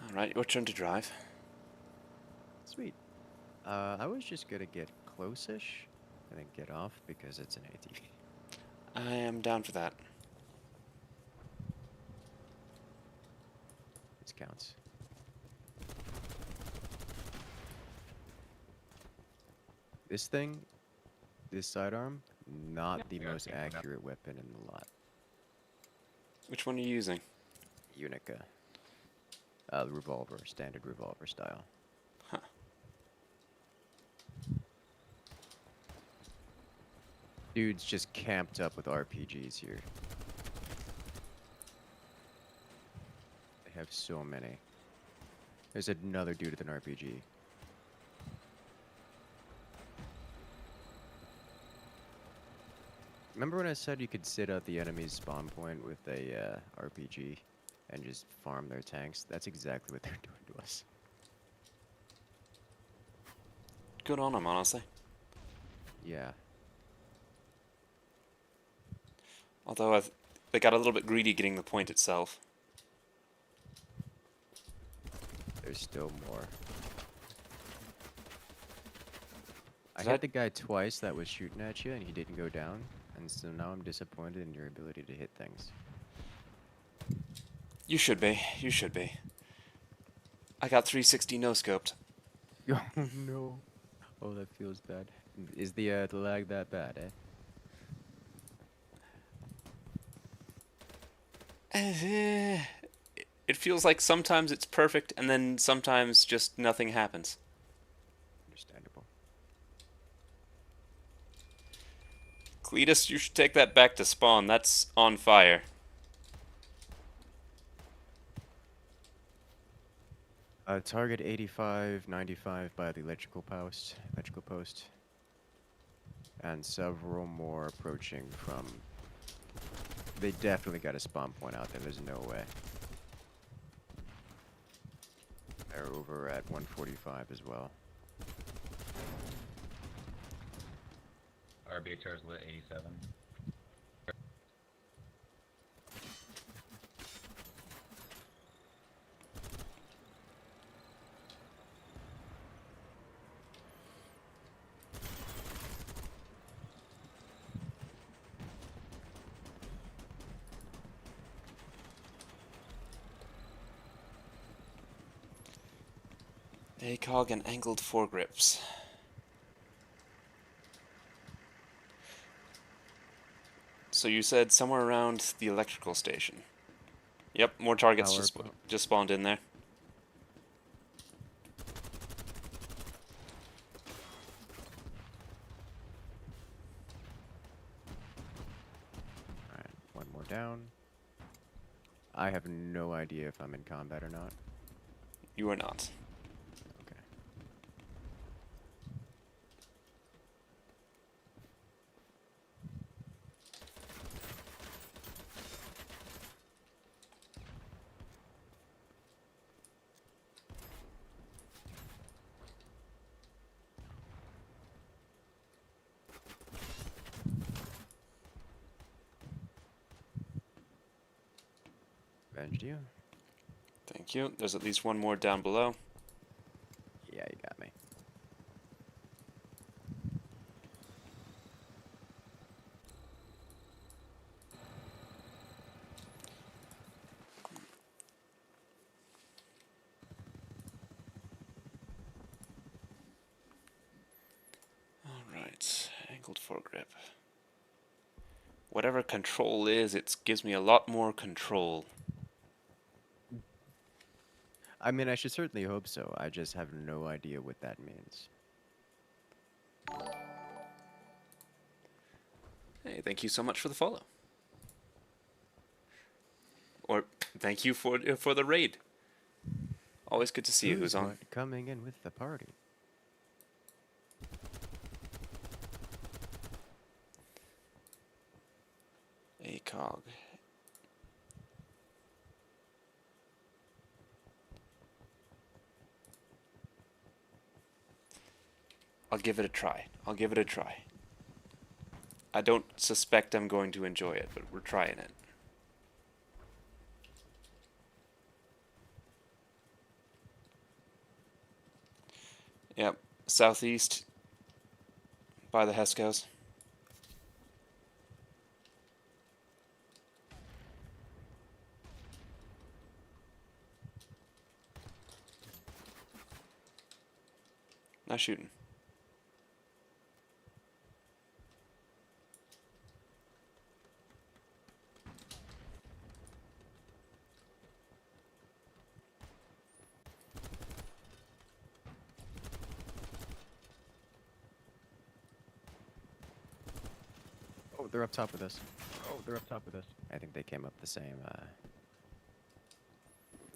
Alright, your turn to drive. Sweet. I was just gonna get close-ish and then get off because it's an ATV. I am down for that. This counts. This thing, this sidearm, not the most accurate weapon in the lot. Which one are you using? Unica. The revolver, standard revolver style. Huh. Dude's just camped up with RPGs here. They have so many. There's another dude with an RPG. Remember when I said you could sit at the enemy's spawn point with a RPG and just farm their tanks? That's exactly what they're doing to us. Good on them, honestly. Yeah. Although they got a little bit greedy getting the point itself. There's still more. I Is hit that- the guy twice that was shooting at you and he didn't go down. And so now I'm disappointed in your ability to hit things. You should be. You should be. I got 360 no-scoped. Oh no. Oh, that feels bad. Is the lag that bad, eh? It feels like sometimes it's perfect and then sometimes just nothing happens. Understandable. Cletus, you should take that back to spawn. That's on fire. Target 85, 95 by the electrical post. And several more approaching from... They definitely got a spawn point out there. There's no way. They're over at 145 as well. RBHR's lit 87. ACOG and angled foregrips. So you said somewhere around the electrical station. Yep, more targets Power just, plant. just spawned in there. Alright, one more down. I have no idea if I'm in combat or not. You are not. Okay. Avenged you? Thank you. There's at least one more down below. Yeah, you got me. Alright, angled foregrip. Whatever control is, it gives me a lot more control. I mean, I should certainly hope so. I just have no idea what that means. Hey, thank you so much for the follow. Or thank you for the raid. Always good to see you. Who's on? Coming in with the party? ACOG. I'll give it a try. I'll give it a try. I don't suspect I'm going to enjoy it, but we're trying it. Yep, southeast by the Hesco's. Not shooting. Oh, they're up top with us. Oh, they're up top with us. I think they came up the same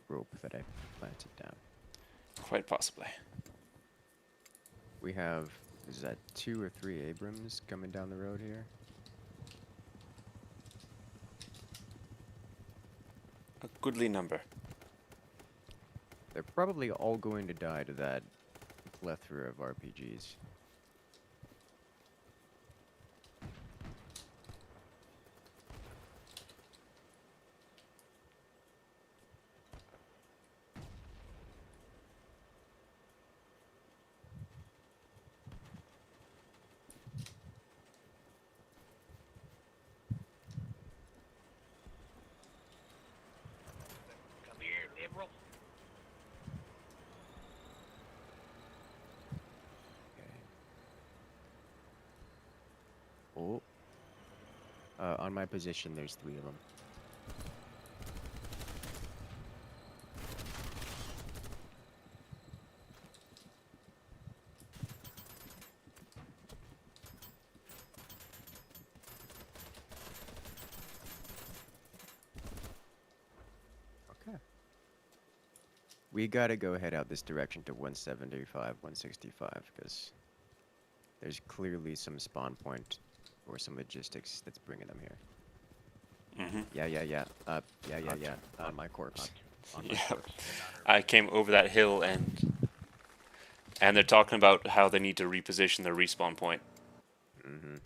rope that I planted down. Quite possibly. We have, is that 2 or 3 Abrams coming down the road here? A goodly number. They're probably all going to die to that plethora of RPGs. Come here, liberal. Oh. On my position, there's 3 of them. Okay. We gotta go head out this direction to 175, 165, because there's clearly some spawn point or some logistics that's bringing them here. Mm-hmm. Yeah. My corpse. On my Yeah. corpse. I came over that hill and they're talking about how they need to reposition their respawn point. Mm-hmm.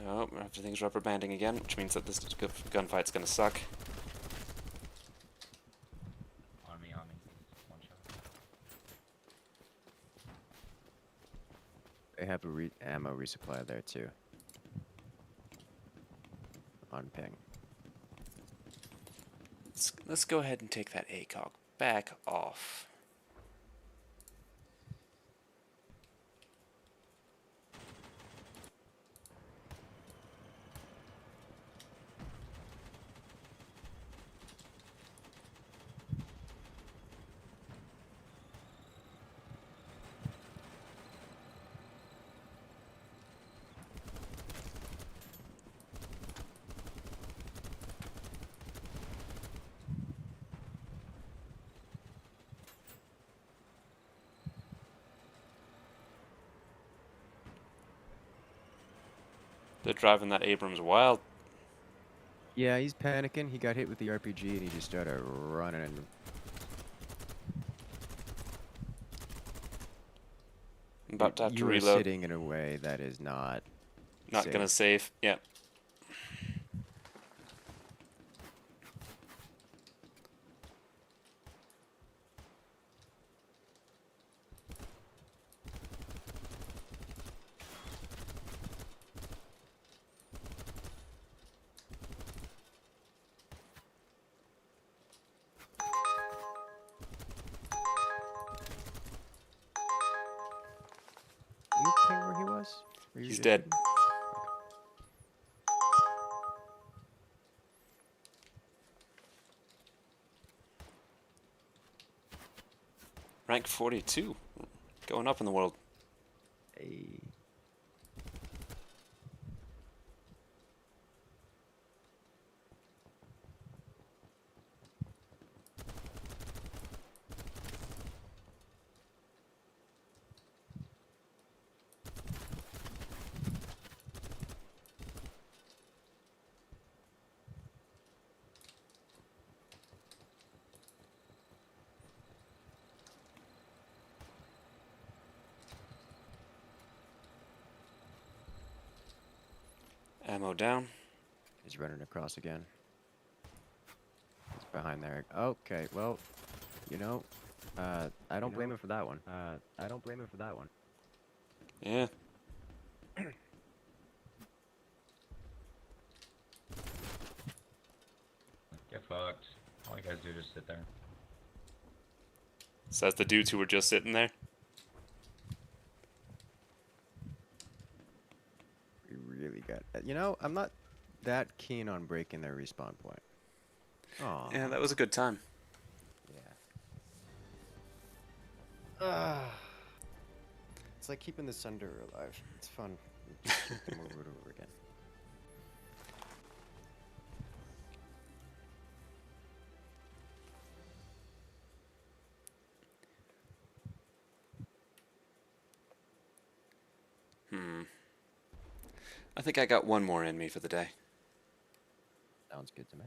Oh, everything's rubber banding again, which means that this gunfight's gonna suck. On me. One shot. They have a ammo resupply there too. On ping. Let's go ahead and take that ACOG back off. They're driving that Abrams wild. Yeah, he's panicking. He got hit with the RPG and he just started running. And I'm about to have to you are reload. sitting in a way that is not Not gonna save. Yeah. You ping where he was? Where you He's just dead. shooting? Rank 42. Going up in the world. Hey. Ammo down. He's running across again. He's behind there. Okay, well, you know, I don't blame him for that one. I don't blame him for that one. Yeah. Get fucked. All you guys do is just sit there. Says the dudes who were just sitting there. We really got. You know, I'm not that keen on breaking their respawn point. Oh. Yeah, that was a good time. Yeah. It's like keeping the Sunder alive. It's fun. Just keep them over and over again. I think I got one more in me for the day. Sounds good to me.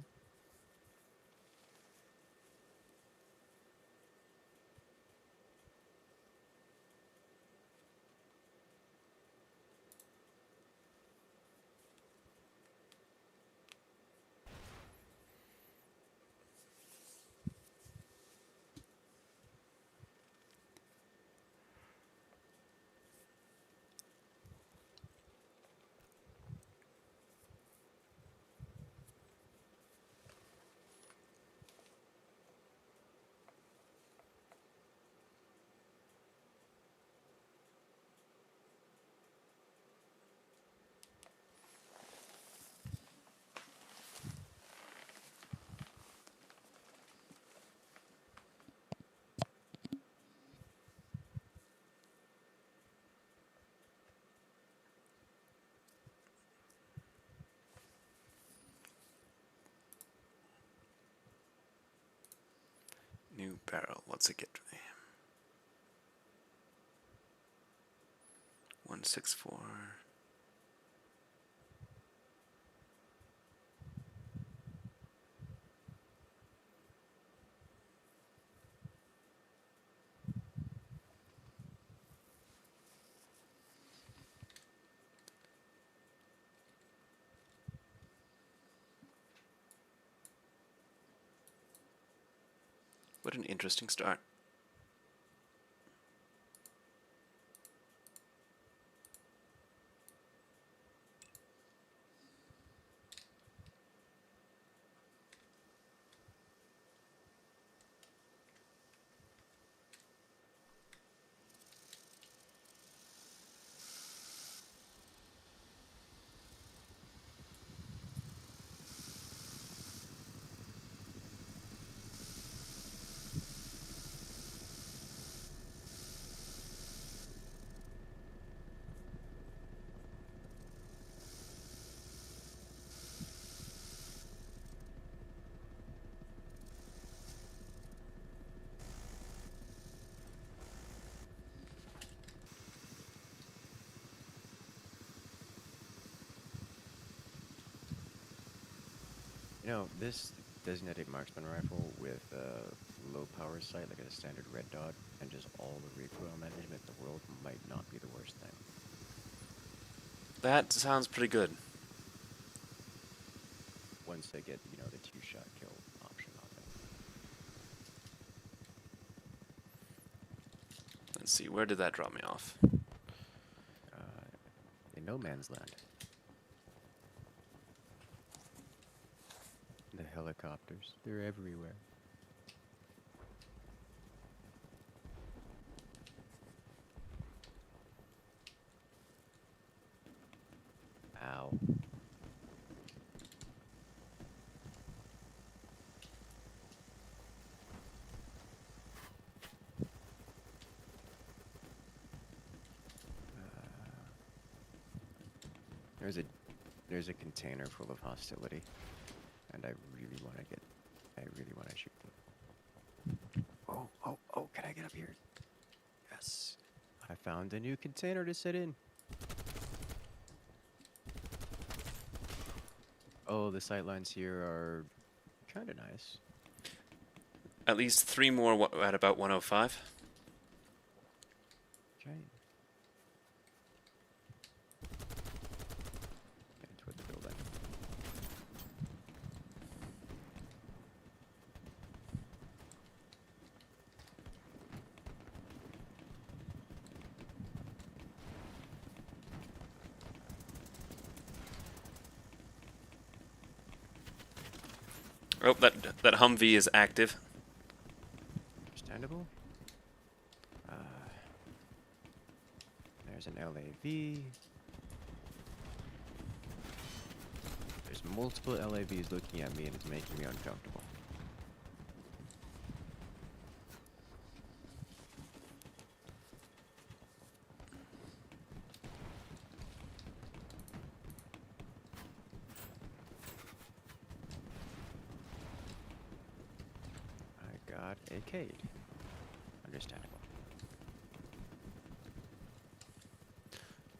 New barrel. What's it get me? 164. What an interesting start. You know, this designated marksman rifle with a low power sight, like a standard red dot, and just all the recoil management in the world might not be the worst thing. That sounds pretty good. Once they get, you know, the two-shot kill option on it. Let's see, where did that drop me off? In no man's land. The helicopters, they're everywhere. Ow. There's a container full of hostility, and I really want to shoot them. Oh! Can I get up here? Yes. I found a new container to sit in. Oh, the sightlines here are kind of nice. At least 3 more at about 105. Okay. Into the building. Oh, that Humvee is active. Understandable. There's an LAV. There's multiple LAVs looking at me, and it's making me uncomfortable. I got AK'd. Understandable.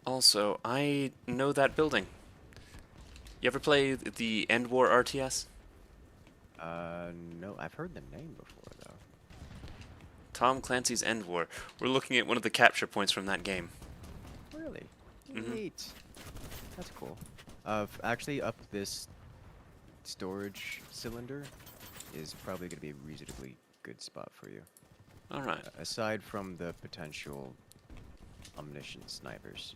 Also, I know that building. You ever play the End War RTS? No, I've heard the name before, though. Tom Clancy's End War. We're looking at one of the capture points from that game. Really? Mhm. Neat. That's cool. Actually, up this storage cylinder is probably going to be a reasonably good spot for you. Alright. Aside from the potential omniscient snipers.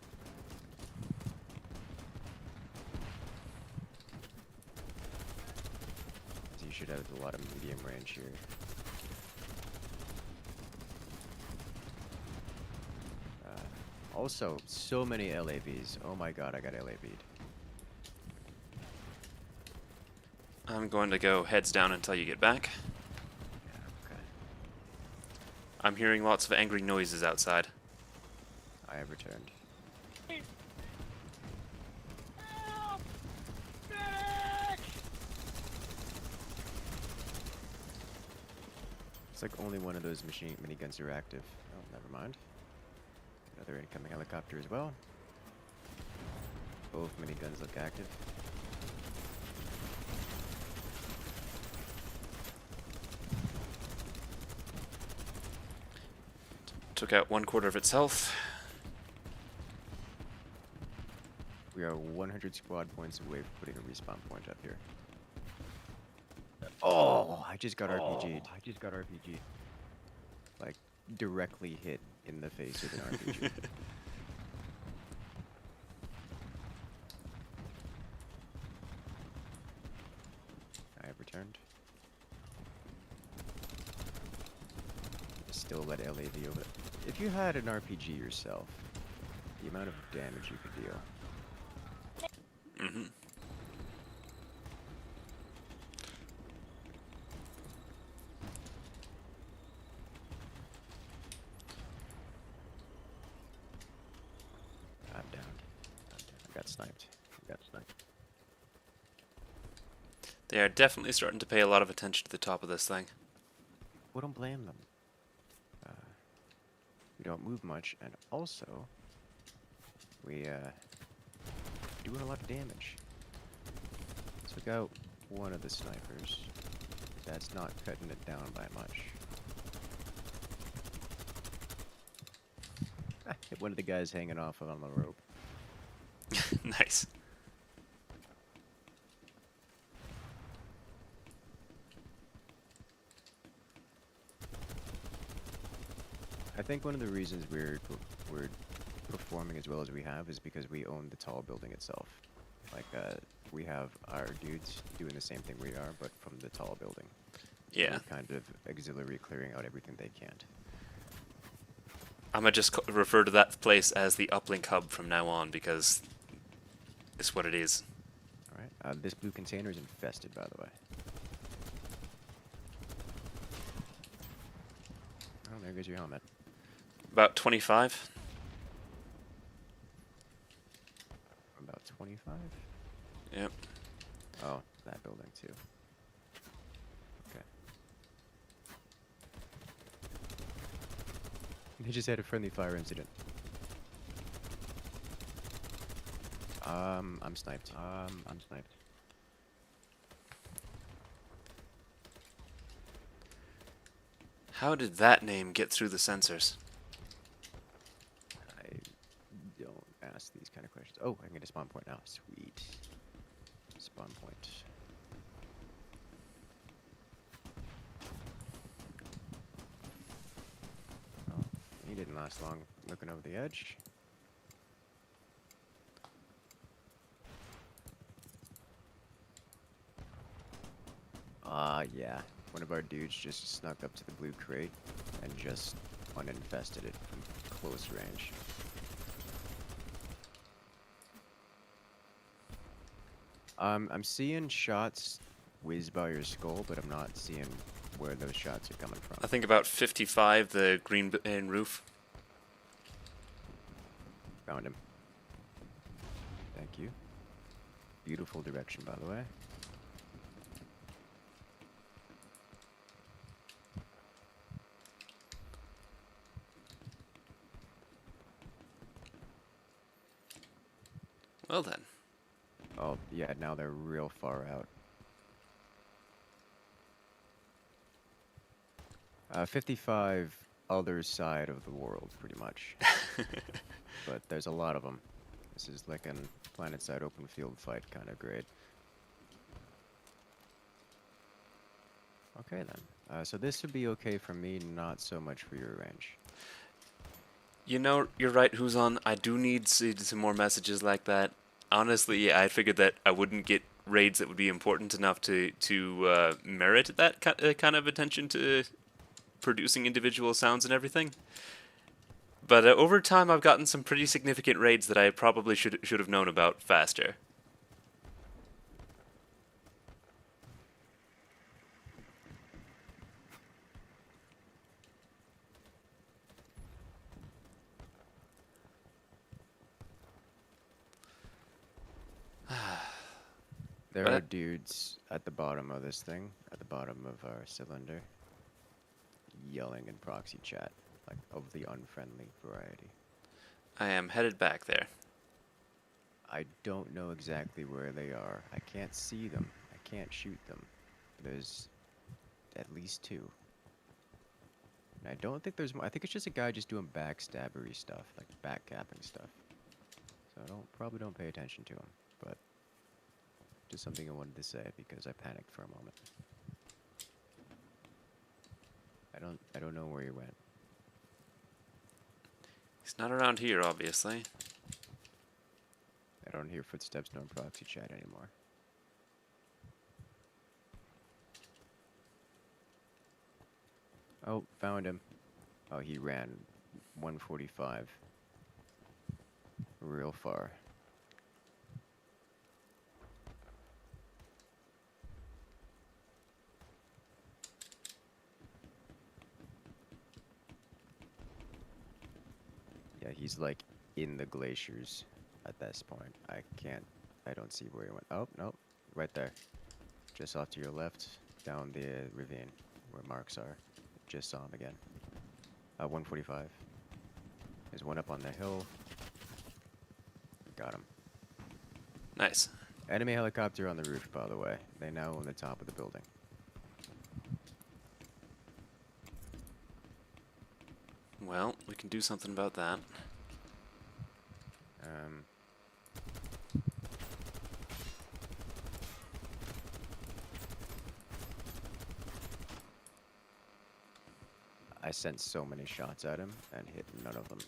So you should have a lot of medium range here. Also, so many LAVs. Oh my god, I got LAV'd. I'm going to go heads down until you get back. Yeah, okay. I'm hearing lots of angry noises outside. I have returned. It's like only one of those miniguns are active. Oh, never mind. Another incoming helicopter as well. Both miniguns look active. Took out 1/4 of its health. We are 100 squad points away from putting a respawn point up here. Oh, I just got RPG'd. Like, directly hit in the face with an RPG. I have returned. Still let LAV over. If you had an RPG yourself, the amount of damage you could deal. Mm-hmm. I'm down. I got sniped. They are definitely starting to pay a lot of attention to the top of this thing. We don't blame them. We don't move much, and also, we doing a lot of damage. Took out one of the snipers. That's not cutting it down by much. Hit one of the guys hanging off on the rope. Nice. I think one of the reasons we're performing as well as we have is because we own the tall building itself. Like, we have our dudes doing the same thing we are, but from the tall building. Yeah. We're kind of auxiliary clearing out everything they can't. I'm gonna just refer to that place as the uplink hub from now on because it's what it is. Alright, this blue container is infested, by the way. Oh, there goes your helmet. About 25. About 25. Yep. Oh, that building too. Okay. He just had a friendly fire incident. I'm sniped. I'm sniped. How did that name get through the sensors? I don't ask these kind of questions. Oh, I can get a spawn point now. Sweet. Spawn point. Oh, he didn't last long looking over the edge. Yeah. One of our dudes just snuck up to the blue crate and just uninfested it from close range. I'm seeing shots whiz by your skull, but I'm not seeing where those shots are coming from. I think about 55, the green roof. Found him. Thank you. Beautiful direction, by the way. Well then. Oh, yeah, now they're real far out. 55 other side of the world, pretty much. But there's a lot of them. This is like an planet-side open field fight kind of grade. Okay then. So this would be okay for me, not so much for your range. You know, you're right, Who's on. I do need some more messages like that. Honestly, I figured that I wouldn't get raids that would be important enough to merit that kind of attention to producing individual sounds and everything. But over time, I've gotten some pretty significant raids that I probably should have known about faster. There What? are dudes at the bottom of this thing, at the bottom of our cylinder, yelling in proxy chat, like of the unfriendly variety. I am headed back there. I don't know exactly where they are. I can't see them. I can't shoot them. There's at least two. And I don't think there's more. I think it's just a guy just doing backstabbery stuff, like backcapping stuff. So probably don't pay attention to him, but just something I wanted to say because I panicked for a moment. I don't know where he went. He's not around here, obviously. I don't hear footsteps nor proxy chat anymore. Oh, found him. Oh, he ran 145. Real far. Yeah, he's like in the glaciers at this point. I don't see where he went. Oh, no, right there. Just off to your left, down the ravine where marks are. Just saw him again. 145. There's one up on the hill. Got him. Nice. Enemy helicopter on the roof, by the way. They now own the top of the building. Well, we can do something about that. I sent so many shots at him and hit none of them.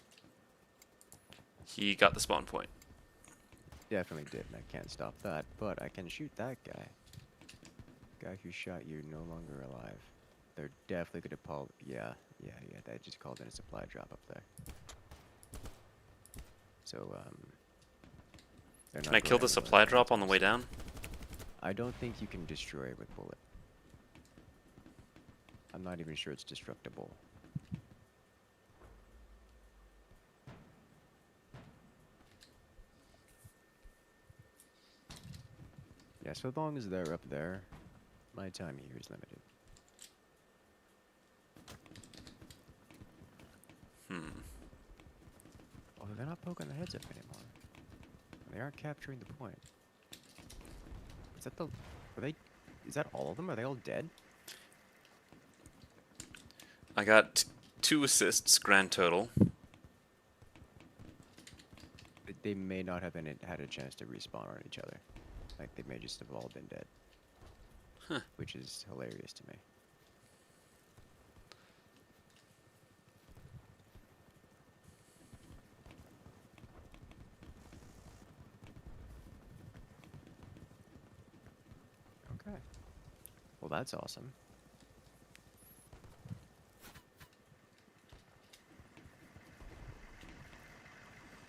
He got the spawn point. Definitely did, and I can't stop that, but I can shoot that guy. Guy who shot you no longer alive. They're definitely gonna pull. Yeah, they just called in a supply drop up there. So, they're Can not I kill going the anywhere supply drop anytime on the way soon. down? I don't think you can destroy it with bullet. I'm not even sure it's destructible. so long as they're up there, my time here is limited. Oh, they're not poking their heads up anymore. They aren't capturing the point. Is that the... Are they... Is that all of them? Are they all dead? I got 2 assists grand total. They may not have had a chance to respawn on each other. Like, they may just have all been dead. Huh. Which is hilarious to me. Okay. Well, that's awesome.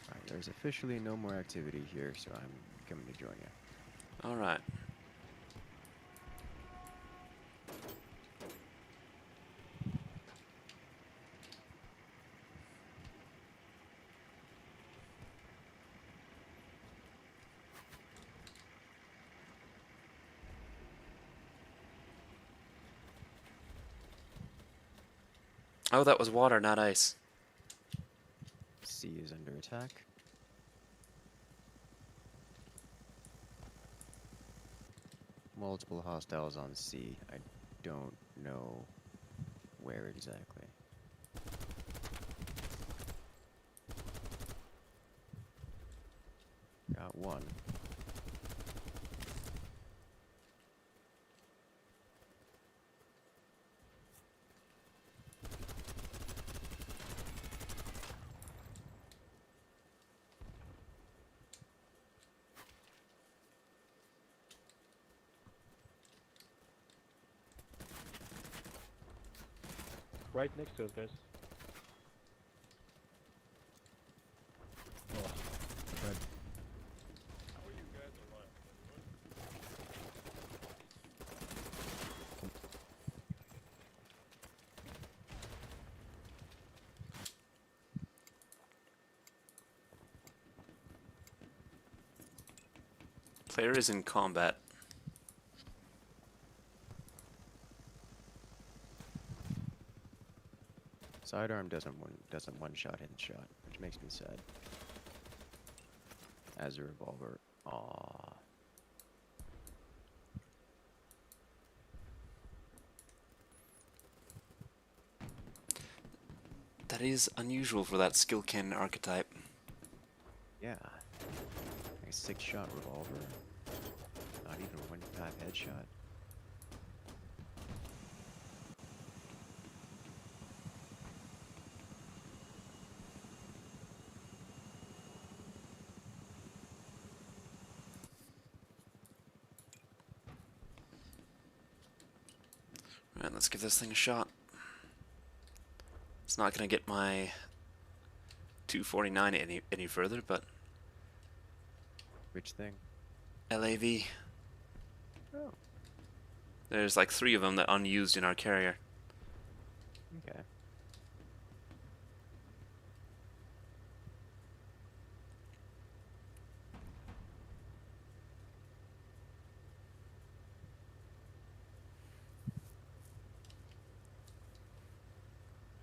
Alright, there's officially no more activity here, so I'm coming to join you. Alright. Oh, that was water, not ice. C is under attack. Multiple hostiles on C. I don't know where exactly. Got one. Right next to us, guys. Oh, red. How are you guys alive? Player is in combat. Sidearm doesn't one shot headshot, which makes me sad. As a revolver, aww. That is unusual for that skill cannon archetype. Yeah. Like a 6-shot revolver. Not even a 1-5 headshot. Right, let's give this thing a shot. It's not gonna get my 249 any further, but Which thing? LAV. Oh. There's like 3 of them that unused in our carrier. Okay.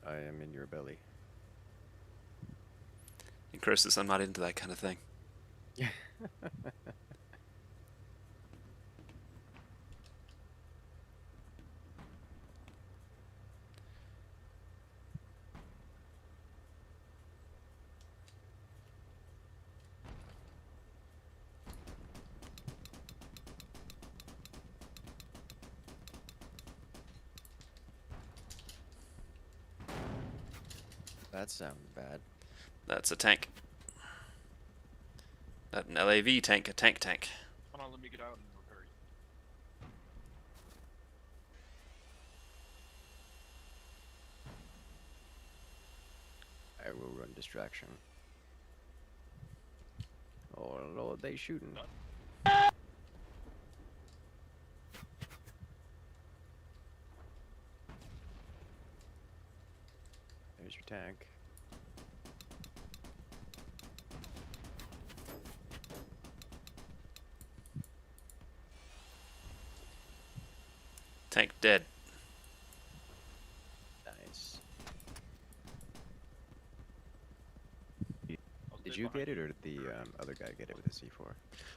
I am in your belly. And curses, I'm not into that kind of thing. That sounds bad. That's a tank. Not an LAV tank, a tank. Hold on, let me get out and repair you. I will run distraction. Oh lord, they shooting. There's your tank. Tank dead. Nice. Did you get it, or did the other guy get it with the C4?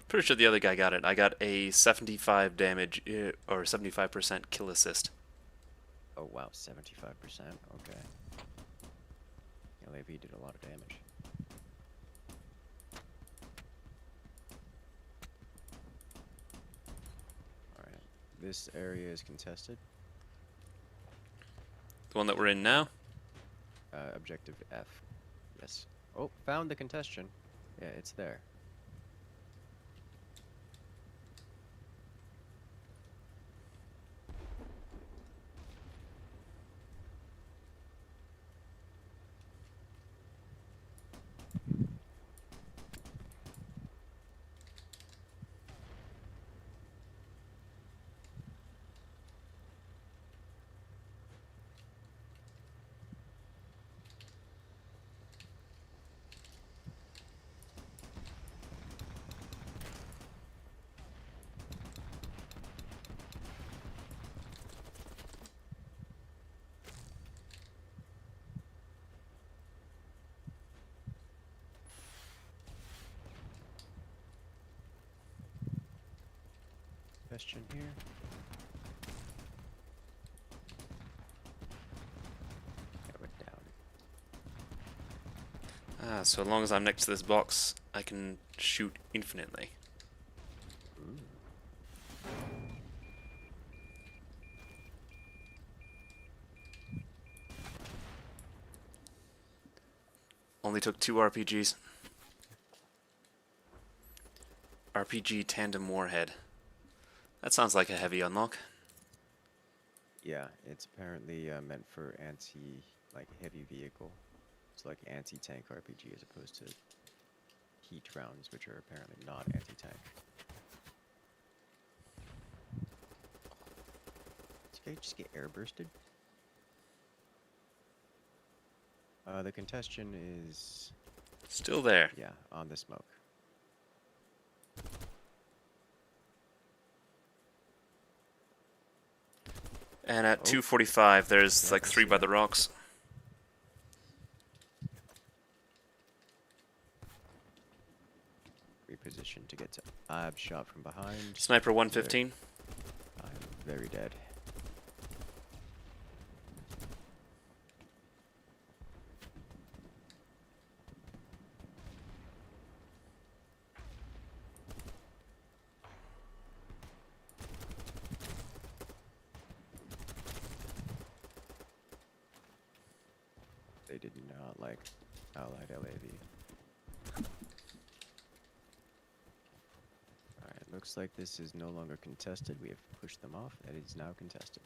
Pretty sure the other guy got it. I got a 75 damage or 75% kill assist. Oh wow, 75%. Okay. LAV did a lot of damage. Alright. This area is contested. The one that we're in now? Objective F. Yes. Oh, found the contestation. Yeah, it's there. Question here. That went down. Ah, so long as I'm next to this box, I can shoot infinitely. Ooh. Only took 2 RPGs. RPG tandem warhead. That sounds like a heavy unlock. Yeah, it's apparently meant for heavy vehicle. It's like anti-tank RPG as opposed to heat rounds, which are apparently not anti-tank. This guy just get airbursted? The contestation is... Still there. Yeah, on the smoke. And at Oh. 245, there's Yeah, like I 3 see by that. the rocks. Reposition to get to... I'm shot from behind. Sniper 115. I'm very dead. They did not like Allied LAV. Alright, looks like this is no longer contested. We have pushed them off. It is now contested.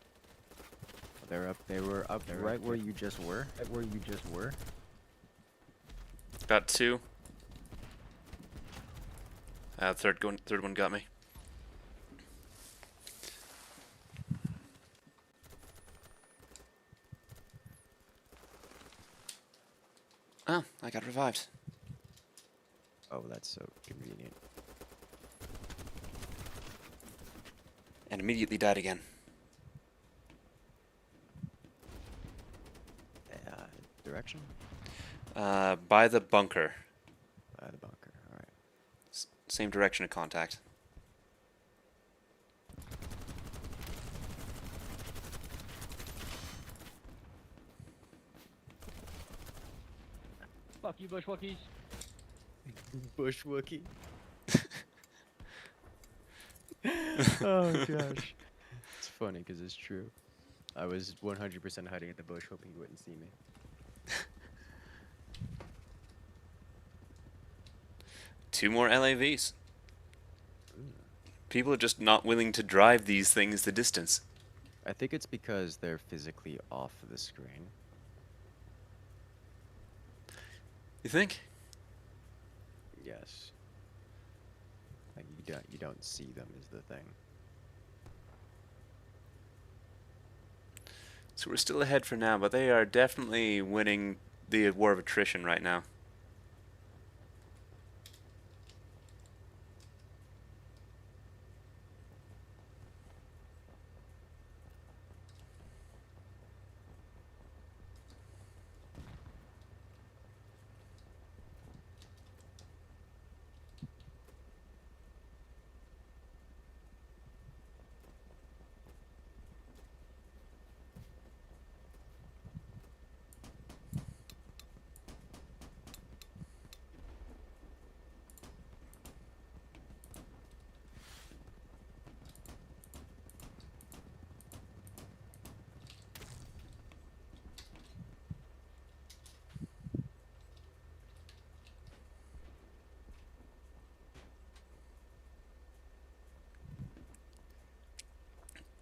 They're up. They were up right where you just were. Right where you just were. Got 2. Third one got me. Oh, I got revived. Oh, that's so convenient. And immediately died again. Direction? By the bunker. By the bunker. Alright. Same direction of contact. Fuck you, Bushwookies. Bush Wookie. Oh gosh. It's funny because it's true. I was 100% hiding at the bush hoping you wouldn't see me. Two more LAVs. People are just not willing to drive these things the distance. I think it's because they're physically off of the screen. You think? Yes. Like you don't see them is the thing. So we're still ahead for now, but they are definitely winning the war of attrition right now.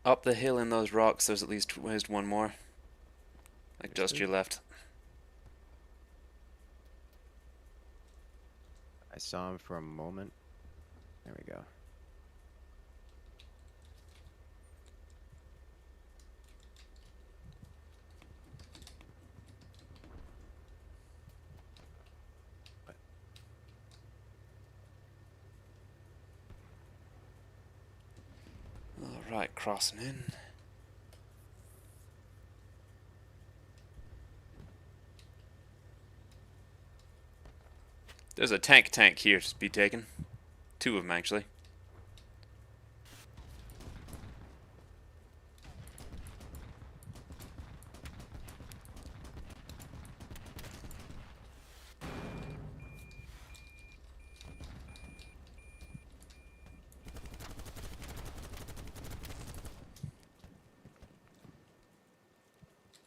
Up the hill in those rocks, there's at least one more. Like just to your left. I saw him for a moment. There we go. Alright, crossing in. There's a tank here to be taken. 2 of them, actually.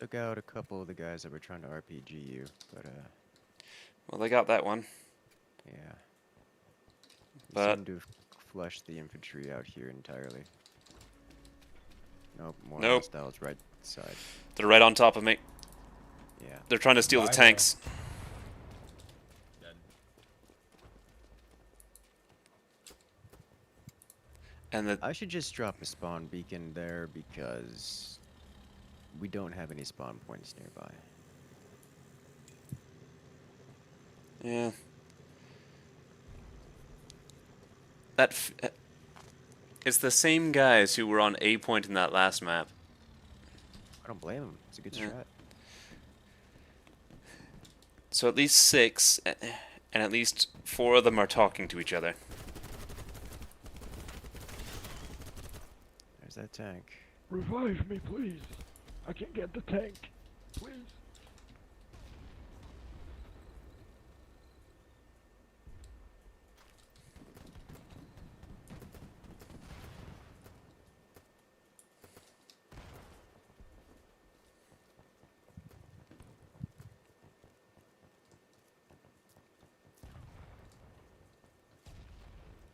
Took out a couple of the guys that were trying to RPG you, but Well, they got that one. yeah. But Seem to have flushed the infantry out here entirely. Nope, more Nope. hostiles right side. they're right on top of me. Yeah. They're trying to steal the tanks. Dead. And the I should just drop a spawn beacon there because we don't have any spawn points nearby. yeah. It's the same guys who were on A point in that last map. I don't blame them. It's a good Yeah. strat. So at least 6, and at least 4 of them are talking to each other. There's that tank. Revive me, please. I can get the tank. Please.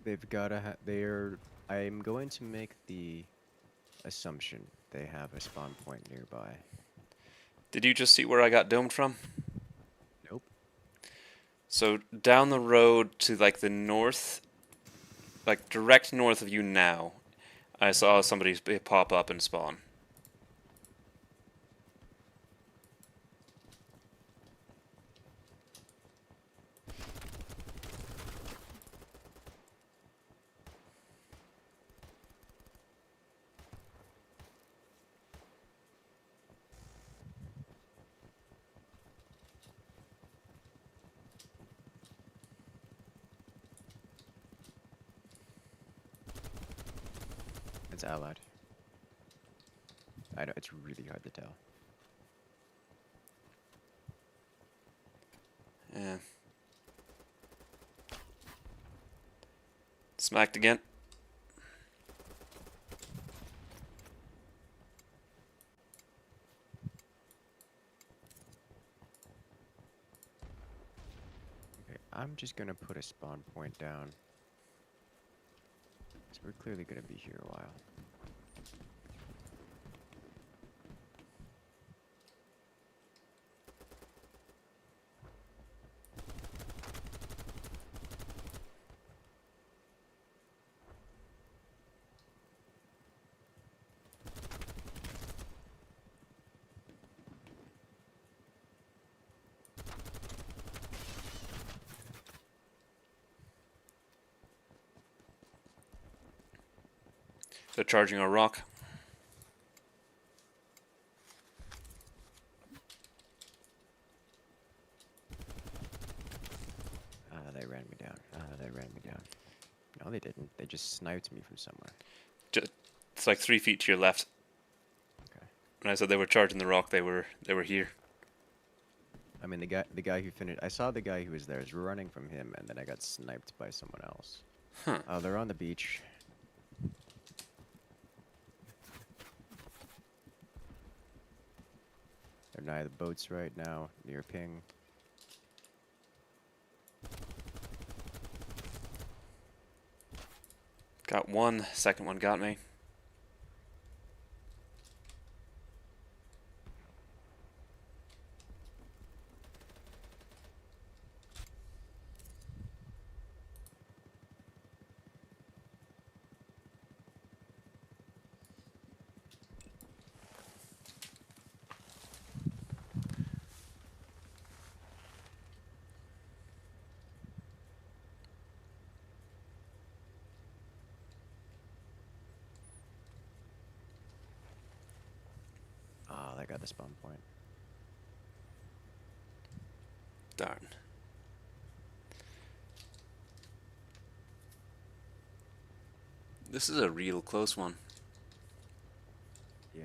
They've gotta they're I'm going to make the assumption they have a spawn point nearby. Did you just see where I got domed from? Nope. So down the road to like the north, like direct north of you now, I saw somebody pop up and spawn. It's allied. I know, it's really hard to tell. Yeah. Smacked again. Okay, I'm just gonna put a spawn point down. So we're clearly gonna be here a while. They're charging a rock. They ran me down. They ran me down. No, they didn't. They just sniped me from somewhere. It's like 3 feet to your left. Okay. When I said they were charging the rock, they were here. I mean, the guy who finished. I saw the guy who was there. I was running from him, and then I got sniped by someone else. Huh. Oh, they're on the beach. They're nigh the boats right now, near ping. Got one. Second one got me. I got the spawn point. Darn. This is a real close one. Yeah.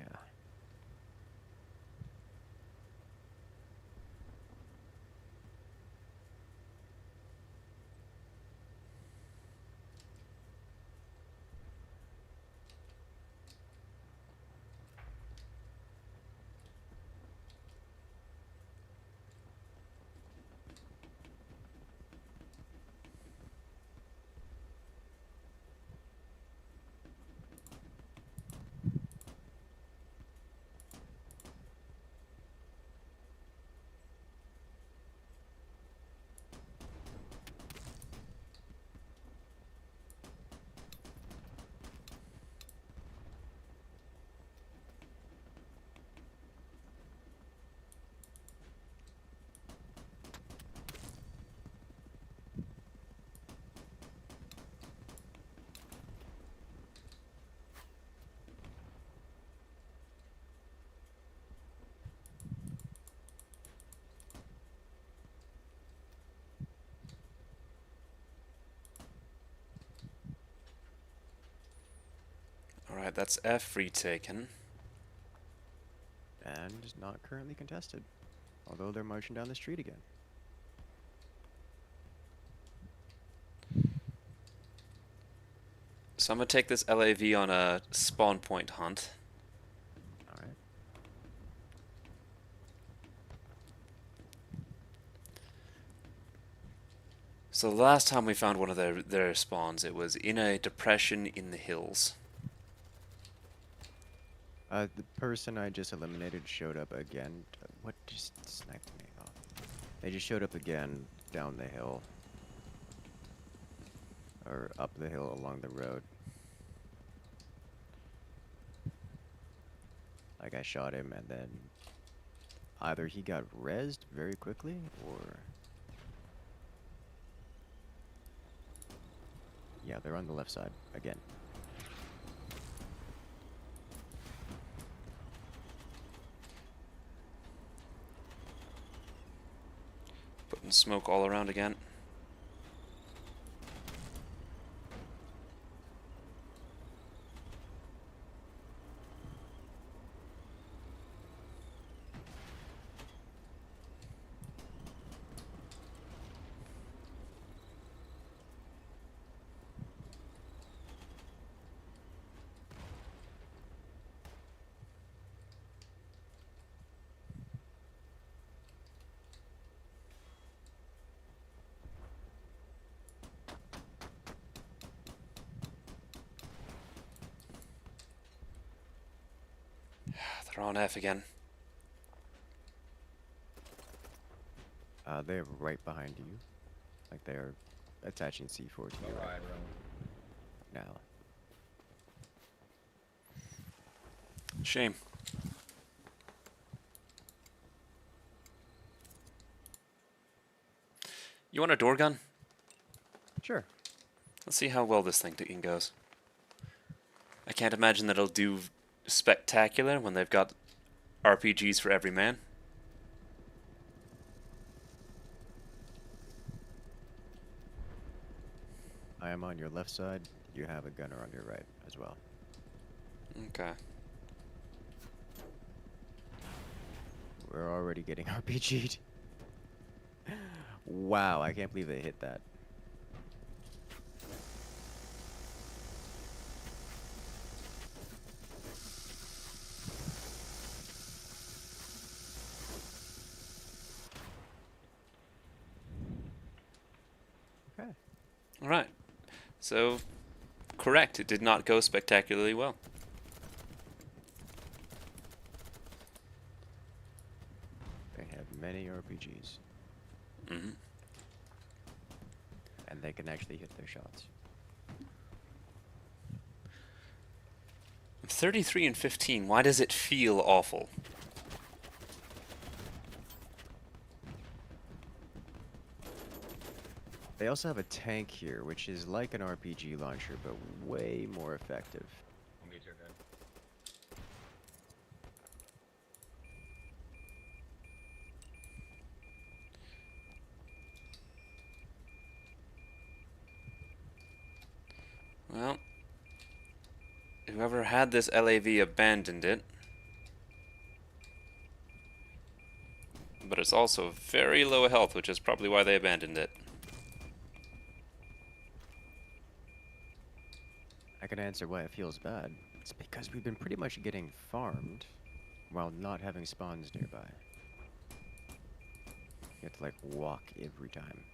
Alright, that's F retaken. And is not currently contested. Although they're marching down the street again. So I'm gonna take this LAV on a spawn point hunt. Alright. So the last time we found one of their spawns, it was in a depression in the hills. The person I just eliminated showed up again. What just sniped me off? They just showed up again down the hill. Or up the hill along the road. Like I shot him and then either he got rezzed very quickly or... Yeah, they're on the left side again. Putting smoke all around again. They're on F again. They're right behind you. Like they're attaching C4 to you right now. Shame. You want a door gun? Sure. Let's see how well this thing goes. I can't imagine that it'll do spectacular when they've got RPGs for every man. I am on your left side. You have a gunner on your right as well. Okay. We're already getting RPG'd. Wow, I can't believe they hit that. Okay. Alright. So, correct. It did not go spectacularly well. They have many RPGs. Mm-hmm. And they can actually hit their shots. 33 and 15. Why does it feel awful? They also have a tank here, which is like an RPG launcher, but way more effective. Whoever had this LAV abandoned it. But it's also very low health, which is probably why they abandoned it. I can answer why it feels bad. It's because we've been pretty much getting farmed while not having spawns nearby. You have to like walk every time.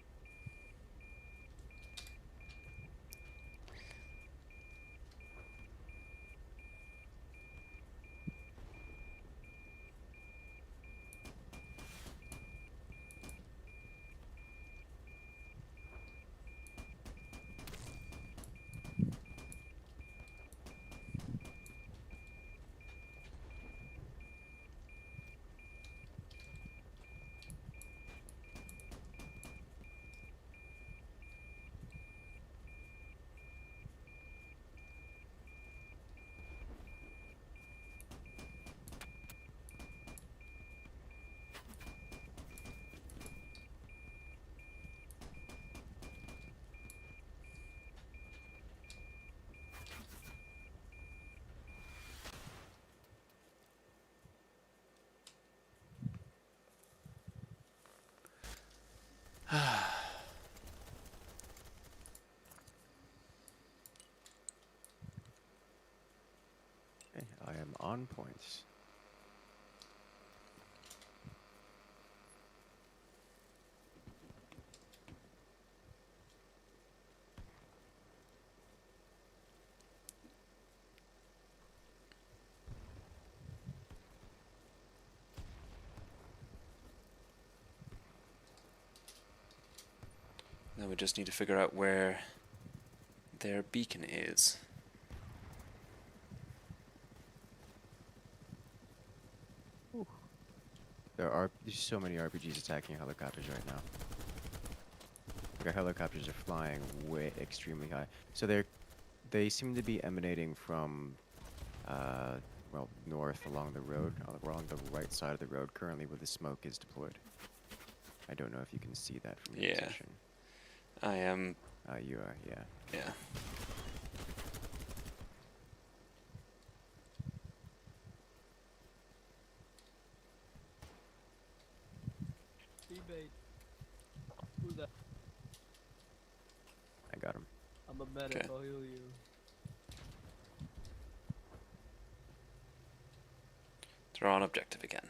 Okay, I am on points. Now we just need to figure out where their beacon is. There's so many RPGs attacking helicopters right now. Like our helicopters are flying way extremely high. So they seem to be emanating from well, north along the road. We're on the right side of the road currently where the smoke is deployed. I don't know if you can see that from your position. I am. You are, yeah. Yeah. Teammate. Who's that? I got him. I'm a medic, Okay. I'll heal you. They're on objective again.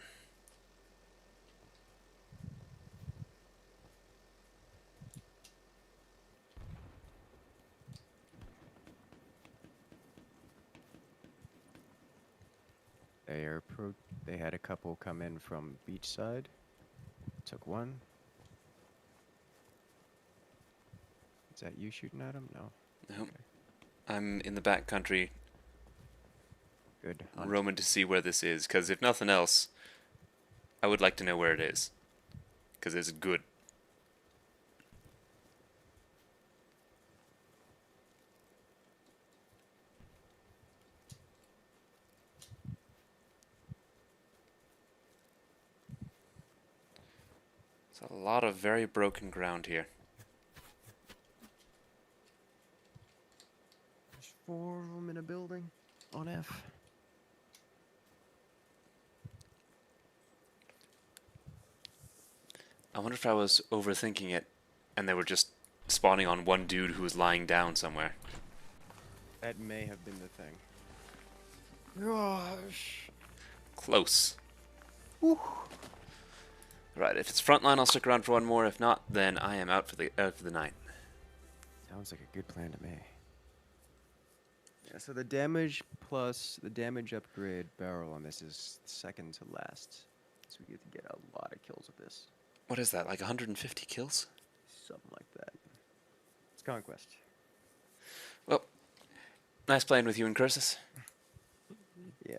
They had a couple come in from beachside. Took one. Is that you shooting at him? No. Nope. I'm in the back country Good. Hunt. roaming to see where this is, because if nothing else, I would like to know where it is. Because it's good. There's a lot of very broken ground here. There's 4 of them in a building on F. I wonder if I was overthinking it and they were just spawning on one dude who was lying down somewhere. That may have been the thing. Gosh. Close. Whew. Right, if it's frontline, I'll stick around for one more. If not, then I am out for the night. Sounds like a good plan to me. Yeah, so the damage plus the damage upgrade barrel on this is second to last. So we get to get a lot of kills with this. What is that, like 150 kills? Something like that. It's Conquest. Well, nice playing with you and Cursus. Yeah.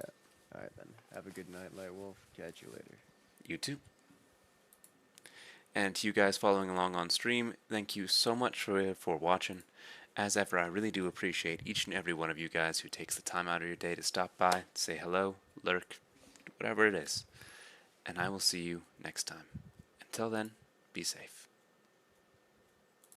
Alright then. Have a good night, Lightwolf. Catch you later. You too. And to you guys following along on stream, thank you so much for watching. As ever, I really do appreciate each and every one of you guys who takes the time out of your day to stop by, say hello, lurk, whatever it is. And I will see you next time. Until then, be safe.